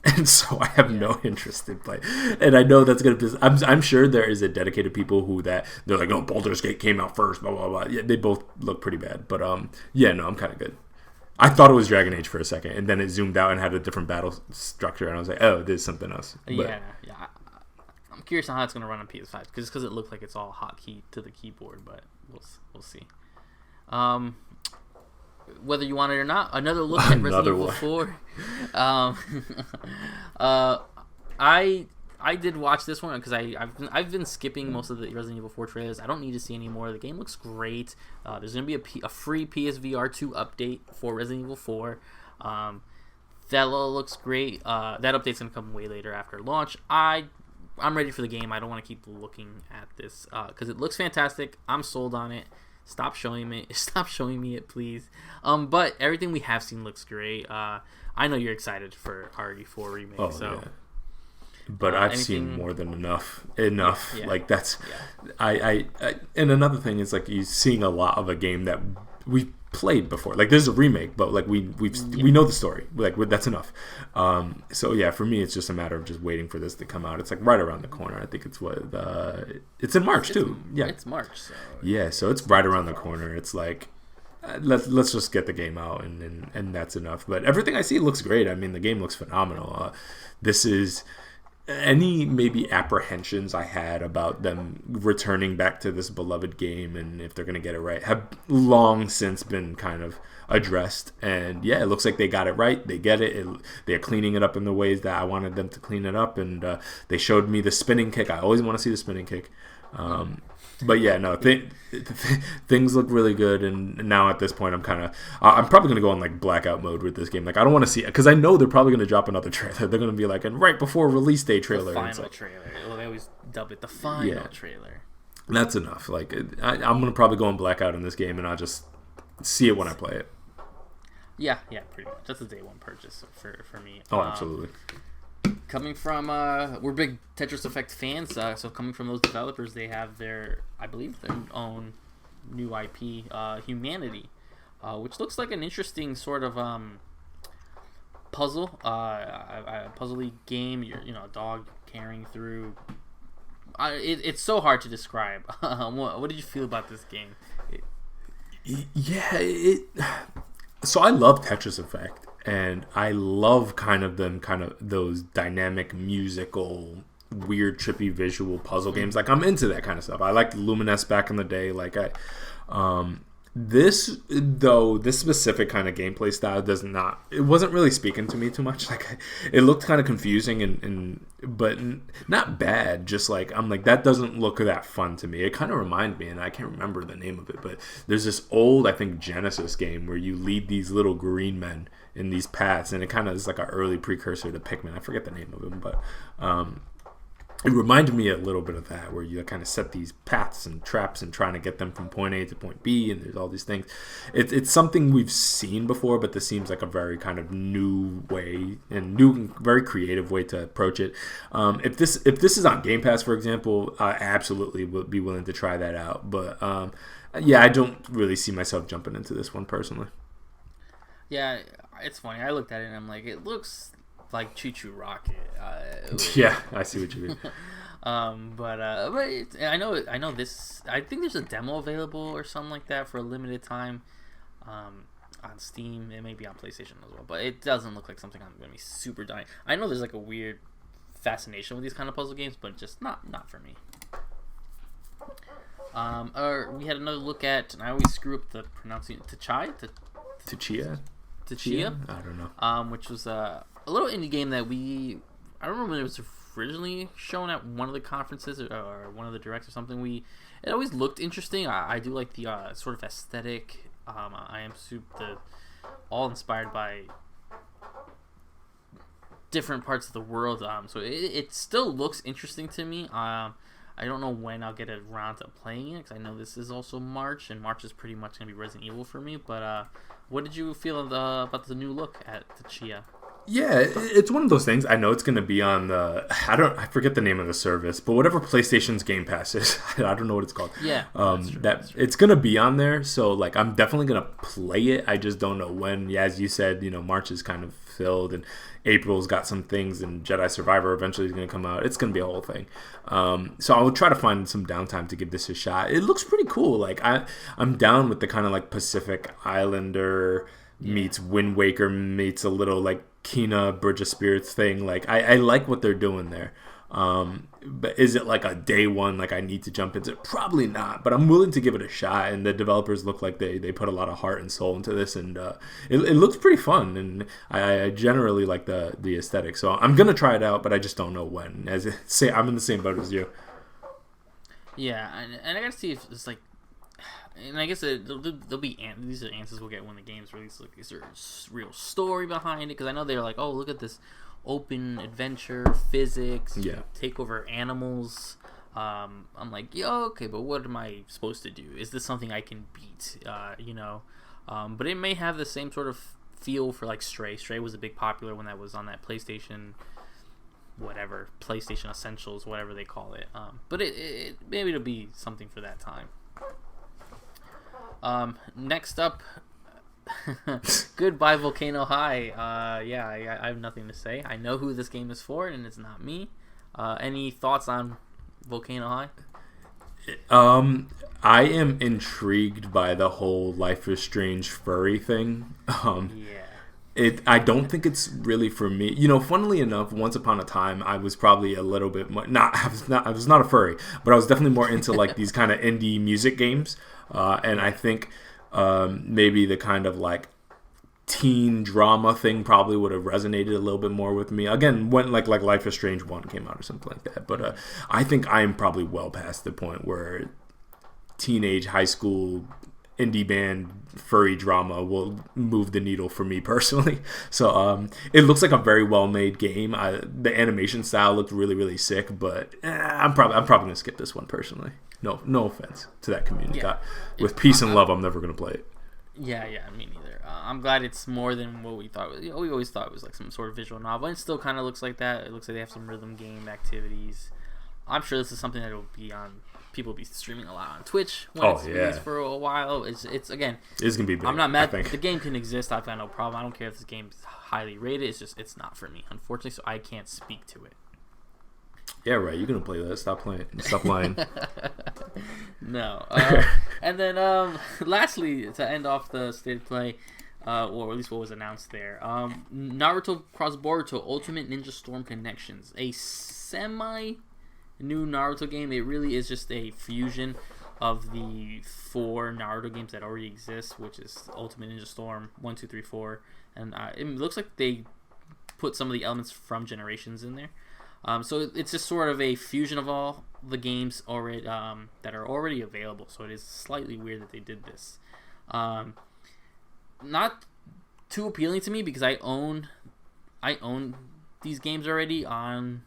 And so I have no interest in play. And I know that's gonna. I'm sure there is a dedicated people who they're like, oh, Baldur's Gate came out first, blah blah blah. Yeah, they both look pretty bad, but yeah, no, I'm kind of good. I thought it was Dragon Age for a second, and then it zoomed out and had a different battle structure, and I was like, oh, this is something else. But, yeah. I'm curious on how it's gonna run on PS5 because it looks like it's all hotkey to the keyboard, but we'll see. Whether you want it or not, another look at Resident Evil 4. I did watch this one because I've been skipping most of the Resident Evil 4 trailers. I don't need to see any more. The game looks great. There's going to be a free PSVR2 update for Resident Evil 4. That looks great. That update's going to come way later after launch. I'm ready for the game. I don't want to keep looking at this because it looks fantastic. I'm sold on it. Stop showing me it, please. But everything we have seen looks great. I know you're excited for RE4 remake. Oh, so. Yeah. But I've seen more than enough. Yeah. Like that's, I and another thing is like you're seeing a lot of a game that we played before. Like there's a remake, but like we know the story. Like that's enough. So yeah, for me it's just a matter of just waiting for this to come out. It's like right around the corner. I think it's it's in March too. Yeah, it's March. So. Yeah, so it's right around the corner. It's like. Let's just get the game out and that's enough. But everything I see looks great. I mean, the game looks phenomenal. This is any maybe apprehensions I had about them returning back to this beloved game and if they're going to get it right have long since been kind of addressed. And yeah, it looks like they got it right. They get it. They're cleaning it up in the ways that I wanted them to clean it up. And they showed me the spinning kick. I always want to see the spinning kick. But yeah, no, things look really good, and now at this point, I'm probably gonna go on like blackout mode with this game. Like I don't want to see it because I know they're probably gonna drop another trailer. They're gonna be like, and right before release day trailer. The final trailer. Well, they always dub it the final trailer. That's enough. Like I'm gonna probably go on blackout in this game, and I'll just see it when I play it. Yeah, pretty much. That's a day one purchase for me. Oh, absolutely. Coming from, we're big Tetris Effect fans, so coming from those developers, they have I believe their own new IP, Humanity, which looks like an interesting sort of puzzle, a puzzly game. You're a dog carrying through. It's so hard to describe. What did you feel about this game? So I love Tetris Effect. And I love kind of those dynamic musical, weird, trippy visual puzzle games. Like I'm into that kind of stuff. I liked Luminous back in the day. Like this specific kind of gameplay style it wasn't really speaking to me too much. Like it looked kind of confusing but not bad. Just like I'm like that doesn't look that fun to me. It kind of reminded me, and I can't remember the name of it, but there's this old I think Genesis game where you lead these little green men in these paths, and it kind of is like an early precursor to Pikmin. I forget the name of them, but it reminded me a little bit of that, where you kind of set these paths and traps and trying to get them from point A to point B, and there's all these things. It's something we've seen before, but this seems like a very kind of new way and very creative way to approach it. If this is on Game Pass, for example, I absolutely would be willing to try that out. But yeah, I don't really see myself jumping into this one personally. Yeah, it's funny. I looked at it and I'm like, it looks like Choo Choo Rocket. Yeah, I see what you mean. But I know this. I think there's a demo available or something like that for a limited time on Steam. It may be on PlayStation as well, but it doesn't look like something I'm going to be super dying. I know there's like a weird fascination with these kind of puzzle games, but just not for me. We had another look at, and I always screw up the pronouncing, Tchia? I don't know. Which was a little indie game that I don't remember when it was originally shown at one of the conferences or one of the directs or something. It always looked interesting. I do like the sort of aesthetic. I am all inspired by different parts of the world. So it still looks interesting to me. I don't know when I'll get around to playing it because I know this is also March, and March is pretty much going to be Resident Evil for me. But what did you feel about the new look at the Chia? Yeah, it's one of those things. I know it's going to be on I forget the name of the service, but whatever PlayStation's Game Pass is, I don't know what it's called. Yeah, that's true. It's going to be on there. So like, I'm definitely going to play it. I just don't know when. Yeah, as you said, March is kind of fulfilled, and April's got some things, and Jedi Survivor eventually is going to come out. It's going to be a whole thing. So I will try to find some downtime to give this a shot. It looks pretty cool. Like I'm down with the kind of like Pacific Islander meets Wind Waker meets a little like Kena Bridge of Spirits thing. Like I like what they're doing there. But is it like a day one, like I need to jump into it? Probably not, but I'm willing to give it a shot, and the developers look like they put a lot of heart and soul into this, and it looks pretty fun, and I generally like the aesthetic, so I'm going to try it out, but I just don't know when. I'm in the same boat as you. Yeah, and I gotta see if it's like, and I guess there'll be these are answers we'll get when the game's released. Like, is there a real story behind it? Because I know they're like, oh, look at this open adventure physics, take over animals. I'm like, okay, but what am I supposed to do? Is this something I can beat? But it may have the same sort of feel for like Stray. Stray was a big popular when that was on that PlayStation Essentials, whatever they call it. But it maybe it'll be something for that time. Next up, goodbye Volcano High. I have nothing to say. I know who this game is for, and it's not me. Any thoughts on Volcano High? I am intrigued by the whole Life is Strange furry thing. I don't think it's really for me. Funnily enough, once upon a time, I was probably a little bit more. I was not a furry, but I was definitely more into like these kind of indie music games. And I think maybe the kind of like teen drama thing probably would have resonated a little bit more with me. Again, when like Life is Strange 1 came out or something like that. But I think I am probably well past the point where teenage high school indie band furry drama will move the needle for me personally. So it looks like a very well made game. The animation style looked really, really sick, but I'm probably gonna skip this one personally. No offense to that community. With peace and love, I'm never gonna play it. Yeah, me neither. I'm glad it's more than what we thought. We always thought it was like some sort of visual novel. It still kind of looks like that. It looks like they have some rhythm game activities. I'm sure this is something that will be on. People will be streaming a lot on Twitch when it's released for a while. It's again. It's gonna be big. I'm not mad. The game can exist. I've got no problem. I don't care if this game's highly rated. It's not for me, unfortunately. So I can't speak to it. Yeah, right. You're gonna play that. Stop playing. Stop lying. No. And then, lastly, to end off the state of play, or at least what was announced there, Naruto Cross Boruto Ultimate Ninja Storm Connections, a semi new Naruto game. It really is just a fusion of the 4 Naruto games that already exist, which is Ultimate Ninja Storm 1, 2, 3, 4, and it looks like they put some of the elements from Generations in there. So it's just sort of a fusion of all the games already that are already available. So it is slightly weird that they did this. Not too appealing to me because I own these games already on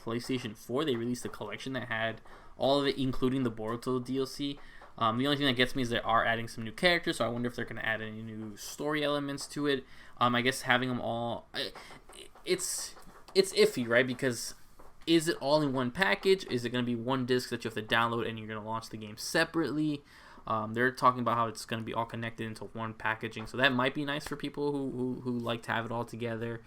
PlayStation 4. They released a collection that had all of it, including the Boruto DLC. The only thing that gets me is they are adding some new characters, so I wonder if they're going to add any new story elements to it. I guess having them all, it's iffy, right? Because is it all in one package? Is it going to be one disc that you have to download and you're going to launch the game separately? They're talking about how it's going to be all connected into one packaging, so that might be nice for people who like to have it all together.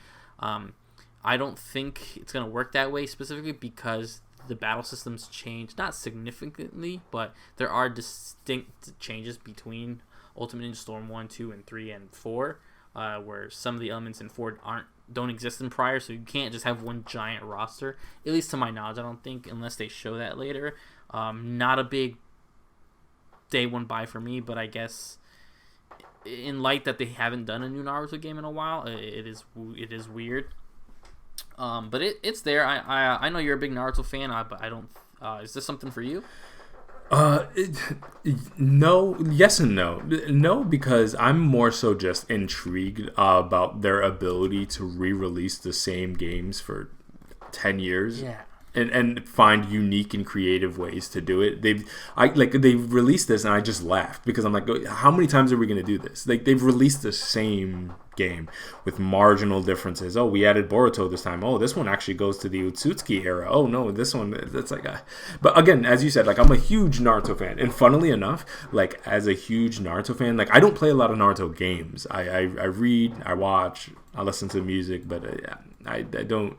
I don't think it's going to work that way specifically because the battle systems change, not significantly, but there are distinct changes between Ultimate Ninja Storm 1, 2, and 3, and 4, where some of the elements in 4 don't exist in prior, so you can't just have one giant roster, at least to my knowledge. I don't think, unless they show that later. Not a big day one buy for me, but I guess in light that they haven't done a new Naruto game in a while, it is weird. But it's there. I know you're a big Naruto fan, but I don't. Is this something for you? No, yes and no. No, because I'm more so just intrigued about their ability to re-release the same games for 10 years. Yeah. And find unique and creative ways to do it. They released this and I just laughed because I'm like, how many times are we going to do this? Like, they've released the same game with marginal differences. Oh, we added Boruto this time. Oh, this one actually goes to the Utsutsuki era. Oh no, this one, that's like but again, as you said, like, I'm a huge Naruto fan, and funnily enough, like, as a huge Naruto fan, like, I don't play a lot of Naruto games. I read, I watch, I listen to music, but I don't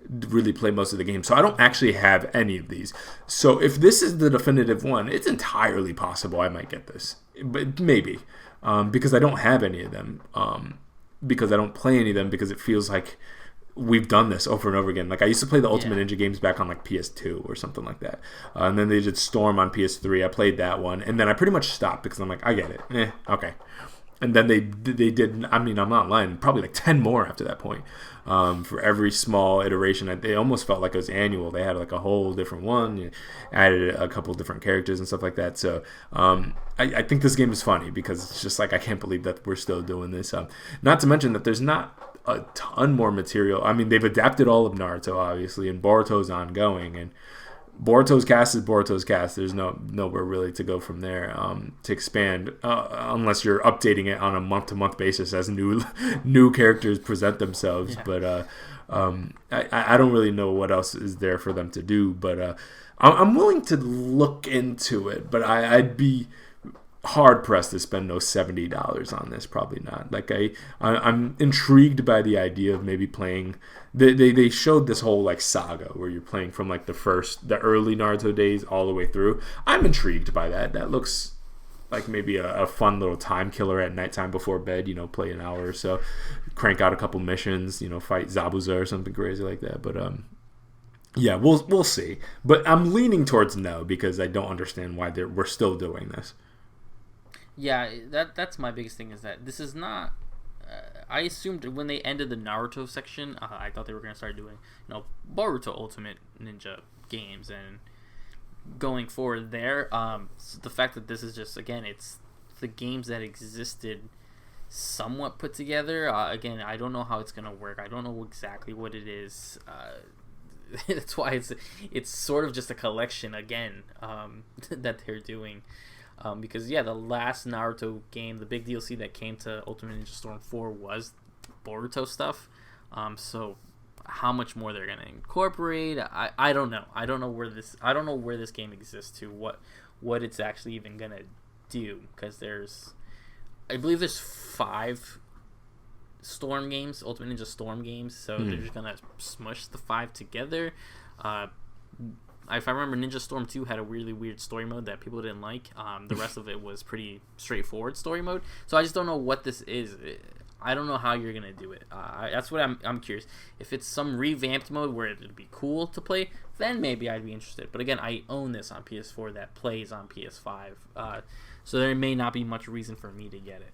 really play most of the games. So I don't actually have any of these. So if this is the definitive one, it's entirely possible I might get this. But maybe. Because I don't have any of them. Because I don't play any of them, because it feels like we've done this over and over again. Like I used to play the Ultimate Ninja games back on like PS2 or something like that. And then they did Storm on PS3. I played that one. And then I pretty much stopped because I'm like, I get it. Okay. And then they did, I mean, I'm not lying, probably like 10 more after that point. For every small iteration, they almost felt like it was annual. They had like a whole different one, you added a couple different characters and stuff like that. So I think this game is funny because it's just like, I can't believe that we're still doing this. Not to mention that there's not a ton more material. I mean, they've adapted all of Naruto, obviously, and Boruto's ongoing, and Boruto's cast is Boruto's cast. There's nowhere really to go from there to expand, unless you're updating it on a month-to-month basis as new characters present themselves. Yeah. But I don't really know what else is there for them to do. But I'm willing to look into it. But I'd be hard pressed to spend those $70 on this. Probably not. Like I'm intrigued by the idea of maybe playing. They showed this whole like saga where you're playing from like the early Naruto days all the way through. I'm intrigued by that. That looks like maybe a fun little time killer at nighttime before bed. Play an hour or so, crank out a couple missions. Fight Zabuza or something crazy like that. But yeah, we'll see. But I'm leaning towards no because I don't understand why we're still doing this. Yeah, that's my biggest thing is that this is not. I assumed when they ended the Naruto section, I thought they were going to start doing, Boruto Ultimate Ninja games and going forward there. So the fact that this is just, again, it's the games that existed somewhat put together. Again, I don't know how it's going to work. I don't know exactly what it is. That's why it's sort of just a collection again that they're doing. Because the last Naruto game, the big DLC that came to Ultimate Ninja Storm 4 was Boruto stuff. So how much more they're gonna incorporate, I don't know. I don't know where this game exists to what it's actually even gonna do. Because I believe there's 5 Storm games, Ultimate Ninja Storm games. So they're just gonna smush the 5 together. If I remember, Ninja Storm 2 had a really weird story mode that people didn't like. The rest of it was pretty straightforward story mode. So I just don't know what this is. I don't know how you're going to do it. That's what I'm curious. If it's some revamped mode where it'd be cool to play, then maybe I'd be interested. But again, I own this on PS4 that plays on PS5. So there may not be much reason for me to get it.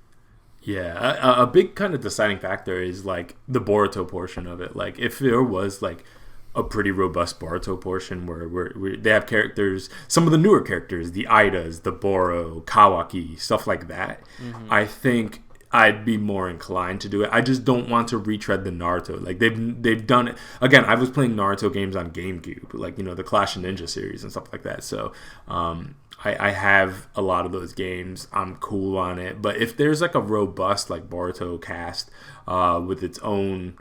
Yeah, a big kind of deciding factor is like the Boruto portion of it. Like if there was like a pretty robust Boruto portion where they have characters, some of the newer characters, the Idas, the Boro, Kawaki, stuff like that. I think I'd be more inclined to do it. I just don't want to retread the Naruto. Like they've done it again. I was playing Naruto games on GameCube, like the Clash of Ninja series and stuff like that. So I have a lot of those games. I'm cool on it. But if there's like a robust like Boruto cast with its own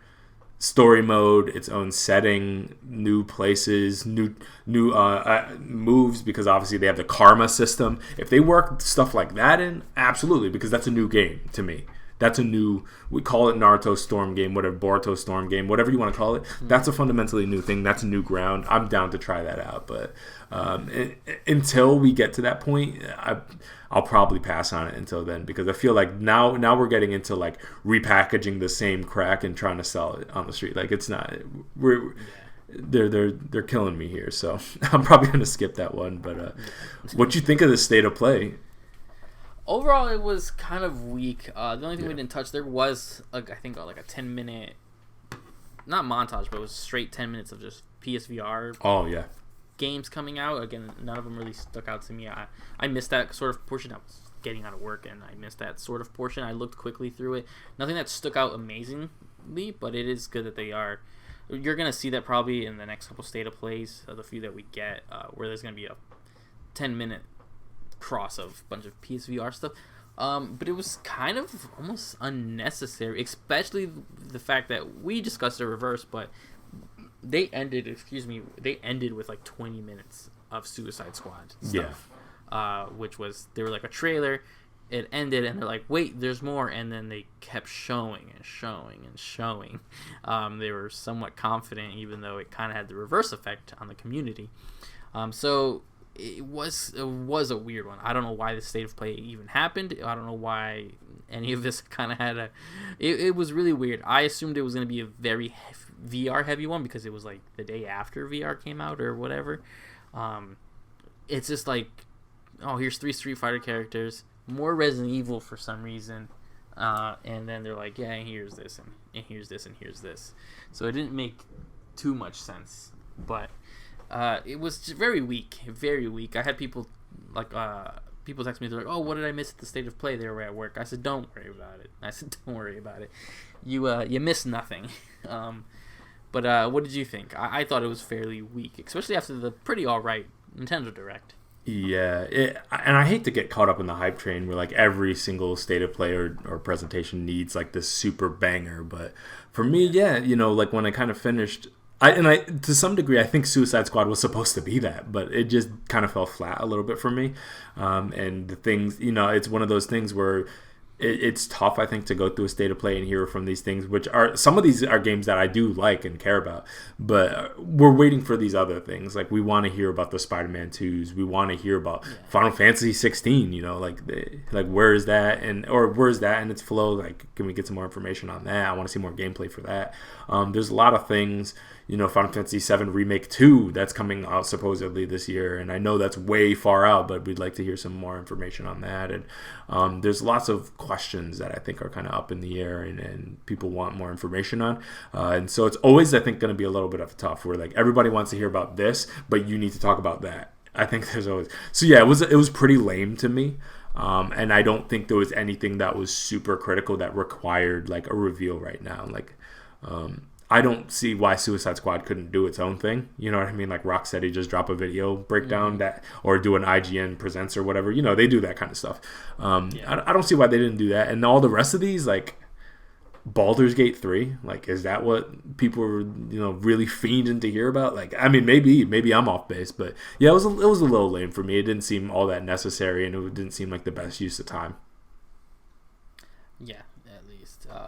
story mode, its own setting, new places, new moves, because obviously they have the karma system. If they work stuff like that in, absolutely, because that's a new game to me. That's a new, we call it Naruto Storm game, whatever, Boruto Storm game, whatever you want to call it. That's a fundamentally new thing. That's a new ground. I'm down to try that out. But until we get to that point, I'll probably pass on it until then, because I feel like now we're getting into like repackaging the same crack and trying to sell it on the street. Like it's not, they're killing me here. So I'm probably going to skip that one. But what you think of the state of play? Overall, it was kind of weak. The only thing we didn't touch, there was, I think, like a 10-minute, not montage, but it was straight 10 minutes of just PSVR games coming out. Again, none of them really stuck out to me. I missed that sort of portion. I was getting out of work, and I missed that sort of portion. I looked quickly through it. Nothing that stuck out amazingly, but it is good that they are. You're going to see that probably in the next couple state of plays, the few that we get, where there's going to be a 10-minute cross of a bunch of PSVR stuff, but it was kind of almost unnecessary, especially the fact that we discussed the reverse, but they ended with like 20 minutes of Suicide Squad stuff, which was, they were like a trailer, it ended, and they're like, wait, there's more, and then they kept showing and showing and showing. They were somewhat confident, even though it kind of had the reverse effect on the community. So it was a weird one. I don't know why the state of play even happened. I don't know why any of this kind of had a... It was really weird. I assumed it was going to be a very VR heavy one because it was like the day after VR came out or whatever. It's just like, oh, here's 3 Street Fighter characters, more Resident Evil for some reason, and then they're like, yeah, here's this, and here's this, and here's this. So it didn't make too much sense, but it was just very weak, very weak. I had people people text me, they're like, oh, what did I miss at the state of play? They were at work. I said, don't worry about it. You missed nothing. But what did you think? I thought it was fairly weak, especially after the pretty alright Nintendo Direct. Yeah, and I hate to get caught up in the hype train where like every single state of play or presentation needs like this super banger. But for me, yeah, like when I kind of finished, I to some degree I think Suicide Squad was supposed to be that, but it just kind of fell flat a little bit for me. And the things, it's one of those things where it's tough, I think, to go through a state of play and hear from these things, which are some of these are games that I do like and care about, but we're waiting for these other things. Like we want to hear about the Spider-Man 2s, we want to hear about Final Fantasy 16. Like where is that or where's that in its flow? Like, can we get some more information on that? I want to see more gameplay for that. There's a lot of things. Final Fantasy 7 Remake 2 that's coming out supposedly this year, and I know that's way far out, but we'd like to hear some more information on that. And there's lots of questions that I think are kind of up in the air and people want more information on. And so it's always, I think, going to be a little bit of tough where like everybody wants to hear about this, but you need to talk about that. I think there's always... So yeah, it was pretty lame to me. And I don't think there was anything that was super critical that required like a reveal right now. Like, I don't see why Suicide Squad couldn't do its own thing. You know what I mean? Like Rocksteady just drop a video breakdown that, or do an IGN presents or whatever. They do that kind of stuff. I don't see why they didn't do that. And all the rest of these, like Baldur's Gate 3, like is that what people were really fiending to hear about? Like, I mean, maybe I'm off base, but yeah, it was a little lame for me. It didn't seem all that necessary, and it didn't seem like the best use of time. Yeah.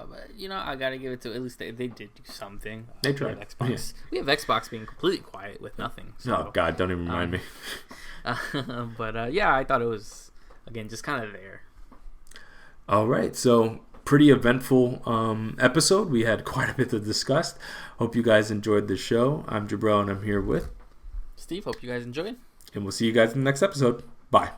But I gotta give it to, at least they did do something. They tried. Xbox. Yeah. We have Xbox being completely quiet with nothing. So, oh God, don't even remind me. But yeah, I thought it was again just kind of there. All right, so pretty eventful episode. We had quite a bit to discuss. Hope you guys enjoyed the show. I'm Jabril, and I'm here with Steve. Hope you guys enjoyed. And we'll see you guys in the next episode. Bye.